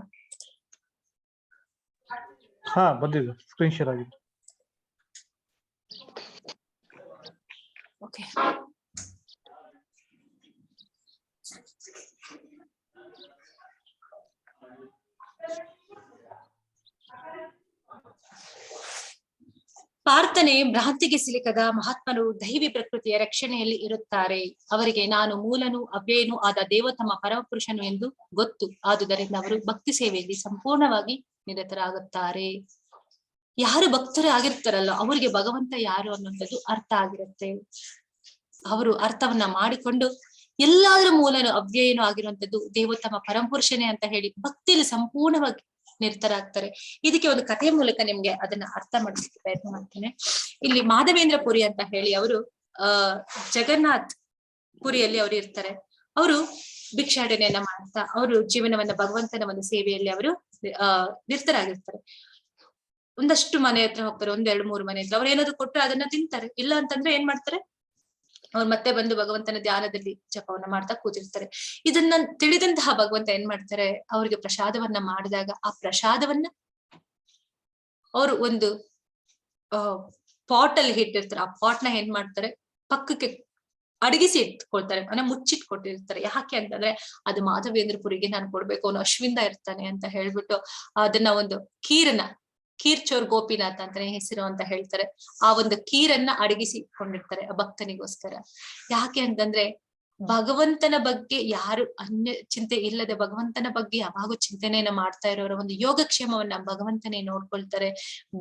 ಹಾ, ಬಂದಿದೆ. ಸ್ಕ್ರೀನ್ ಶೇರ್ ಆಗಿದೆ. ಓಕೆ. ಪ್ರಾರ್ಥನೆ, ಭ್ರಾಂತಿಗೆ ಸಿಲುಕದ ಮಹಾತ್ಮರು ದೈವಿ ಪ್ರಕೃತಿಯ ರಕ್ಷಣೆಯಲ್ಲಿ ಇರುತ್ತಾರೆ. ಅವರಿಗೆ ನಾನು ಮೂಲನು ಅವ್ಯಯನೂ ಆದ ದೇವೋತ್ತಮ ಪರಮಪುರುಷನು ಎಂದು ಗೊತ್ತು. ಆದುದರಿಂದ ಅವರು ಭಕ್ತಿ ಸೇವೆಯಲ್ಲಿ ಸಂಪೂರ್ಣವಾಗಿ ನಿರತರಾಗುತ್ತಾರೆ. ಯಾರು ಭಕ್ತರು ಆಗಿರ್ತಾರಲ್ಲ ಅವರಿಗೆ ಭಗವಂತ ಯಾರು ಅನ್ನುವಂಥದ್ದು ಅರ್ಥ ಆಗಿರುತ್ತೆ. ಅವರು ಅರ್ಥವನ್ನ ಮಾಡಿಕೊಂಡು ಎಲ್ಲಾದ್ರೂ ಮೂಲನು ಅವ್ಯಯನೂ ಆಗಿರುವಂತದ್ದು ದೇವೋತ್ತಮ ಪರಮಪುರುಷನೇ ಅಂತ ಹೇಳಿ ಭಕ್ತಿಯಲ್ಲಿ ಸಂಪೂರ್ಣವಾಗಿ ನಿರತರಾಗ್ತಾರೆ. ಇದಕ್ಕೆ ಒಂದು ಕಥೆಯ ಮೂಲಕ ನಿಮ್ಗೆ ಅದನ್ನ ಅರ್ಥ ಮಾಡಿಸಲಿಕ್ಕೆ ಪ್ರಯತ್ನ ಮಾಡ್ತೇನೆ. ಇಲ್ಲಿ ಮಾಧವೇಂದ್ರ ಪುರಿ ಅಂತ ಹೇಳಿ ಅವರು ಜಗನ್ನಾಥ್ ಪುರಿಯಲ್ಲಿ ಅವರು ಇರ್ತಾರೆ. ಅವರು ಭಿಕ್ಷಾಟನೆಯನ್ನ ಮಾಡ್ತಾ ಅವರು ಜೀವನವನ್ನ ಭಗವಂತನ ಒಂದು ಸೇವೆಯಲ್ಲಿ ಅವರು ನಿರತರಾಗಿರ್ತಾರೆ. ಒಂದಷ್ಟು ಮನೆ ಹತ್ರ ಹೋಗ್ತಾರೆ, 1, 2, 3 ಮನೆ ಹತ್ರ. ಅವ್ರು ಏನಾದ್ರು ಕೊಟ್ಟರೆ ಅದನ್ನ ತಿಂತಾರೆ. ಇಲ್ಲ ಅಂತಂದ್ರೆ ಏನ್ ಮಾಡ್ತಾರೆ, ಅವ್ರು ಮತ್ತೆ ಬಂದು ಭಗವಂತನ ಧ್ಯಾನದಲ್ಲಿ ಜಪವನ್ನ ಮಾಡ್ತಾ ಕೂತಿರ್ತಾರೆ. ಇದನ್ನ ತಿಳಿದಂತಹ ಭಗವಂತ ಏನ್ ಮಾಡ್ತಾರೆ, ಅವ್ರಿಗೆ ಪ್ರಸಾದವನ್ನ ಮಾಡಿದಾಗ ಆ ಪ್ರಸಾದವನ್ನ ಅವರು ಒಂದು ಪಾಟ್ ಅಲ್ಲಿ ಇಟ್ಟಿರ್ತಾರೆ. ಆ ಪಾಟ್ ನ ಏನ್ ಮಾಡ್ತಾರೆ, ಪಕ್ಕಕ್ಕೆ ಅಡಗಿಸಿ ಇಟ್ಕೊಳ್ತಾರೆ, ಅಂದ್ರೆ ಮುಚ್ಚಿಟ್ಕೊಟ್ಟಿರ್ತಾರೆ. ಯಾಕೆ ಅಂತಂದ್ರೆ ಅದು ಮಾಧವೇಂದ್ರಪುರಿಗೆ ನಾನು ಕೊಡ್ಬೇಕು, ಅವನು ಅಶ್ವಿಂದ ಇರ್ತಾನೆ ಅಂತ ಹೇಳ್ಬಿಟ್ಟು ಅದನ್ನ ಒಂದು ಕೀರ್ ಚೋರ್ ಗೋಪಿನಾಥ್ ಅಂತಾನೆ ಹೆಸರು ಅಂತ ಹೇಳ್ತಾರೆ. ಆ ಒಂದು ಕೀರನ್ನ ಅಡಗಿಸಿ ಇಟ್ಕೊಂಡಿರ್ತಾರೆ ಆ ಭಕ್ತನಿಗೋಸ್ಕರ. ಯಾಕೆ ಅಂತಂದ್ರೆ ಭಗವಂತನ ಬಗ್ಗೆ ಯಾರು ಅನ್ಯ ಚಿಂತೆ ಇಲ್ಲದೆ ಭಗವಂತನ ಬಗ್ಗೆ ಯಾವಾಗೂ ಚಿಂತನೆಯನ್ನ ಮಾಡ್ತಾ ಇರೋರ ಒಂದು ಯೋಗಕ್ಷೇಮವನ್ನ ಭಗವಂತನೇ ನೋಡ್ಕೊಳ್ತಾರೆ.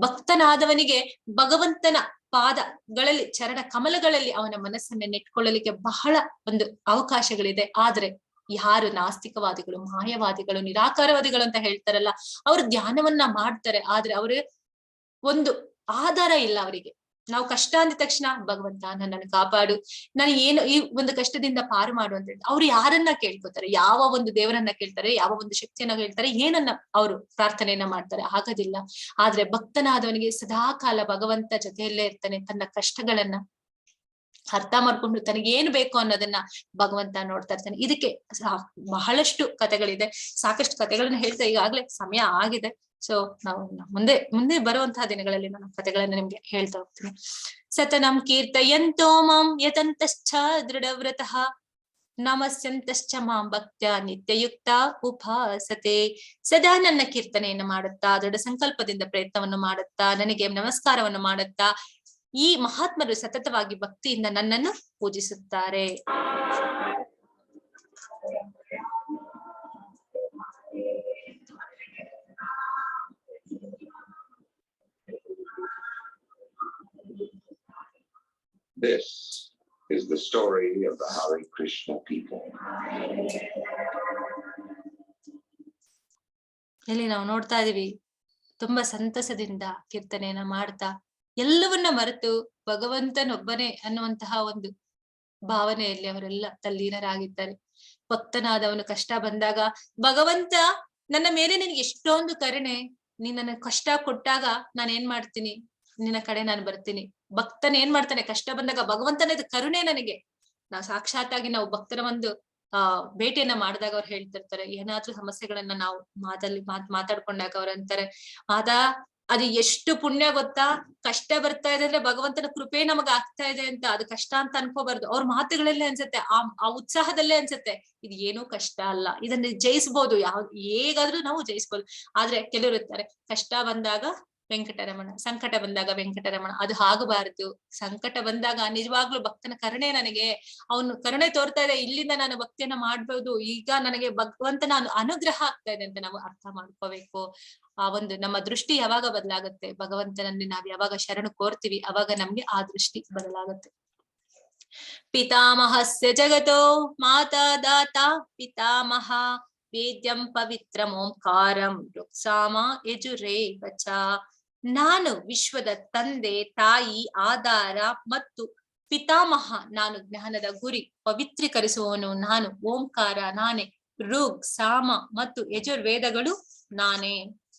ಭಕ್ತನಾದವನಿಗೆ ಭಗವಂತನ ಪಾದಗಳಲ್ಲಿ, ಚರಣ ಕಮಲಗಳಲ್ಲಿ ಅವನ ಮನಸ್ಸನ್ನ ನೆಟ್ಕೊಳ್ಳಲಿಕ್ಕೆ ಬಹಳ ಒಂದು ಅವಕಾಶಗಳಿದೆ. ಆದ್ರೆ ಯಾರು ನಾಸ್ತಿಕವಾದಿಗಳು, ಮಾಯವಾದಿಗಳು, ನಿರಾಕಾರವಾದಿಗಳು ಅಂತ ಹೇಳ್ತಾರಲ್ಲ, ಅವರು ಧ್ಯಾನವನ್ನ ಮಾಡ್ತಾರೆ, ಆದ್ರೆ ಅವ್ರ ಒಂದು ಆಧಾರ ಇಲ್ಲ ಅವರಿಗೆ. ನಾವು ಕಷ್ಟ ಅಂದ ತಕ್ಷಣ ಭಗವಂತ ನನ್ನನ್ನು ಕಾಪಾಡು, ನಾನು ಏನು ಈ ಒಂದು ಕಷ್ಟದಿಂದ ಪಾರು ಮಾಡು ಅಂತ ಹೇಳಿ ಅವ್ರು ಯಾರನ್ನ ಕೇಳ್ಕೊತಾರೆ, ಯಾವ ಒಂದು ದೇವರನ್ನ ಕೇಳ್ತಾರೆ, ಯಾವ ಒಂದು ಶಕ್ತಿಯನ್ನ ಕೇಳ್ತಾರೆ, ಏನನ್ನ ಅವರು ಪ್ರಾರ್ಥನೆಯನ್ನ ಮಾಡ್ತಾರೆ? ಆಗೋದಿಲ್ಲ. ಆದ್ರೆ ಭಕ್ತನಾದವನಿಗೆ ಸದಾಕಾಲ ಭಗವಂತ ಜೊತೆಯಲ್ಲೇ ಇರ್ತಾನೆ. ತನ್ನ ಕಷ್ಟಗಳನ್ನ ಅರ್ಥ ಮಾಡ್ಕೊಂಡು ತನಗೆ ಏನ್ ಬೇಕು ಅನ್ನೋದನ್ನ ಭಗವಂತ ನೋಡ್ತಾ ಇರ್ತಾನೆ. ಇದಕ್ಕೆ ಬಹಳಷ್ಟು ಕಥೆಗಳಿದೆ, ಸಾಕಷ್ಟು ಕಥೆಗಳನ್ನ ಹೇಳ್ತಾ ಈಗಾಗ್ಲೇ ಸಮಯ ಆಗಿದೆ. ಸೊ ನಾವು ಮುಂದೆ ಬರುವಂತಹ ದಿನಗಳಲ್ಲಿ ನಾನು ಕಥೆಗಳನ್ನ ನಿಮ್ಗೆ ಹೇಳ್ತಾ ಹೋಗ್ತೀನಿ. ಸತನಂ ಕೀರ್ತಯಂತೋ ಮಾಂ ಯತಂತಶ್ಚ ದೃಢವ್ರತಃ ನಮಸ್ಯಂತಶ್ಚ ಮಾಂ ಭಕ್ತ್ಯ ನಿತ್ಯಯುಕ್ತ ಉಪಾಸತೆ. ಸದಾ ನನ್ನ ಕೀರ್ತನೆಯನ್ನು ಮಾಡುತ್ತಾ, ದೃಢ ಸಂಕಲ್ಪದಿಂದ ಪ್ರಯತ್ನವನ್ನು ಮಾಡುತ್ತಾ, ನನಗೆ ನಮಸ್ಕಾರವನ್ನು ಮಾಡುತ್ತಾ ಈ ಮಹಾತ್ಮರು ಸತತವಾಗಿ ಭಕ್ತಿಯಿಂದ ನನ್ನನ್ನು ಪೂಜಿಸುತ್ತಾರೆ. This is the story of the Hare Krishna people. ಇಲ್ಲಿ ನಾವು ನೋಡ್ತಾ ಇದೀವಿ, ತುಂಬಾ ಸಂತಸದಿಂದ ಕೀರ್ತನೆಯನ್ನ ಮಾಡ್ತಾ ಎಲ್ಲವನ್ನ ಮರೆತು ಭಗವಂತನೊಬ್ಬನೇ ಅನ್ನುವಂತಹ ಒಂದು ಭಾವನೆಯಲ್ಲಿ ಅವರೆಲ್ಲ ತಲ್ಲೀನರಾಗಿದ್ದಾರೆ. ಭಕ್ತನಾದವನು ಕಷ್ಟ ಬಂದಾಗ, ಭಗವಂತ ನನ್ನ ಮೇಲೆ ನಿನಗೆ ಎಷ್ಟೊಂದು ಕರುಣೆ, ನೀನ್ ನನ್ನ ಕಷ್ಟ ಕೊಟ್ಟಾಗ ನಾನು ಏನ್ ಮಾಡ್ತೀನಿ, ನಿನ್ನ ಕಡೆ ನಾನು ಬರ್ತೀನಿ. ಭಕ್ತನ ಏನ್ ಮಾಡ್ತಾನೆ, ಕಷ್ಟ ಬಂದಾಗ ಭಗವಂತನದ ಕರುಣೆ ನನಗೆ. ನಾವು ಸಾಕ್ಷಾತ್ತಾಗಿ ನಾವು ಭಕ್ತರ ಒಂದು ಭೇಟಿಯನ್ನ ಮಾಡಿದಾಗ ಅವ್ರು ಹೇಳ್ತಿರ್ತಾರೆ, ಏನಾದ್ರೂ ಸಮಸ್ಯೆಗಳನ್ನ ನಾವು ಮಾತಾಡ್ಕೊಂಡಾಗ ಅವ್ರ ಅಂತಾರೆ, ಅದು ಎಷ್ಟು ಪುಣ್ಯ ಗೊತ್ತಾ, ಕಷ್ಟ ಬರ್ತಾ ಇದೆ ಅಂದ್ರೆ ಭಗವಂತನ ಕೃಪೆ ನಮಗ ಆಗ್ತಾ ಇದೆ ಅಂತ. ಅದು ಕಷ್ಟ ಅಂತ ಅನ್ಕೋಬಾರ್ದು. ಅವ್ರ ಮಾತುಗಳಲ್ಲೇ ಅನ್ಸುತ್ತೆ, ಆ ಉತ್ಸಾಹದಲ್ಲೇ ಅನ್ಸುತ್ತೆ, ಇದು ಏನೂ ಕಷ್ಟ ಅಲ್ಲ, ಇದನ್ನ ಜಯಿಸ್ಬೋದು, ಹೇಗಾದ್ರೂ ನಾವು ಜಯಿಸ್ಬೋದು. ಆದ್ರೆ ಕೆಲವರು ಇರ್ತಾರೆ, ಕಷ್ಟ ಬಂದಾಗ ವೆಂಕಟರಮಣ, ಸಂಕಟ ಬಂದಾಗ ವೆಂಕಟರಮಣ. ಅದು ಆಗಬಾರದು. ಸಂಕಟ ಬಂದಾಗ ನಿಜವಾಗ್ಲೂ ಭಕ್ತನ ಕರುಣೆ, ನನಗೆ ಅವನು ಕರುಣೆ ತೋರ್ತಾ ಇದೆ, ಇಲ್ಲಿಂದ ನಾನು ಭಕ್ತಿಯನ್ನ ಮಾಡ್ಬೋದು, ಈಗ ನನಗೆ ಭಗವಂತನ ಅನುಗ್ರಹ ಆಗ್ತಾ ಇದೆ ಅಂತ ನಾವು ಅರ್ಥ ಮಾಡ್ಕೋಬೇಕು. ಆ ಒಂದು ನಮ್ಮ ದೃಷ್ಟಿ ಯಾವಾಗ ಬದಲಾಗುತ್ತೆ, ಭಗವಂತನಲ್ಲಿ ನಾವ್ ಯಾವಾಗ ಶರಣು ಕೋರ್ತೀವಿ, ಅವಾಗ ನಮ್ಗೆ ಆ ದೃಷ್ಟಿ ಬದಲಾಗುತ್ತೆ. ಪಿತಾಮಹಸ್ಯ ಜಗತೋ ಮಾತಾ ದಾತಾ ಪಿತಾಮಹ ವೇದ್ಯಂ ಪವಿತ್ರಂ ಓಂಕಾರಂ ರುಕ್ಸಾಮ ಯಜುರೇವಚ. ನಾನು ವಿಶ್ವದ ತಂದೆ, ತಾಯಿ, ಆಧಾರ ಮತ್ತು ಪಿತಾಮಹ, ನಾನು ಜ್ಞಾನದ ಗುರಿ, ಪವಿತ್ರೀಕರಿಸುವವನು ನಾನು, ಓಂಕಾರ ನಾನೇ, ಋಗ್, ಸಾಮ ಮತ್ತು ಯಜುರ್ವೇದಗಳು ನಾನೇ.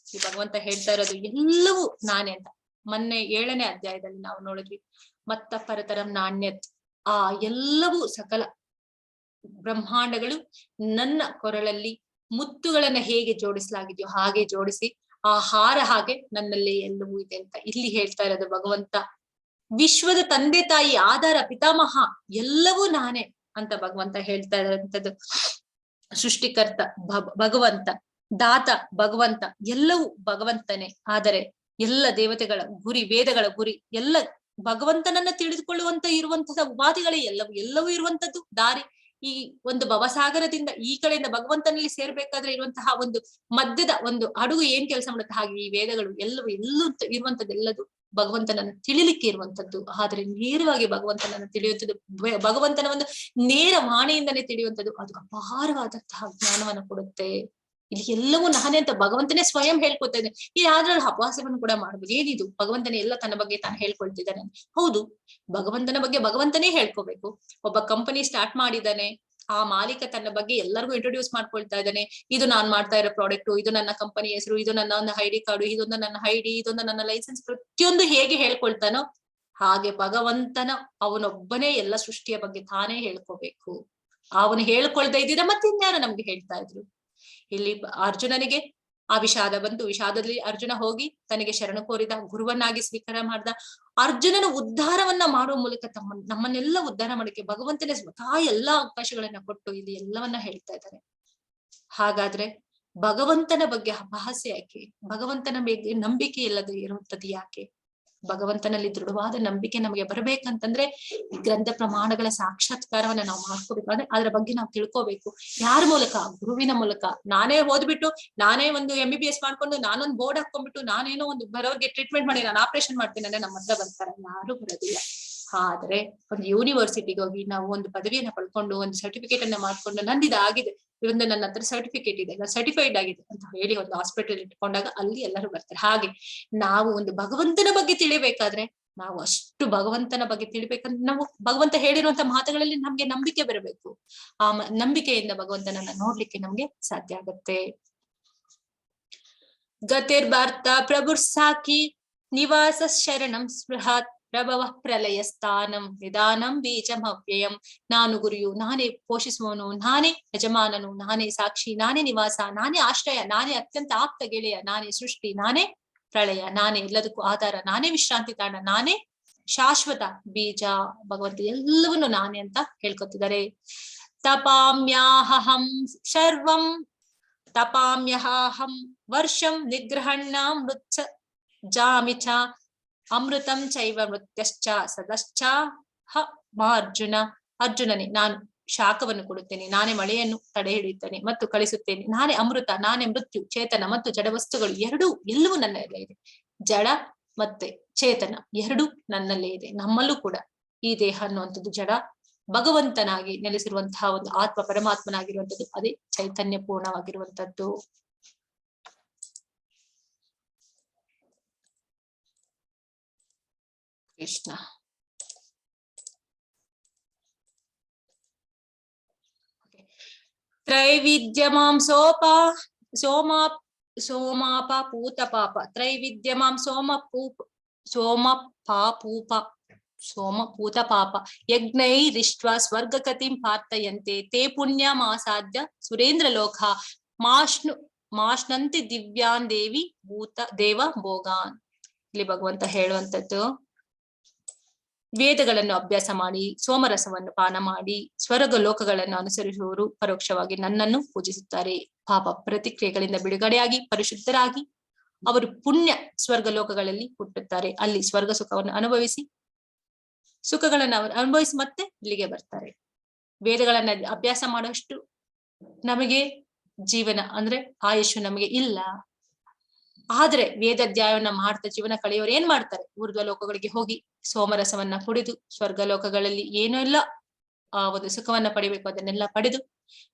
ಈ ಭಗವಂತ ಹೇಳ್ತಾ ಇರೋದು ಎಲ್ಲವೂ ನಾನೇ ಅಂತ. ಮೊನ್ನೆ 7ನೇ ಅಧ್ಯಾಯದಲ್ಲಿ ನಾವು ನೋಡಿದ್ವಿ, ಮತ್ತ ಪರತರಂ ನಾಣ್ಯತ್, ಆ ಎಲ್ಲವೂ ಸಕಲ ಬ್ರಹ್ಮಾಂಡಗಳು ನನ್ನ ಕೊರಳಲ್ಲಿ ಮುತ್ತುಗಳನ್ನ ಹೇಗೆ ಜೋಡಿಸಲಾಗಿದೆಯೋ ಹಾಗೆ ಜೋಡಿಸಿ, ಆ ಹಾರ ಹಾಗೆ ನನ್ನಲ್ಲಿ ಎಲ್ಲವೂ ಇದೆ ಅಂತ ಇಲ್ಲಿ ಹೇಳ್ತಾ ಇರೋದು ಭಗವಂತ. ವಿಶ್ವದ ತಂದೆ ತಾಯಿ, ಆಧಾರ, ಪಿತಾಮಹ ಎಲ್ಲವೂ ನಾನೇ ಅಂತ ಭಗವಂತ ಹೇಳ್ತಾ ಇರೋಂಥದ್ದು. ಸೃಷ್ಟಿಕರ್ತ ಭಗವಂತ, ದಾತ ಭಗವಂತ, ಎಲ್ಲವೂ ಭಗವಂತನೇ. ಆದರೆ ಎಲ್ಲ ದೇವತೆಗಳ ಗುರಿ, ವೇದಗಳ ಗುರಿ ಎಲ್ಲ ಭಗವಂತನನ್ನ ತಿಳಿದುಕೊಳ್ಳುವಂತ ಇರುವಂತಹ ಉಪಾಧಿಗಳೇ ಎಲ್ಲವೂ ಇರುವಂತದ್ದು ದಾರಿ. ಈ ಒಂದು ಭವಸಾಗರದಿಂದ ಈ ಕಡೆಯಿಂದ ಭಗವಂತನಲ್ಲಿ ಸೇರ್ಬೇಕಾದ್ರೆ ಇರುವಂತಹ ಒಂದು ಮಧ್ಯದ ಒಂದು ಅಡುಗು ಏನ್ ಕೆಲಸ ಮಾಡುತ್ತೆ, ಹಾಗೆ ಈ ವೇದಗಳು ಎಲ್ಲವೂ ಇರುವಂತದ್ದು ಎಲ್ಲದು ಭಗವಂತನನ್ನು ತಿಳಿಲಿಕ್ಕೆ ಇರುವಂತದ್ದು. ಆದ್ರೆ ನೇರವಾಗಿ ಭಗವಂತನನ್ನು ತಿಳಿಯುವಂಥದ್ದು, ಭಗವಂತನ ಒಂದು ನೇರ ವಾಣಿಯಿಂದನೇ ತಿಳಿಯುವಂಥದ್ದು, ಅದು ಅಪಾರವಾದಂತಹ ಜ್ಞಾನವನ್ನು ಕೊಡುತ್ತೆ. ಇಲ್ಲಿ ಎಲ್ಲವೂ ನಾನೇ ಅಂತ ಭಗವಂತನೇ ಸ್ವಯಂ ಹೇಳ್ಕೊತಾ ಇದ್ದಾನೆ. ಈ ಯಾವ್ದಾದ್ರು ಅಭ್ಯಾಸವನ್ನು ಕೂಡ ಮಾಡ್ಬೋದು. ಏನಿದು, ಭಗವಂತನೇ ಎಲ್ಲ ತನ್ನ ಬಗ್ಗೆ ತಾನು ಹೇಳ್ಕೊಳ್ತಿದ್ದಾನೆ. ಹೌದು, ಭಗವಂತನ ಬಗ್ಗೆ ಭಗವಂತನೇ ಹೇಳ್ಕೋಬೇಕು. ಒಬ್ಬ ಕಂಪನಿ ಸ್ಟಾರ್ಟ್ ಮಾಡಿದ್ದಾನೆ, ಆ ಮಾಲೀಕ ತನ್ನ ಬಗ್ಗೆ ಎಲ್ಲರಿಗೂ ಇಂಟ್ರೊಡ್ಯೂಸ್ ಮಾಡ್ಕೊಳ್ತಾ ಇದ್ದಾನೆ. ಇದು ನಾನ್ ಮಾಡ್ತಾ ಇರೋ ಪ್ರಾಡಕ್ಟ್, ಇದು ನನ್ನ ಕಂಪನಿ ಹೆಸರು, ಇದು ನನ್ನ ಒಂದು ಐಡಿ ಕಾರ್ಡು, ಇದೊಂದು ನನ್ನ ಐಡಿ, ಇದೊಂದು ನನ್ನ ಲೈಸೆನ್ಸ್, ಪ್ರತಿಯೊಂದು ಹೇಗೆ ಹೇಳ್ಕೊಳ್ತಾನೋ ಹಾಗೆ ಭಗವಂತನ ಅವನೊಬ್ಬನೇ ಎಲ್ಲ ಸೃಷ್ಟಿಯ ಬಗ್ಗೆ ತಾನೇ ಹೇಳ್ಕೋಬೇಕು. ಅವನು ಹೇಳ್ಕೊಳ್ತಾ ಇದ್ದೀರ ಮತ್ತೆ ಇನ್ಯಾರು ನಮ್ಗೆ ಹೇಳ್ತಾ ಇದ್ರು. ಇಲ್ಲಿ ಅರ್ಜುನನಿಗೆ ಆ ವಿಷಾದ ಬಂತು. ವಿಷಾದದಲ್ಲಿ ಅರ್ಜುನ ಹೋಗಿ ತನಗೆ ಶರಣ ಕೋರಿದ, ಗುರುವನ್ನಾಗಿ ಸ್ವೀಕಾರ ಮಾಡ್ದ. ಅರ್ಜುನನ ಉದ್ಧಾರವನ್ನ ಮಾಡುವ ಮೂಲಕ ನಮ್ಮನ್ನೆಲ್ಲ ಉದ್ಧಾರ ಮಾಡಕ್ಕೆ ಭಗವಂತನೇ ಸ್ವತಃ ಎಲ್ಲಾ ಅವಕಾಶಗಳನ್ನ ಕೊಟ್ಟು ಇಲ್ಲಿ ಎಲ್ಲವನ್ನ ಹೇಳ್ತಾ ಇದ್ದಾರೆ. ಹಾಗಾದ್ರೆ ಭಗವಂತನ ಬಗ್ಗೆ ಅಪಹಾಸ್ಯ ಯಾಕೆ? ಭಗವಂತನ ಬಗ್ಗೆ ನಂಬಿಕೆ ಇಲ್ಲದೆ ಇರುವಂತದ್ದು ಯಾಕೆ? ಭಗವಂತನಲ್ಲಿ ದೃಢವಾದ ನಂಬಿಕೆ ನಮಗೆ ಬರ್ಬೇಕಂತಂದ್ರೆ ಈ ಗ್ರಂಥ ಪ್ರಮಾಣಗಳ ಸಾಕ್ಷಾತ್ಕಾರವನ್ನ ನಾವು ಮಾಡ್ಕೋಬೇಕಾದ್ರೆ ಅದರ ಬಗ್ಗೆ ನಾವು ತಿಳ್ಕೋಬೇಕು. ಯಾರ ಮೂಲಕ? ಗುರುವಿನ ಮೂಲಕ. ನಾನೇ ಓದ್ಬಿಟ್ಟು ನಾನೇ ಒಂದು MBBS ಮಾಡ್ಕೊಂಡು ನಾನೊಂದು ಬೋರ್ಡ್ ಹಾಕೊಂಡ್ಬಿಟ್ಟು ನಾನೇನೋ ಒಂದು ಬರೋರ್ಗೆ ಟ್ರೀಟ್ಮೆಂಟ್ ಮಾಡಿ ನಾನು ಆಪರೇಷನ್ ಮಾಡ್ತೀನಿ ಅಂದ್ರೆ ನಮ್ಮ ಹತ್ರ ಬರ್ತಾರೆ, ಯಾರು ಬರೋದಿಲ್ಲ. ಆದ್ರೆ ಒಂದು ಯೂನಿವರ್ಸಿಟಿಗೆ ಹೋಗಿ ನಾವು ಒಂದು ಪದವಿಯನ್ನ ಪಡ್ಕೊಂಡು ಒಂದು ಸರ್ಟಿಫಿಕೇಟ್ ಅನ್ನ ಮಾಡ್ಕೊಂಡು ನಂದಿದಾಗಿದೆ, ಇವೊಂದು ನನ್ನ ಹತ್ರ ಸರ್ಟಿಫಿಕೇಟ್ ಇದೆ, ನಾನು ಸರ್ಟಿಫೈಡ್ ಆಗಿದೆ ಅಂತ ಹೇಳಿ ಒಂದು ಹಾಸ್ಪಿಟಲ್ ಇಟ್ಕೊಂಡಾಗ ಅಲ್ಲಿ ಎಲ್ಲರೂ ಬರ್ತಾರೆ. ಹಾಗೆ ನಾವು ಒಂದು ಭಗವಂತನ ಬಗ್ಗೆ ತಿಳಿಬೇಕಾದ್ರೆ ನಾವು ಅಷ್ಟು ಭಗವಂತನ ಬಗ್ಗೆ ತಿಳಿಬೇಕಂದ್ರೆ ನಾವು ಭಗವಂತ ಹೇಳಿರುವಂತ ಮಾತುಗಳಲ್ಲಿ ನಮ್ಗೆ ನಂಬಿಕೆ ಬರಬೇಕು. ಆ ನಂಬಿಕೆಯಿಂದ ಭಗವಂತನನ್ನ ನೋಡ್ಲಿಕ್ಕೆ ನಮ್ಗೆ ಸಾಧ್ಯ ಆಗತ್ತೆ. ಗತಿರ್ಭಾರ್ತ ಪ್ರಭುರ್ಸಾಕಿ ನಿವಾಸ ಶರಣಂ ಸ್ಪೃಹಾತ್ ಪ್ರಭವ ಪ್ರಲಯ ಸ್ಥಾನಂ ನಿಧಾನಂ ಬೀಜಂ ಅವ್ಯಯಂ. ನಾನು ಗುರಿಯು, ನಾನೇ ಪೋಷಿಸುವವನು, ನಾನೇ ಯಜಮಾನನು, ನಾನೇ ಸಾಕ್ಷಿ, ನಾನೇ ನಿವಾಸ, ನಾನೇ ಆಶ್ರಯ, ನಾನೇ ಅತ್ಯಂತ ಆಪ್ತ ಗೆಳೆಯ, ನಾನೇ ಸೃಷ್ಟಿ, ನಾನೇ ಪ್ರಳಯ, ನಾನೇ ಎಲ್ಲದಕ್ಕೂ ಆಧಾರ, ನಾನೇ ವಿಶ್ರಾಂತಿ ತಾಣ, ನಾನೇ ಶಾಶ್ವತ ಬೀಜ. ಭಗವಂತ ಎಲ್ಲವನ್ನು ನಾನೇ ಅಂತ ಹೇಳ್ಕೊತಿದ್ದಾರೆ. ತಪಾಮ್ಯಾಹಂ ಸರ್ವಂ ತಪಾಮ್ಯಹಂ ವರ್ಷಂ ನಿಗ್ರಹಣ್ಣ ಮೃತ್ಸ ಜಾಮಿಚ ಅಮೃತಂ ಚೈವ ಮೃತ್ಯಶ್ಚ ಸದಶ್ಚ ಹ ಅರ್ಜುನ. ಅರ್ಜುನನೇ, ನಾನು ಶಾಖವನ್ನು ಕೊಡುತ್ತೇನೆ, ನಾನೇ ಮಳೆಯನ್ನು ತಡೆ ಹಿಡಿಯುತ್ತೇನೆ ಮತ್ತು ಕಳಿಸುತ್ತೇನೆ, ನಾನೇ ಅಮೃತ, ನಾನೇ ಮೃತ್ಯು, ಚೇತನ ಮತ್ತು ಜಡ ವಸ್ತುಗಳು ಎಲ್ಲವೂ ನನ್ನಲ್ಲೇ ಇದೆ. ಜಡ ಮತ್ತೆ ಚೇತನ ಎರಡೂ ನನ್ನಲ್ಲೇ ಇದೆ. ನಮ್ಮಲ್ಲೂ ಕೂಡ ಈ ದೇಹ ಅನ್ನುವಂಥದ್ದು ಜಡ, ಭಗವಂತನಾಗಿ ನೆಲೆಸಿರುವಂತಹ ಒಂದು ಆತ್ಮ ಪರಮಾತ್ಮನಾಗಿರುವಂಥದ್ದು ಅದೇ ಚೈತನ್ಯ ಪೂರ್ಣವಾಗಿರುವಂತದ್ದು. ಕೃಷ್ಣ. ತ್ರೈವಿದ್ಯಮಾಂ ಸೋಮಾಪ ಪೂತ ಪಾಪ ತ್ರೈವಿದ್ಯಮಾಂ ಸೋಮಪೂತ ಪಾಪ ಯಜ್ಞೈರಿಷ್ಟ್ವಾ ಸ್ವರ್ಗಕತಿಂ ಪಾರ್ಥಯಂತೆ ತೇ ಪುಣ್ಯಮಾಸಾದ್ಯ ಸುರೇಂದ್ರ ಲೋಕ ಮಾಶ್ನಂತಿ ದಿವ್ಯಾನ್ ದೇವಿ ದೇವ ಭೋಗಾನ್. ಇಲ್ಲಿ ಭಗವಂತ ಹೇಳುವಂತದ್ದು, ವೇದಗಳನ್ನು ಅಭ್ಯಾಸ ಮಾಡಿ ಸೋಮರಸವನ್ನು ಪಾನ ಮಾಡಿ ಸ್ವರ್ಗ ಲೋಕಗಳನ್ನು ಅನುಸರಿಸುವವರು ಪರೋಕ್ಷವಾಗಿ ನನ್ನನ್ನು ಪೂಜಿಸುತ್ತಾರೆ. ಪಾಪ ಪ್ರತಿಕ್ರಿಯೆಗಳಿಂದ ಬಿಡುಗಡೆಯಾಗಿ ಪರಿಶುದ್ಧರಾಗಿ ಅವರು ಪುಣ್ಯ ಸ್ವರ್ಗ ಲೋಕಗಳಲ್ಲಿ ಹುಟ್ಟುತ್ತಾರೆ. ಅಲ್ಲಿ ಸ್ವರ್ಗ ಸುಖವನ್ನು ಅನುಭವಿಸಿ ಸುಖಗಳನ್ನು ಅವರು ಅನುಭವಿಸಿ ಮತ್ತೆ ಇಲ್ಲಿಗೆ ಬರ್ತಾರೆ. ವೇದಗಳನ್ನ ಅಭ್ಯಾಸ ಮಾಡುವಷ್ಟು ನಮಗೆ ಜೀವನ ಅಂದ್ರೆ ಆಯುಷು ನಮಗೆ ಇಲ್ಲ. ಆದ್ರೆ ವೇದಾಧ್ಯಾಯವನ್ನ ಮಾಡ್ತಾ ಜೀವನ ಕಳೆಯೋರು ಏನ್ ಮಾಡ್ತಾರೆ? ಊರ್ಧ್ವ ಲೋಕಗಳಿಗೆ ಹೋಗಿ ಸೋಮರಸವನ್ನ ಕುಡಿದು ಸ್ವರ್ಗ ಲೋಕಗಳಲ್ಲಿ ಏನೋ ಇಲ್ಲ ಆ ಒಂದು ಸುಖವನ್ನ ಪಡಿಬೇಕು ಅದನ್ನೆಲ್ಲ ಪಡೆದು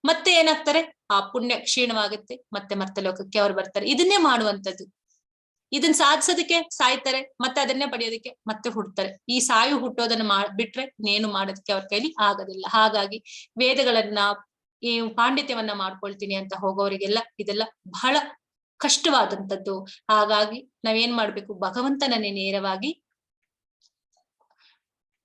ಮತ್ತೆ ಏನಾಗ್ತಾರೆ? ಆ ಪುಣ್ಯ ಕ್ಷೀಣವಾಗುತ್ತೆ, ಮತ್ತೆ ಮತ್ತೆ ಲೋಕಕ್ಕೆ ಅವ್ರು ಬರ್ತಾರೆ. ಇದನ್ನೇ ಮಾಡುವಂತದ್ದು. ಇದನ್ನ ಸಾಧಿಸೋದಕ್ಕೆ ಸಾಯ್ತಾರೆ, ಮತ್ತೆ ಅದನ್ನೇ ಪಡೆಯೋದಕ್ಕೆ ಮತ್ತೆ ಹುಡ್ತಾರೆ. ಈ ಸಾಯು ಹುಟ್ಟೋದನ್ನ ಬಿಟ್ರೆ ಇನ್ನೇನು ಮಾಡೋದಕ್ಕೆ ಅವ್ರ ಕೈಲಿ ಆಗೋದಿಲ್ಲ. ಹಾಗಾಗಿ ವೇದಗಳನ್ನ ಈ ಪಾಂಡಿತ್ಯವನ್ನ ಮಾಡ್ಕೊಳ್ತೀನಿ ಅಂತ ಹೋಗೋರಿಗೆಲ್ಲ ಇದೆಲ್ಲ ಬಹಳ ಕಷ್ಟವಾದಂಥದ್ದು. ಹಾಗಾಗಿ ನಾವೇನ್ ಮಾಡ್ಬೇಕು? ಭಗವಂತನನ್ನೇ ನೇರವಾಗಿ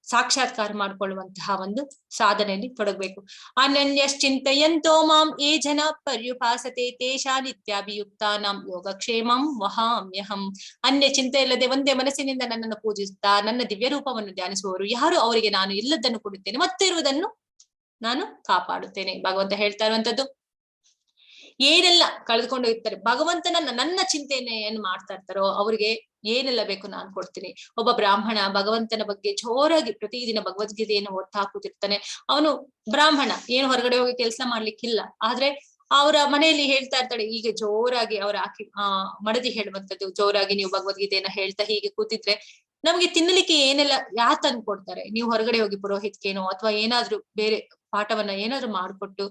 ಸಾಕ್ಷಾತ್ಕಾರ ಮಾಡ್ಕೊಳ್ಳುವಂತಹ ಒಂದು ಸಾಧನೆಯಲ್ಲಿ ತೊಡಗಬೇಕು. ಅನನ್ಯಶ್ಚಿಂತಯಂತೋ ಮಾಂ ಯೇ ಜನ ಪರ್ಯುಪಾಸತೆ ತೇಷಾ ನಿತ್ಯಾಭಿಯುಕ್ತಾನಾಂ ಯೋಗಕ್ಷೇಮಂ ವಹಾಮ್ಯಹಂ. ಅನ್ಯ ಚಿಂತೆ ಇಲ್ಲದೆ ಒಂದೇ ಮನಸ್ಸಿನಿಂದ ನನ್ನನ್ನು ಪೂಜಿಸುತ್ತಾ ನನ್ನ ದಿವ್ಯ ರೂಪವನ್ನು ಧ್ಯಾನಿಸುವವರು ಯಾರು, ಅವರಿಗೆ ನಾನು ಇಲ್ಲದನ್ನು ಕೊಡುತ್ತೇನೆ, ಮತ್ತೆ ಇರುವುದನ್ನು ನಾನು ಕಾಪಾಡುತ್ತೇನೆ. ಭಗವಂತ ಹೇಳ್ತಾ ಇರುವಂತದ್ದು, ಏನೆಲ್ಲ ಕಳೆದುಕೊಂಡು ಇರ್ತಾರೆ ಭಗವಂತನ ನನ್ನ ಚಿಂತೆಯನ್ನ ಏನ್ ಮಾಡ್ತಾ ಇರ್ತಾರೋ ಅವ್ರಿಗೆ ಏನೆಲ್ಲ ಬೇಕು ನಾನು ಕೊಡ್ತೀನಿ. ಒಬ್ಬ ಬ್ರಾಹ್ಮಣ ಭಗವಂತನ ಬಗ್ಗೆ ಜೋರಾಗಿ ಪ್ರತಿದಿನ ಭಗವದ್ಗೀತೆಯನ್ನು ಓದ್ತಾ ಕೂತಿರ್ತಾನೆ. ಅವನು ಬ್ರಾಹ್ಮಣ, ಏನು ಹೊರಗಡೆ ಹೋಗಿ ಕೆಲಸ ಮಾಡ್ಲಿಕ್ಕಿಲ್ಲ. ಆದ್ರೆ ಅವರ ಮನೆಯಲ್ಲಿ ಹೇಳ್ತಾ ಇರ್ತಾಳೆ, ಈಗ ಜೋರಾಗಿ ಅವರ ಮಡದಿ ಹೇಳುವಂತದ್ದು, ಜೋರಾಗಿ ನೀವು ಭಗವದ್ಗೀತೆಯನ್ನ ಹೇಳ್ತಾ ಹೀಗೆ ಕೂತಿದ್ರೆ ನಮ್ಗೆ ತಿನ್ನಲಿಕ್ಕೆ ಏನೆಲ್ಲ ಯಾರು ತಂದು ಕೊಡ್ತಾರೆ? ನೀವು ಹೊರಗಡೆ ಹೋಗಿ ಪುರೋಹಿತ್ಕೇನೋ ಅಥವಾ ಏನಾದ್ರೂ ಬೇರೆ ಪಾಠವನ್ನ ಏನಾದ್ರು ಮಾಡ್ಕೊಟ್ಟು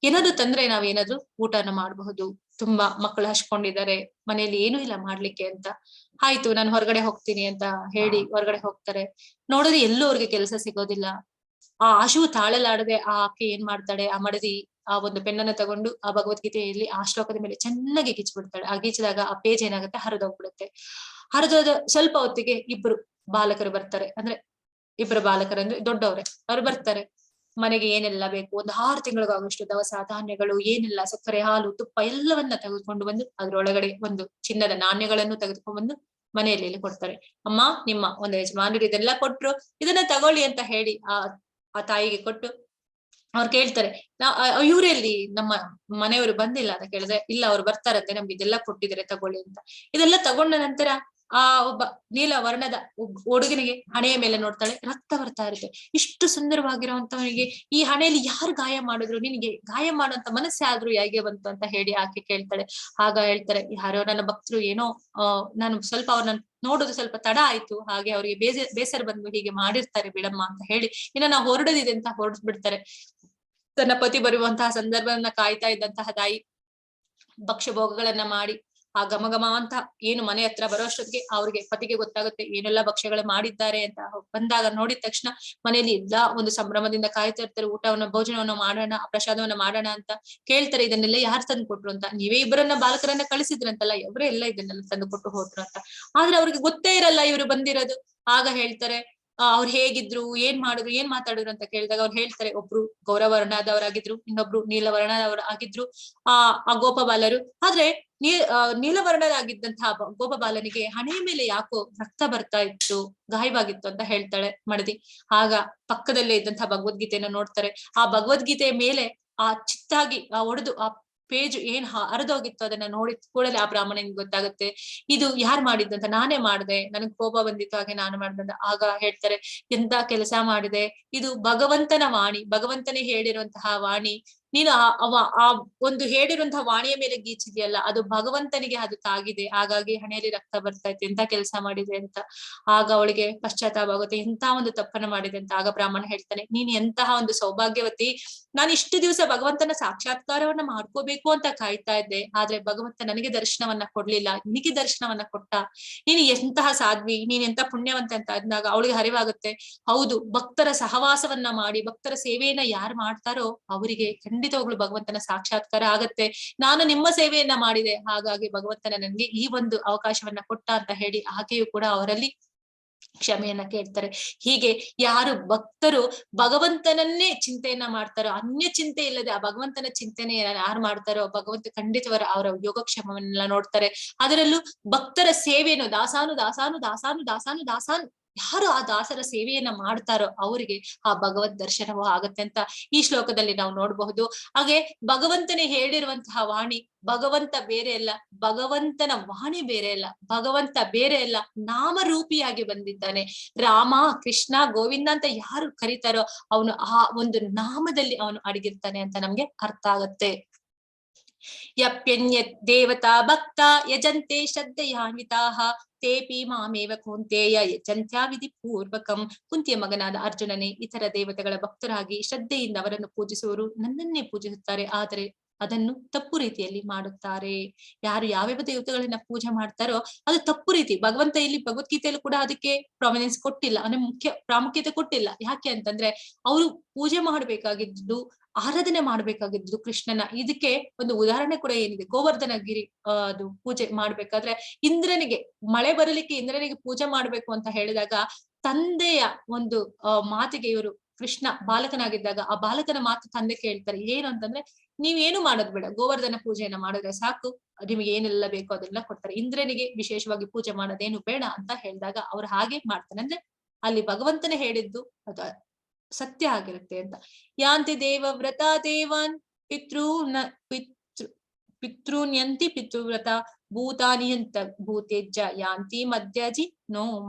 ಏನಾದ್ರು ತಂದ್ರೆ ನಾವೇನಾದ್ರು ಊಟನ ಮಾಡಬಹುದು. ತುಂಬಾ ಮಕ್ಕಳು ಹಚ್ಕೊಂಡಿದ್ದಾರೆ, ಮನೆಯಲ್ಲಿ ಏನೂ ಇಲ್ಲ ಮಾಡ್ಲಿಕ್ಕೆ ಅಂತ. ಆಯ್ತು ನಾನು ಹೊರಗಡೆ ಹೋಗ್ತೀನಿ ಅಂತ ಹೇಳಿ ಹೊರಗಡೆ ಹೋಗ್ತಾರೆ. ನೋಡಿದ್ರೆ ಎಲ್ಲೂ ಅವ್ರಿಗೆ ಕೆಲಸ ಸಿಗೋದಿಲ್ಲ. ಆ ಹಸಿವು ತಾಳಲಾಡದೆ ಆ ಆಕೆ ಏನ್ ಮಾಡ್ತಾಳೆ, ಆ ಮಡದಿ ಆ ಒಂದು ಪೆನ್ನನ್ನ ತಗೊಂಡು ಆ ಭಗವದ್ಗೀತೆಯಲ್ಲಿ ಆ ಶ್ಲೋಕದ ಮೇಲೆ ಚೆನ್ನಾಗಿ ಗಿಚ್ಬಿಡ್ತಾಳೆ. ಆ ಗೀಚಿದಾಗ ಆ ಪೇಜ್ ಏನಾಗುತ್ತೆ, ಹರಿದೋಗ್ಬಿಡುತ್ತೆ. ಹರಿದೋದ ಸ್ವಲ್ಪ ಹೊತ್ತಿಗೆ ಇಬ್ರು ಬಾಲಕರು ಬರ್ತಾರೆ, ಅಂದ್ರೆ ಇಬ್ಬರು ಬಾಲಕರು ಅಂದ್ರೆ ದೊಡ್ಡವ್ರೆ, ಅವ್ರು ಬರ್ತಾರೆ. ಮನೆಗೆ ಏನೆಲ್ಲ ಬೇಕು, ಒಂದು 6 ತಿಂಗಳಿಗಾಗುವಷ್ಟು ದವಸ ಧಾನ್ಯಗಳು, ಏನೆಲ್ಲ ಸಕ್ಕರೆ, ಹಾಲು, ತುಪ್ಪ ಎಲ್ಲವನ್ನ ತೆಗೆದುಕೊಂಡು ಬಂದು ಅದ್ರೊಳಗಡೆ ಒಂದು ಚಿನ್ನದ ನಾಣ್ಯಗಳನ್ನು ತೆಗೆದುಕೊಂಡು ಬಂದು ಮನೆಯಲ್ಲಿ ಇಲ್ಲಿ ಕೊಡ್ತಾರೆ. ಅಮ್ಮ, ನಿಮ್ಮ ಒಂದು ಯಜಮಾನರು ಇದೆಲ್ಲ ಕೊಟ್ರು, ಇದನ್ನ ತಗೊಳ್ಳಿ ಅಂತ ಹೇಳಿ ಆ ತಾಯಿಗೆ ಕೊಟ್ಟು ಅವ್ರು ಕೇಳ್ತಾರೆ, ಇವರಲ್ಲಿ ನಮ್ಮ ಮನೆಯವರು ಬಂದಿಲ್ಲ ಅಂತ ಕೇಳಿದ್ರೆ, ಇಲ್ಲ ಅವ್ರು ಬರ್ತಾರಂತೆ, ನಮ್ಗೆ ಇದೆಲ್ಲ ಕೊಟ್ಟಿದ್ದಾರೆ ತಗೊಳ್ಳಿ ಅಂತ. ಇದೆಲ್ಲ ತಗೊಂಡ ನಂತರ ಆ ಒಬ್ಬ ನೀಲ ವರ್ಣದ ಹುಡುಗನಿಗೆ ಹಣೆಯ ಮೇಲೆ ನೋಡ್ತಾಳೆ, ರಕ್ತ ಬರ್ತಾ ಇರುತ್ತೆ. ಇಷ್ಟು ಸುಂದರವಾಗಿರುವಂತವನಿಗೆ ಈ ಹಣೆಯಲ್ಲಿ ಯಾರು ಗಾಯ ಮಾಡಿದ್ರು, ನಿನಗೆ ಗಾಯ ಮಾಡುವಂತ ಮನಸ್ಸಾದ್ರೂ ಹೇಗೆ ಬಂತು ಅಂತ ಹೇಳಿ ಆಕೆ ಕೇಳ್ತಾಳೆ. ಆಗ ಹೇಳ್ತಾರೆ, ಯಾರೋ ನನ್ನ ಭಕ್ತರು ಏನೋ ನಾನು ಸ್ವಲ್ಪ ಅವ್ರನ್ನ ನೋಡೋದು ಸ್ವಲ್ಪ ತಡ ಆಯ್ತು, ಹಾಗೆ ಅವ್ರಿಗೆ ಬೇಸರ ಬಂದು ಹೀಗೆ ಮಾಡಿರ್ತಾರೆ ಬಿಡಮ್ಮ ಅಂತ ಹೇಳಿ ಇನ್ನ ನಾವು ಹೊರಡದಿದೆ ಅಂತ ಹೊರಡ್ಬಿಡ್ತಾರೆ. ತನ್ನ ಪತಿ ಬರುವಂತಹ ಸಂದರ್ಭವನ್ನ ಕಾಯ್ತಾ ಇದ್ದಂತಹ ತಾಯಿ ಭಕ್ಷ್ಯ ಭೋಗಗಳನ್ನ ಮಾಡಿ ಆ ಘಮ ಅಂತ ಏನು ಮನೆ ಹತ್ರ ಬರೋಷ್ಟೊತ್ತಿಗೆ ಅವ್ರಿಗೆ ಪತಿಗೆ ಗೊತ್ತಾಗುತ್ತೆ ಏನೆಲ್ಲ ಭಕ್ಷ್ಯಗಳು ಮಾಡಿದ್ದಾರೆ ಅಂತ. ಬಂದಾಗ ನೋಡಿದ ತಕ್ಷಣ ಮನೆಯಲ್ಲಿ ಎಲ್ಲ ಒಂದು ಸಂಭ್ರಮದಿಂದ ಕಾಯ್ತಾ ಇರ್ತಾರೆ, ಊಟವನ್ನ ಭೋಜನವನ್ನ ಮಾಡೋಣ, ಪ್ರಸಾದವನ್ನ ಮಾಡೋಣ ಅಂತ ಕೇಳ್ತಾರೆ. ಇದನ್ನೆಲ್ಲ ಯಾರು ತಂದು ಕೊಟ್ರು ಅಂತ. ನೀವೇ ಇಬ್ಬರನ್ನ ಬಾಲಕರನ್ನ ಕಳಿಸಿದ್ರಂತಲ್ಲ, ಇವರೇ ಎಲ್ಲ ಇದನ್ನೆಲ್ಲ ತಂದು ಕೊಟ್ಟು ಹೋದ್ರು ಅಂತ. ಆದ್ರೆ ಅವ್ರಿಗೆ ಗೊತ್ತೇ ಇರಲ್ಲ ಇವ್ರು ಬಂದಿರೋದು. ಆಗ ಹೇಳ್ತಾರೆ, ಅವ್ರು ಹೇಗಿದ್ರು, ಏನ್ ಮಾಡಿದ್ರು, ಏನ್ ಮಾತಾಡಿದ್ರು ಅಂತ ಕೇಳಿದಾಗ ಅವ್ರು ಹೇಳ್ತಾರೆ, ಒಬ್ರು ಗೌರವರ್ಣದವರಾಗಿದ್ರು, ಇನ್ನೊಬ್ರು ನೀಲವರ್ಣದವರು ಆಗಿದ್ರು ಆ ಗೋಪಬಾಲರು. ಆದ್ರೆ ನೀಲವರ್ಣರಾಗಿದ್ದಂತಹ ಗೋಪಬಾಲನಿಗೆ ಹಣೆಯ ಮೇಲೆ ಯಾಕೋ ರಕ್ತ ಬರ್ತಾ ಇತ್ತು, ಗಾಯವಾಗಿತ್ತು ಅಂತ ಹೇಳ್ತಾಳೆ ಮಡದಿ. ಆಗ ಪಕ್ಕದಲ್ಲೇ ಇದ್ದಂತಹ ಭಗವದ್ಗೀತೆಯನ್ನು ನೋಡ್ತಾರೆ. ಆ ಭಗವದ್ಗೀತೆಯ ಮೇಲೆ ಆ ಚಿತ್ತಾಗಿ ಹೊಡೆದು ಆ ಪೇಜ್ ಏನ್ ಹರಿದೋಗಿತ್ತು ಅದನ್ನ ನೋಡಿದ ಕೂಡಲೇ ಆ ಬ್ರಾಹ್ಮಣನಿಗೆ ಗೊತ್ತಾಗುತ್ತೆ, ಇದು ಯಾರು ಮಾಡಿದ್ದಂತ. ನಾನೇ ಮಾಡ್ದೆ, ನನಗ್ ಕೋಪ ಬಂದಿತ್ತು, ಹಾಗೆ ನಾನು ಮಾಡ್ದಂತ. ಆಗ ಹೇಳ್ತಾರೆ, ಎಂತ ಕೆಲಸ ಮಾಡಿದೆ, ಇದು ಭಗವಂತನ ವಾಣಿ, ಭಗವಂತನೇ ಹೇಳಿರುವಂತಹ ವಾಣಿ. ನೀನು ಆ ಒಂದು ಹೇಳಿರುವಂತಹ ವಾಣಿಯ ಮೇಲೆ ಗೀಚಿದೆಯಲ್ಲ, ಅದು ಭಗವಂತನಿಗೆ ಅದು ತಾಗಿದೆ, ಹಾಗಾಗಿ ಹಣೆಯಲ್ಲಿ ರಕ್ತ ಬರ್ತಾ ಇತ್ತು, ಎಂತ ಕೆಲಸ ಮಾಡಿದೆ ಅಂತ. ಆಗ ಅವಳಿಗೆ ಪಶ್ಚಾತ್ತಾಪ ಆಗುತ್ತೆ, ಎಂತ ಒಂದು ತಪ್ಪನ್ನು ಮಾಡಿದೆ ಅಂತ. ಆಗ ಬ್ರಾಹ್ಮಣ ಹೇಳ್ತಾನೆ, ನೀನ್ ಎಂತಹ ಒಂದು ಸೌಭಾಗ್ಯವತಿ, ನಾನು ಇಷ್ಟು ದಿವಸ ಭಗವಂತನ ಸಾಕ್ಷಾತ್ಕಾರವನ್ನ ಮಾಡ್ಕೋಬೇಕು ಅಂತ ಕಾಯ್ತಾ ಇದ್ದೆ, ಆದ್ರೆ ಭಗವಂತ ನನಗೆ ದರ್ಶನವನ್ನ ಕೊಡ್ಲಿಲ್ಲ, ನಿನಗೆ ದರ್ಶನವನ್ನ ಕೊಟ್ಟ. ನೀನು ಎಂತಹ ಸಾಧ್ವಿ, ನೀನ್ ಎಂತ ಪುಣ್ಯವಂತ ಅಂತ ಅಂದಾಗ ಅವಳಿಗೆ ಅರಿವಾಗುತ್ತೆ, ಹೌದು, ಭಕ್ತರ ಸಹವಾಸವನ್ನ ಮಾಡಿ ಭಕ್ತರ ಸೇವೆಯನ್ನ ಯಾರು ಮಾಡ್ತಾರೋ ಅವರಿಗೆ ಖಂಡಿತವಾಗ್ಲು ಭಗವಂತನ ಸಾಕ್ಷಾತ್ಕಾರ ಆಗತ್ತೆ. ನಾನು ನಿಮ್ಮ ಸೇವೆಯನ್ನ ಮಾಡಿದೆ, ಹಾಗಾಗಿ ಭಗವಂತನ ನನಗೆ ಈ ಒಂದು ಅವಕಾಶವನ್ನ ಕೊಟ್ಟ ಅಂತ ಹೇಳಿ ಆಕೆಯು ಕೂಡ ಅವರಲ್ಲಿ ಕ್ಷಮೆಯನ್ನ ಕೇಳ್ತಾರೆ. ಹೀಗೆ ಯಾರು ಭಕ್ತರು ಭಗವಂತನನ್ನೇ ಚಿಂತೆಯನ್ನ ಮಾಡ್ತಾರೋ, ಅನ್ಯ ಚಿಂತೆ ಇಲ್ಲದೆ ಆ ಭಗವಂತನ ಚಿಂತನೆ ಯಾರು ಮಾಡ್ತಾರೋ ಭಗವಂತ ಖಂಡಿತವರ ಅವರ ಯೋಗಕ್ಷೇಮವನ್ನೆಲ್ಲ ನೋಡ್ತಾರೆ. ಅದರಲ್ಲೂ ಭಕ್ತರ ಸೇವೆಯನ್ನು ದಾಸಾನು ಯಾರು ಆ ದಾಸರ ಸೇವೆಯನ್ನ ಮಾಡ್ತಾರೋ ಅವರಿಗೆ ಆ ಭಗವತ್ ದರ್ಶನವೂ ಆಗತ್ತೆ ಅಂತ ಈ ಶ್ಲೋಕದಲ್ಲಿ ನಾವು ನೋಡಬಹುದು. ಹಾಗೆ ಭಗವಂತನೇ ಹೇಳಿರುವಂತಹ ವಾಣಿ, ಭಗವಂತ ಬೇರೆ ಅಲ್ಲ, ಭಗವಂತನ ವಾಣಿ ಬೇರೆ ಅಲ್ಲ, ಭಗವಂತ ಬೇರೆ ಅಲ್ಲ, ನಾಮರೂಪಿಯಾಗಿ ಬಂದಿದ್ದಾನೆ. ರಾಮ, ಕೃಷ್ಣ, ಗೋವಿಂದ ಅಂತ ಯಾರು ಕರೀತಾರೋ ಅವನು ಆ ಒಂದು ನಾಮದಲ್ಲಿ ಅವನು ಅಡಗಿರ್ತಾನೆ ಅಂತ ನಮ್ಗೆ ಅರ್ಥ ಆಗತ್ತೆ. ಯಪ್ಯನ್ಯ ದೇವತಾ ಭಕ್ತ ಯಜಂತೆ ಶ್ರದ್ಧೆಯಾನ್ವಿತಾಃ ತೇಪಿ ಮಾಮೇವ ಕೌಂತೆಯ ಯಜಂತ್ಯಾ ವಿಧಿ ಪೂರ್ವಕಂ. ಕುಂತಿಯ ಮಗನಾದ ಅರ್ಜುನನೇ, ಇತರ ದೇವತೆಗಳ ಭಕ್ತರಾಗಿ ಶ್ರದ್ಧೆಯಿಂದ ಅವರನ್ನು ಪೂಜಿಸುವವರು ನನ್ನನ್ನೇ ಪೂಜಿಸುತ್ತಾರೆ, ಆದರೆ ಅದನ್ನು ತಪ್ಪು ರೀತಿಯಲ್ಲಿ ಮಾಡುತ್ತಾರೆ. ಯಾರು ಯಾವ್ಯಾವ ದೇವತೆಗಳನ್ನ ಪೂಜೆ ಮಾಡ್ತಾರೋ ಅದು ತಪ್ಪು ರೀತಿ. ಭಗವಂತ ಇಲ್ಲಿ ಭಗವದ್ಗೀತೆಯಲ್ಲೂ ಕೂಡ ಅದಕ್ಕೆ ಪ್ರಾಮಿನೆನ್ಸ್ ಕೊಟ್ಟಿಲ್ಲ, ಅಂದ್ರೆ ಪ್ರಾಮುಖ್ಯತೆ ಕೊಟ್ಟಿಲ್ಲ. ಯಾಕೆ ಅಂತಂದ್ರೆ ಅವರು ಪೂಜೆ ಮಾಡಬೇಕಾಗಿದ್ದು, ಆರಾಧನೆ ಮಾಡ್ಬೇಕಾಗಿದ್ದು ಕೃಷ್ಣನ. ಇದಕ್ಕೆ ಒಂದು ಉದಾಹರಣೆ ಕೂಡ ಏನಿದೆ, ಗೋವರ್ಧನಗಿರಿ ಅದು ಪೂಜೆ ಮಾಡ್ಬೇಕಾದ್ರೆ ಇಂದ್ರನಿಗೆ ಮಳೆ ಬರಲಿಕ್ಕೆ ಇಂದ್ರನಿಗೆ ಪೂಜೆ ಮಾಡ್ಬೇಕು ಅಂತ ಹೇಳಿದಾಗ ತಂದೆಯ ಒಂದು ಮಾತಿಗೆ ಇವರು ಕೃಷ್ಣ ಬಾಲಕನಾಗಿದ್ದಾಗ ಆ ಬಾಲಕನ ಮಾತು ತಂದೆ ಕೇಳ್ತಾರೆ. ಏನು ಅಂತಂದ್ರೆ, ನೀವೇನು ಮಾಡೋದ್ ಬೇಡ, ಗೋವರ್ಧನ ಪೂಜೆಯನ್ನ ಮಾಡಿದ್ರೆ ಸಾಕು, ನಿಮಗೆ ಏನೆಲ್ಲ ಬೇಕೋ ಅದೆಲ್ಲ ಕೊಡ್ತಾರೆ, ಇಂದ್ರನಿಗೆ ವಿಶೇಷವಾಗಿ ಪೂಜೆ ಮಾಡೋದೇನು ಬೇಡ ಅಂತ ಹೇಳಿದಾಗ ಅವ್ರು ಹಾಗೆ ಮಾಡ್ತಾನೆ. ಅಂದ್ರೆ ಅಲ್ಲಿ ಭಗವಂತನೇ ಹೇಳಿದ್ದು ಅದು ಸತ್ಯ ಆಗಿರುತ್ತೆ ಅಂತ. ಯಾಂತಿ ದೇವ ವ್ರತ ದೇವಾನ್ ಪಿತೃನ್ಯಂತಿ ಪಿತೃವ್ರತ ಭೂತಾನಿ ಅಂತ ಭೂತೇಜ್ಜ ಯಾಂತಿ ಮಧ್ಯಜಿ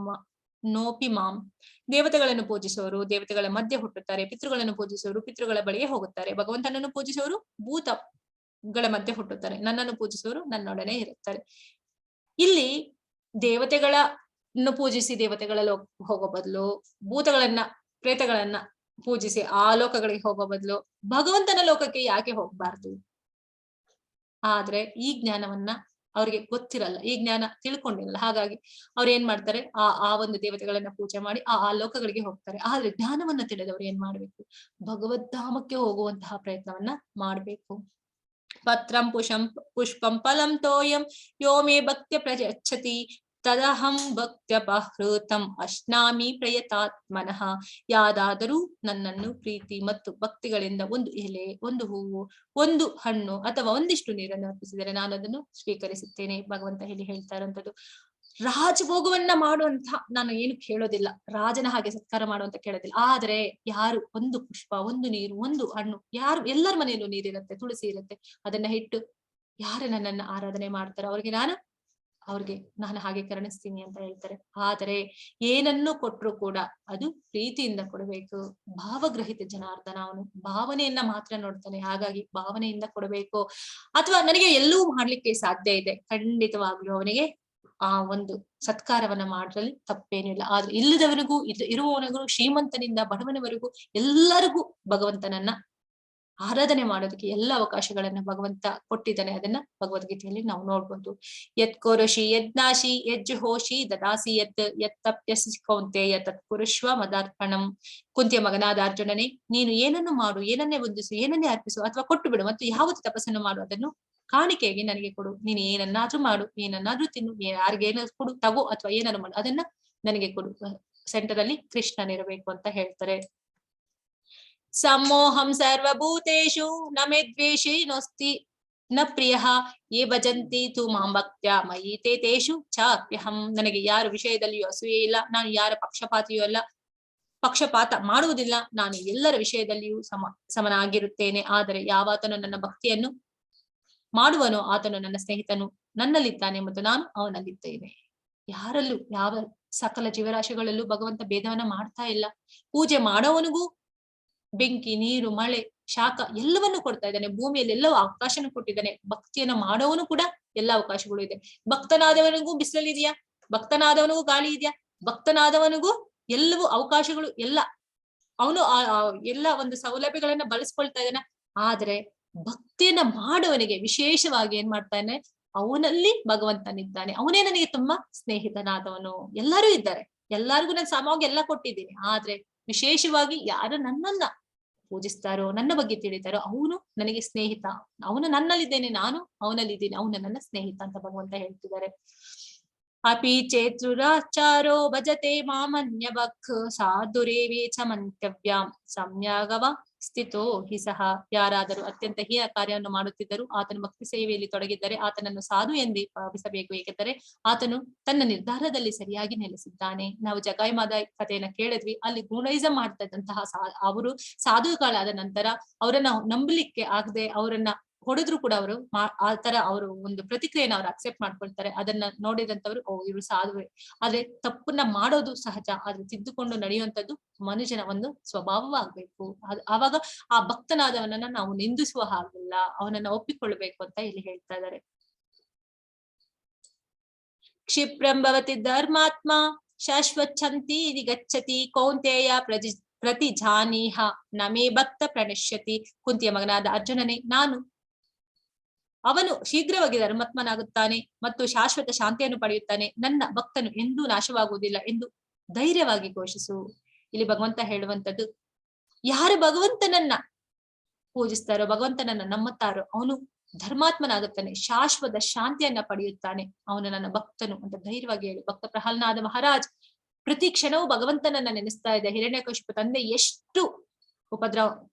ನೋಪಿ ಮಾಂ. ದೇವತೆಗಳನ್ನು ಪೂಜಿಸುವವರು ದೇವತೆಗಳ ಮಧ್ಯೆ ಹುಟ್ಟುತ್ತಾರೆ, ಪಿತೃಗಳನ್ನು ಪೂಜಿಸುವವರು ಪಿತೃಗಳ ಬಳಿಗೆ ಹೋಗುತ್ತಾರೆ, ಭಗವಂತನನ್ನು ಪೂಜಿಸುವವರು ಭೂತಗಳ ಮಧ್ಯೆ ಹುಟ್ಟುತ್ತಾರೆ, ನನ್ನನ್ನು ಪೂಜಿಸುವವರು ನನ್ನೊಡನೆ ಇರುತ್ತಾರೆ. ಇಲ್ಲಿ ದೇವತೆಗಳನ್ನು ಪೂಜಿಸಿ ದೇವತೆಗಳ ಹೋಗೋ ಬದಲು, ಭೂತಗಳನ್ನ ಪ್ರೇತಗಳನ್ನ ಪೂಜಿಸಿ ಆ ಲೋಕಗಳಿಗೆ ಹೋಗೋ ಬದಲು ಭಗವಂತನ ಲೋಕಕ್ಕೆ ಯಾಕೆ ಹೋಗ್ಬಾರ್ದು? ಆದ್ರೆ ಈ ಜ್ಞಾನವನ್ನ ಅವ್ರಿಗೆ ಗೊತ್ತಿರಲ್ಲ, ಈ ಜ್ಞಾನ ತಿಳ್ಕೊಂಡಿರಲ್ಲ. ಹಾಗಾಗಿ ಅವ್ರು ಏನ್ ಮಾಡ್ತಾರೆ, ಆ ಒಂದು ದೇವತೆಗಳನ್ನ ಪೂಜೆ ಮಾಡಿ ಆ ಲೋಕಗಳಿಗೆ ಹೋಗ್ತಾರೆ. ಆದ್ರೆ ಜ್ಞಾನವನ್ನ ತಿಳಿದವ್ರು ಏನ್ ಮಾಡ್ಬೇಕು, ಭಗವದ್ಧಾಮಕ್ಕೆ ಹೋಗುವಂತಹ ಪ್ರಯತ್ನವನ್ನ ಮಾಡ್ಬೇಕು. ಪತ್ರಂ ಪುಷ್ಪಂ ಫಲಂ ತೋಯಂ ಯೋ ಮೇ ಭಕ್ತ್ಯ ಪ್ರಯಚ್ಛತಿ ತದಹಂ ಭಕ್ತ್ಯಪಹೃತಂ ಅಶ್ನಾಮಿ ಪ್ರಯತಾತ್ಮನಃ. ಯಾರಾದರೂ ನನ್ನನ್ನು ಪ್ರೀತಿ ಮತ್ತು ಭಕ್ತಿಗಳಿಂದ ಒಂದು ಎಲೆ, ಒಂದು ಹೂವು, ಒಂದು ಹಣ್ಣು ಅಥವಾ ಒಂದಿಷ್ಟು ನೀರನ್ನು ಅರ್ಪಿಸಿದರೆ ನಾನು ಅದನ್ನು ಸ್ವೀಕರಿಸುತ್ತೇನೆ. ಭಗವಂತ ಹೇಳ್ತಾ ಇರುವಂತದ್ದು ರಾಜಭೋಗವನ್ನ ಮಾಡುವಂತ ನಾನು ಏನು ಕೇಳೋದಿಲ್ಲ, ರಾಜನ ಹಾಗೆ ಸತ್ಕಾರ ಮಾಡುವಂತ ಕೇಳೋದಿಲ್ಲ. ಆದ್ರೆ ಯಾರು ಒಂದು ಪುಷ್ಪ, ಒಂದು ನೀರು, ಒಂದು ಹಣ್ಣು, ಯಾರು ಎಲ್ಲರ ಮನೆಯಲ್ಲೂ ನೀರಿರುತ್ತೆ, ತುಳಸಿ ಇರುತ್ತೆ, ಅದನ್ನ ಇಟ್ಟು ಯಾರು ನನ್ನನ್ನು ಆರಾಧನೆ ಮಾಡ್ತಾರೋ ಅವ್ರಿಗೆ ನಾನು ಹಾಗೆ ಕರುಣಿಸ್ತೀನಿ ಅಂತ ಹೇಳ್ತಾರೆ. ಆದರೆ ಏನನ್ನು ಕೊಟ್ರು ಕೂಡ ಅದು ಪ್ರೀತಿಯಿಂದ ಕೊಡಬೇಕು. ಭಾವಗ್ರಹಿತ ಜನಾರ್ದನ, ಅವನು ಭಾವನೆಯನ್ನ ಮಾತ್ರ ನೋಡ್ತಾನೆ, ಹಾಗಾಗಿ ಭಾವನೆಯಿಂದ ಕೊಡಬೇಕು. ಅಥವಾ ನನಗೆ ಎಲ್ಲವೂ ಮಾಡ್ಲಿಕ್ಕೆ ಸಾಧ್ಯ ಇದೆ, ಖಂಡಿತವಾಗ್ಲೂ ಅವನಿಗೆ ಆ ಒಂದು ಸತ್ಕಾರವನ್ನ ಮಾಡಲಿ ತಪ್ಪೇನಿಲ್ಲ. ಆದ್ರೆ ಇಲ್ಲದವನಿಗೂ ಇರುವವನಿಗೂ, ಶ್ರೀಮಂತನಿಂದ ಬಡವನವರೆಗೂ ಎಲ್ಲರಿಗೂ ಭಗವಂತನನ್ನ ಆರಾಧನೆ ಮಾಡೋದಕ್ಕೆ ಎಲ್ಲ ಅವಕಾಶಗಳನ್ನ ಭಗವಂತ ಕೊಟ್ಟಿದ್ದಾನೆ. ಅದನ್ನ ಭಗವದ್ಗೀತೆಯಲ್ಲಿ ನಾವು ನೋಡ್ಬೋದು. ಯತ್ ಕೋರಶಿ ಯಜ್ಞಾಶಿ ಯಜ್ಜುಹೋಷಿ ದದಾಸಿ ಯತ್ತಪ್ಯಸಿ ಕೌಂತೆಯ ತತ್ ಕುರುಶ್ವ ಮದಾರ್ಪಣಂ. ಕುಂತಿಯ ಮಗನಾದ ಅರ್ಜುನನೇ, ನೀನು ಏನನ್ನು ಮಾಡು, ಏನನ್ನೇ ವಂದಿಸು, ಏನನ್ನೇ ಅರ್ಪಿಸು ಅಥವಾ ಕೊಟ್ಟು ಬಿಡು, ಮತ್ತು ಯಾವತ್ತು ತಪಸ್ಸನ್ನು ಮಾಡು ಅದನ್ನು ಕಾಣಿಕೆಯಾಗಿ ನನಗೆ ಕೊಡು. ನೀನು ಏನನ್ನಾದ್ರೂ ಮಾಡು, ಏನನ್ನಾದ್ರೂ ತಿನ್ನು, ಯಾರಿಗೇನಾದ್ರು ಕೊಡು, ತಗೋ, ಅಥವಾ ಏನಾದ್ರು ಮಾಡು, ಅದನ್ನ ನನಗೆ ಕೊಡು. ಸೆಂಟರ್ ಅಲ್ಲಿ ಕೃಷ್ಣನಿರಬೇಕು ಅಂತ ಹೇಳ್ತಾರೆ. ಸಮೋಹಂ ಸರ್ವಭೂತೇಷು ನ ಮೇ ದ್ವೇಷೇನೋಸ್ತಿ ನ ಪ್ರಿಯಃ ಯೇ ಭಜಂತಿ ತು ಮಾಂ ಭಕ್ತ್ಯಾ ಮಯಿ ತೇ ತೇಷು ಚಾಪ್ಯಹಂ. ನನಗೆ ಯಾರ ವಿಷಯದಲ್ಲಿಯೂ ಅಸೂಯೆ ಇಲ್ಲ, ನಾನು ಯಾರ ಪಕ್ಷಪಾತಿಯೂ ಅಲ್ಲ, ಪಕ್ಷಪಾತ ಮಾಡುವುದಿಲ್ಲ, ನಾನು ಎಲ್ಲರ ವಿಷಯದಲ್ಲಿಯೂ ಸಮನಾಗಿರುತ್ತೇನೆ. ಆದರೆ ಯಾವಾತನು ನನ್ನ ಭಕ್ತಿಯನ್ನು ಮಾಡುವನು ಆತನು ನನ್ನ ಸ್ನೇಹಿತನು, ನನ್ನಲ್ಲಿದ್ದಾನೆ ಮತ್ತು ನಾನು ಅವನಲ್ಲಿದ್ದೇನೆ. ಯಾರಲ್ಲೂ, ಯಾವ ಸಕಲ ಜೀವರಾಶಿಗಳಲ್ಲೂ ಭಗವಂತ ಭೇದವನ್ನ ಮಾಡ್ತಾ ಇಲ್ಲ. ಪೂಜೆ ಮಾಡೋವನಿಗೂ ಬೆಂಕಿ, ನೀರು, ಮಳೆ, ಶಾಖ ಎಲ್ಲವನ್ನೂ ಕೊಡ್ತಾ ಇದ್ದಾನೆ. ಭೂಮಿಯಲ್ಲಿ ಎಲ್ಲವೂ ಅವಕಾಶನ ಕೊಟ್ಟಿದ್ದಾನೆ. ಭಕ್ತಿಯನ್ನ ಮಾಡೋವನು ಕೂಡ ಎಲ್ಲ ಅವಕಾಶಗಳು ಇದೆ. ಭಕ್ತನಾದವನಿಗೂ ಬಿಸಿಲಿದೆಯಾ, ಭಕ್ತನಾದವನಿಗೂ ಗಾಳಿ ಇದೆಯಾ, ಭಕ್ತನಾದವನಿಗೂ ಎಲ್ಲವೂ ಅವಕಾಶಗಳು, ಎಲ್ಲ ಅವನು ಎಲ್ಲ ಒಂದು ಸೌಲಭ್ಯಗಳನ್ನ ಬಳಸ್ಕೊಳ್ತಾ ಇದ್ದಾನೆ. ಆದ್ರೆ ಭಕ್ತಿಯನ್ನ ಮಾಡುವವನಿಗೆ ವಿಶೇಷವಾಗಿ ಏನ್ ಮಾಡ್ತಾನೆ, ಅವನಲ್ಲಿ ಭಗವಂತನಿದ್ದಾನೆ. ಅವನೇ ನನಗೆ ತುಂಬಾ ಸ್ನೇಹಿತನಾದವನು. ಎಲ್ಲರೂ ಇದ್ದಾರೆ, ಎಲ್ಲರಿಗೂ ನಾನು ಸಮವಾಗಿ ಎಲ್ಲ ಕೊಟ್ಟಿದ್ದೀನಿ. ಆದ್ರೆ ವಿಶೇಷವಾಗಿ ಯಾರು ನನ್ನನ್ನ ಪೂಜಿಸ್ತಾರೋ, ನನ್ನ ಬಗ್ಗೆ ತಿಳಿತಾರೋ, ಅವನು ನನಗೆ ಸ್ನೇಹಿತ. ಅವನು ನನ್ನಲ್ಲಿದ್ದೇನೆ, ನಾನು ಅವನಲ್ಲಿದ್ದೇನೆ, ಅವನು ನನ್ನ ಸ್ನೇಹಿತ ಅಂತ ಭಗವಂತ ಹೇಳ್ತಿದ್ದಾರೆ. ಅಪಿ ಚೇತುರಾಚಾರೋ ಭಜತೆ ಮಾಮನ್ಯ ಭಕ್ ಸಾಧುರೇವೇ ಚ ಮಂತವ್ಯಾಂ ಸಂಯಾಗವ ಸ್ಥಿತೋ ಹಿ ಸಹ. ಯಾರಾದರೂ ಅತ್ಯಂತ ಹೀನ ಕಾರ್ಯವನ್ನು ಮಾಡುತ್ತಿದ್ದರು, ಆತನು ಭಕ್ತಿ ಸೇವೆಯಲ್ಲಿ ತೊಡಗಿದ್ದರೆ ಆತನನ್ನು ಸಾಧು ಎಂದೇ ಭಾವಿಸಬೇಕು. ಏಕೆಂದರೆ ಆತನು ತನ್ನ ನಿರ್ಧಾರದಲ್ಲಿ ಸರಿಯಾಗಿ ನೆಲೆಸಿದ್ದಾನೆ. ನಾವು ಜಗಾಯಿಮಾದ ಕಥೆಯನ್ನ ಕೇಳಿದ್ವಿ. ಅಲ್ಲಿ ಗೂಢೈಸಂ ಮಾಡ್ತಾ ಇದ್ದಂತಹ ಅವರು ಸಾಧುಗಳಾದ ನಂತರ ಅವರನ್ನ ನಂಬಲಿಕ್ಕೆ ಆಗದೆ ಅವರನ್ನ ಹೊಡೆದ್ರು ಕೂಡ ಅವರು ಆ ತರ ಅವರು ಒಂದು ಪ್ರತಿಕ್ರಿಯೆನ ಅವ್ರು ಅಕ್ಸೆಪ್ಟ್ ಮಾಡ್ಕೊಳ್ತಾರೆ. ಅದನ್ನ ನೋಡಿದಂತವ್ರು ಇವರು ಸಾಧುವೆ. ಆದ್ರೆ ತಪ್ಪನ್ನ ಮಾಡೋದು ಸಹಜ, ಆದ್ರೆ ತಿದ್ದುಕೊಂಡು ನಡೆಯುವಂತದ್ದು ಮನುಷ್ಯನ ಒಂದು ಸ್ವಭಾವವಾಗ್ಬೇಕು. ಆವಾಗ ಆ ಭಕ್ತನಾದವನನ್ನ ನಾವು ನಿಂದಿಸುವ ಹಾಗಿಲ್ಲ, ಅವನನ್ನ ಒಪ್ಪಿಕೊಳ್ಬೇಕು ಅಂತ ಇಲ್ಲಿ ಹೇಳ್ತಾ ಇದ್ದಾರೆ. ಕ್ಷಿಪ್ರಂ ಭವತಿ ಧರ್ಮಾತ್ಮ ಶಾಶ್ವಚ್ಛಂತಿ ಗಚ್ಚತಿ ಕೌಂತೆಯ ಪ್ರತಿಜಾನೀಹ ನಮೇ ಭಕ್ತ ಪ್ರಣಶ್ಯತಿ. ಕುಂತಿಯ ಮಗನಾದ ಅರ್ಜುನನೇ, ಅವನು ಶೀಘ್ರವಾಗಿ ಧರ್ಮಾತ್ಮನಾಗುತ್ತಾನೆ ಮತ್ತು ಶಾಶ್ವತ ಶಾಂತಿಯನ್ನು ಪಡೆಯುತ್ತಾನೆ. ನನ್ನ ಭಕ್ತನು ಎಂದೂ ನಾಶವಾಗುವುದಿಲ್ಲ ಎಂದು ಧೈರ್ಯವಾಗಿ ಘೋಷಿಸು. ಇಲ್ಲಿ ಭಗವಂತ ಹೇಳುವಂತದ್ದು, ಯಾರು ಭಗವಂತನನ್ನ ಪೂಜಿಸ್ತಾರೋ, ಭಗವಂತನನ್ನ ನಂಬುತ್ತಾರೋ, ಅವನು ಧರ್ಮಾತ್ಮನಾಗುತ್ತಾನೆ, ಶಾಶ್ವತ ಶಾಂತಿಯನ್ನ ಪಡೆಯುತ್ತಾನೆ. ಅವನು ನನ್ನ ಭಕ್ತನು ಅಂತ ಧೈರ್ಯವಾಗಿ ಹೇಳಿ. ಭಕ್ತ ಪ್ರಹ್ಲಾದ ಮಹಾರಾಜ್ ಪ್ರತಿ ಕ್ಷಣವೂ ಭಗವಂತನನ್ನ ನೆನೆಸ್ತಾ ಇದೆ. ಹಿರಣ್ಯಕಶಿಪು ತಂದೆ ಎಷ್ಟು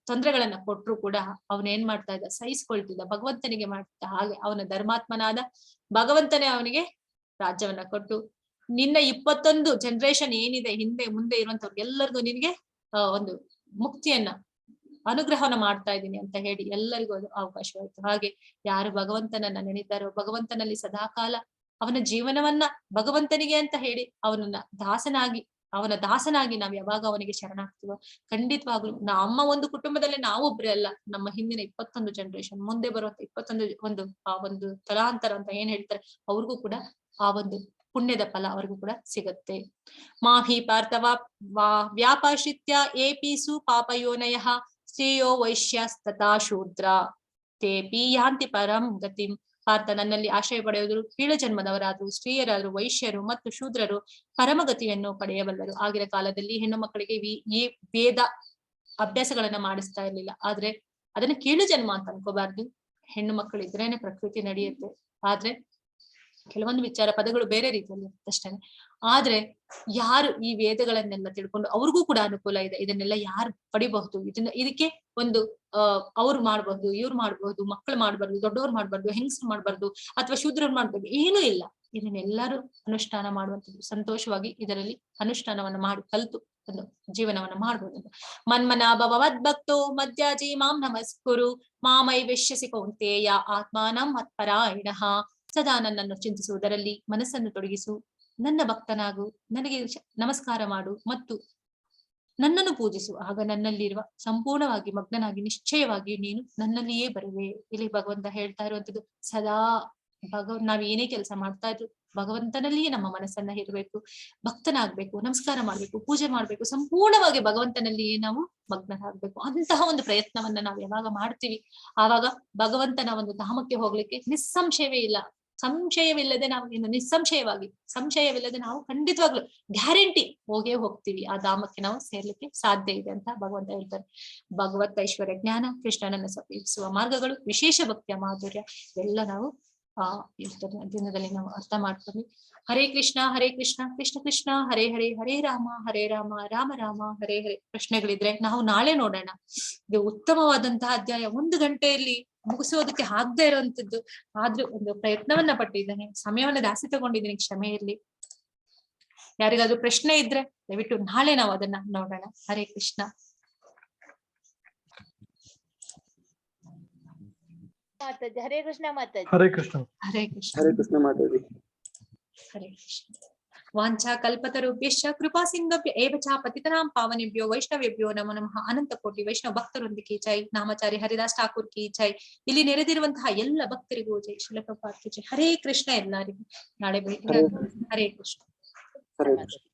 ತೊಂದರೆಗಳನ್ನ ಕೊಟ್ರು ಕೂಡ ಅವನೇನ್ ಮಾಡ್ತಾ ಇದ್ದ, ಸಹಿಸ್ಕೊಳ್ತಿದ್ದ, ಭಗವಂತನಿಗೆ ಮಾಡ್ತಿದ್ದ. ಹಾಗೆ ಅವನ ಧರ್ಮಾತ್ಮನಾದ ಭಗವಂತನೇ ಅವನಿಗೆ ರಾಜ್ಯವನ್ನ ಕೊಟ್ಟು, ನಿನ್ನ 21 ಜನರೇಷನ್ ಏನಿದೆ ಹಿಂದೆ ಮುಂದೆ ಇರುವಂತವ್ರು ಎಲ್ಲರಿಗೂ ನಿನಗೆ ಒಂದು ಮುಕ್ತಿಯನ್ನ ಅನುಗ್ರಹವನ್ನ ಮಾಡ್ತಾ ಇದ್ದೀನಿ ಅಂತ ಹೇಳಿ ಎಲ್ಲರಿಗೂ ಅದು ಅವಕಾಶವಾಯಿತು. ಹಾಗೆ ಯಾರು ಭಗವಂತನನ್ನ ನೆನೆದಾರೋ, ಭಗವಂತನಲ್ಲಿ ಸದಾಕಾಲ ಅವನ ಜೀವನವನ್ನ ಭಗವಂತನಿಗೆ ಅಂತ ಹೇಳಿ ಅವನ ದಾಸನಾಗಿ ನಾವ್ ಯಾವಾಗ ಅವನಿಗೆ ಶರಣಾಗ್ತೀವೋ, ಖಂಡಿತವಾಗ್ಲು ನಮ್ಮ ಒಂದು ಕುಟುಂಬದಲ್ಲಿ ನಾವೊಬ್ರೆ ಅಲ್ಲ, ನಮ್ಮ ಹಿಂದಿನ 21 ಜನರೇಷನ್, ಮುಂದೆ ಬರುವಂತ 21 ಒಂದು ತಲಾಂತರ ಅಂತ ಏನ್ ಹೇಳ್ತಾರೆ, ಅವ್ರಿಗೂ ಕೂಡ ಆ ಒಂದು ಪುಣ್ಯದ ಫಲ ಅವ್ರಿಗೂ ಕೂಡ ಸಿಗತ್ತೆ. ಮಾಹಿ ಪಾರ್ಥವ ವ್ಯಾಪಾಶ್ರಿತ್ಯ ಏಪೀಸು ಪಾಪಯೋನಯಃ ಶ್ರೇಯೋ ವೈಶ್ಯಸ್ತಥಾ ಶೂದ್ರ ತೇಪಿ ಯಾಂತಿ ಪರಂ ಗತಿಂ. ಪಾರ್ಥ, ನನ್ನಲ್ಲಿ ಆಶ್ರಯ ಪಡೆಯುವುದು ಕೀಳು ಜನ್ಮದವರಾದ್ರು, ಸ್ತ್ರೀಯರಾದ್ರು, ವೈಶ್ಯರು ಮತ್ತು ಶೂದ್ರರು ಪರಮಗತಿಯನ್ನು ಪಡೆಯಬಲ್ಲರು. ಆಗಿನ ಕಾಲದಲ್ಲಿ ಹೆಣ್ಣು ಮಕ್ಕಳಿಗೆ ಈ ವೇದ ಅಭ್ಯಾಸಗಳನ್ನ ಮಾಡಿಸ್ತಾ ಇರ್ಲಿಲ್ಲ. ಆದ್ರೆ ಅದನ್ನ ಕೀಳು ಜನ್ಮ ಅಂತ ಅನ್ಕೋಬಾರ್ದು. ಹೆಣ್ಣು ಮಕ್ಕಳು ಇದ್ರೇನೆ ಪ್ರಕೃತಿ ನಡೆಯುತ್ತೆ. ಆದ್ರೆ ಕೆಲವೊಂದು ವಿಚಾರ ಪದಗಳು ಬೇರೆ ರೀತಿಯಲ್ಲಿ ಅಷ್ಟೇ. ಆದ್ರೆ ಯಾರು ಈ ವೇದಗಳನ್ನೆಲ್ಲ ತಿಳ್ಕೊಂಡು ಅವ್ರಿಗೂ ಕೂಡ ಅನುಕೂಲ ಇದೆ, ಇದನ್ನೆಲ್ಲ ಯಾರು ಪಡಿಬಹುದು, ಇದಕ್ಕೆ ಒಂದು ಅವ್ರು ಮಾಡ್ಬಹುದು, ಇವ್ರು ಮಾಡ್ಬಹುದು, ಮಕ್ಕಳು ಮಾಡ್ಬಾರ್ದು, ದೊಡ್ಡವ್ರು ಮಾಡ್ಬಾರ್ದು, ಹೆಂಗಸರು ಮಾಡ್ಬಾರ್ದು, ಅಥವಾ ಶೂದ್ರರು ಮಾಡ್ಬಾರ್ದು, ಏನೂ ಇಲ್ಲ. ಇದನ್ನೆಲ್ಲರೂ ಅನುಷ್ಠಾನ ಮಾಡುವಂಥದ್ದು, ಸಂತೋಷವಾಗಿ ಇದರಲ್ಲಿ ಅನುಷ್ಠಾನವನ್ನ ಮಾಡಿ ಕಲಿತು ಒಂದು ಜೀವನವನ್ನ ಮಾಡ್ಬೋದು. ಮನ್ಮನಾಭವದ್ಭಕ್ತೋ ಮಧ್ಯಾಜಿ ಮಾಂ ನಮಸ್ಕುರು ಮಾಮೈ ವಿಶ್ಯಸಿ ಕೌಂತೇಯ ಆತ್ಮಾನಂ ಮತ್ಪರಾಯಣಃ. ಸದಾ ನನ್ನನ್ನು ಚಿಂತಿಸುವುದರಲ್ಲಿ ಮನಸ್ಸನ್ನು ತೊಡಗಿಸು, ನನ್ನ ಭಕ್ತನಾಗು, ನನಗೆ ನಮಸ್ಕಾರ ಮಾಡು ಮತ್ತು ನನ್ನನ್ನು ಪೂಜಿಸು, ಆಗ ನನ್ನಲ್ಲಿರುವ ಸಂಪೂರ್ಣವಾಗಿ ಮಗ್ನನಾಗಿ ನಿಶ್ಚಯವಾಗಿ ನೀನು ನನ್ನಲ್ಲಿಯೇ ಬರುವೆ. ಇಲ್ಲಿ ಭಗವಂತ ಹೇಳ್ತಾ ಇರುವಂತದ್ದು, ಸದಾ ನಾವ್ ಏನೇ ಕೆಲಸ ಮಾಡ್ತಾ ಇದ್ರು ಭಗವಂತನಲ್ಲಿಯೇ ನಮ್ಮ ಮನಸ್ಸನ್ನ ಇರಬೇಕು, ಭಕ್ತನಾಗ್ಬೇಕು, ನಮಸ್ಕಾರ ಮಾಡ್ಬೇಕು, ಪೂಜೆ ಮಾಡ್ಬೇಕು, ಸಂಪೂರ್ಣವಾಗಿ ಭಗವಂತನಲ್ಲಿಯೇ ನಾವು ಮಗ್ನರಾಗ್ಬೇಕು. ಅಂತಹ ಒಂದು ಪ್ರಯತ್ನವನ್ನ ನಾವು ಯಾವಾಗ ಮಾಡ್ತೀವಿ ಆವಾಗ ಭಗವಂತನ ಒಂದು ಧಾಮಕ್ಕೆ ಹೋಗ್ಲಿಕ್ಕೆ ನಿಸ್ಸಂಶಯವೇ ಇಲ್ಲ, ಸಂಶಯವಿಲ್ಲದೆ ನಾವು ಇನ್ನು ನಿಸ್ಸಂಶಯವಾಗಿ ಸಂಶಯವಿಲ್ಲದೆ ನಾವು ಖಂಡಿತವಾಗ್ಲು ಗ್ಯಾರಂಟಿ ಹೋಗೇ ಹೋಗ್ತೀವಿ, ಆ ಧಾಮಕ್ಕೆ ನಾವು ಸೇರ್ಲಿಕ್ಕೆ ಸಾಧ್ಯ ಇದೆ ಅಂತ ಭಗವಂತ ಹೇಳ್ತಾರೆ. ಭಗವತ್ ಐಶ್ವರ್ಯ ಜ್ಞಾನ, ಕೃಷ್ಣನನ್ನು ಸಮೀಪಿಸುವ ಮಾರ್ಗಗಳು, ವಿಶೇಷ ಭಕ್ತಿಯ ಮಾಧುರ್ಯ ಎಲ್ಲ ನಾವು ದಿನದಲ್ಲಿ ನಾವು ಅರ್ಥ ಮಾಡ್ತೀವಿ. ಹರೇ ಕೃಷ್ಣ ಕೃಷ್ಣ ಕೃಷ್ಣ ಹರೇ ಹರೇ, ಹರೇ ರಾಮ ರಾಮ ರಾಮ ಹರೇ ಹರೇ. ಪ್ರಶ್ನೆಗಳಿದ್ರೆ ನಾವು ನಾಳೆ ನೋಡೋಣ. ಇದು ಉತ್ತಮವಾದಂತಹ ಅಧ್ಯಾಯ, 1 ಗಂಟೆಯಲ್ಲಿ ಮುಗಿಸೋದಕ್ಕೆ ಆಗದೆ ಇರುವಂತದ್ದು, ಆದ್ರೂ ಒಂದು ಪ್ರಯತ್ನವನ್ನ ಪಟ್ಟಿದ್ದೇನೆ, ಸಮಯವನ್ನ ಜಾಸ್ತಿ ತಗೊಂಡಿದ್ದೀನಿ, ಕ್ಷಮೆ ಇರ್ಲಿ. ಯಾರಿಗಾದ್ರೂ ಪ್ರಶ್ನೆ ಇದ್ರೆ ದಯವಿಟ್ಟು ನಾಳೆ ನಾವು ಅದನ್ನ ನೋಡೋಣ. ಹರೇ ಕೃಷ್ಣ. ಮಾತಾಜಿ ಹರೇ ಕೃಷ್ಣ ಮಾತಾಜಿ. ಹರೇ ಕೃಷ್ಣ. ಹರೇ ಕೃಷ್ಣ. ಹರೇ ಕೃಷ್ಣ ಮಾತಾಜಿ. ಹರೇ ಕೃಷ್ಣ. ವಾಂಛಾ ಕಲ್ಪತರುಭ್ಯಶ್ಚ ಕೃಪಾ ಸಿಂಧುಭ್ಯ ಏವ ಚ ಪತಿತನಾಂ ಪಾವನೇಭ್ಯೋ ವೈಷ್ಣವೇಭ್ಯೋ ನಮೋ ನಮಃ. ಅನಂತ ಕೋಟಿ ವೈಷ್ಣವ ಭಕ್ತರೊಂದಿಗೆ ಜೈ. ನಾಮಚಾರಿ ಹರಿದಾಸ್ ಠಾಕೂರ್ ಕಿ ಜೈ. ಇಲ್ಲಿ ನೆರೆದಿರುವಂತಹ ಎಲ್ಲ ಭಕ್ತರಿಗೂ ಜೈ. ಶ್ರೀಲ ಪ್ರಭುಪಾದ್ ಕಿ ಜೈ. ಹರೇ ಕೃಷ್ಣ ಎಲ್ಲರಿಗೂ. ನಾಳೆ ಭೇಟಿ. ಹರೇ ಕೃಷ್ಣ. ಹರೇ ಕೃಷ್ಣ.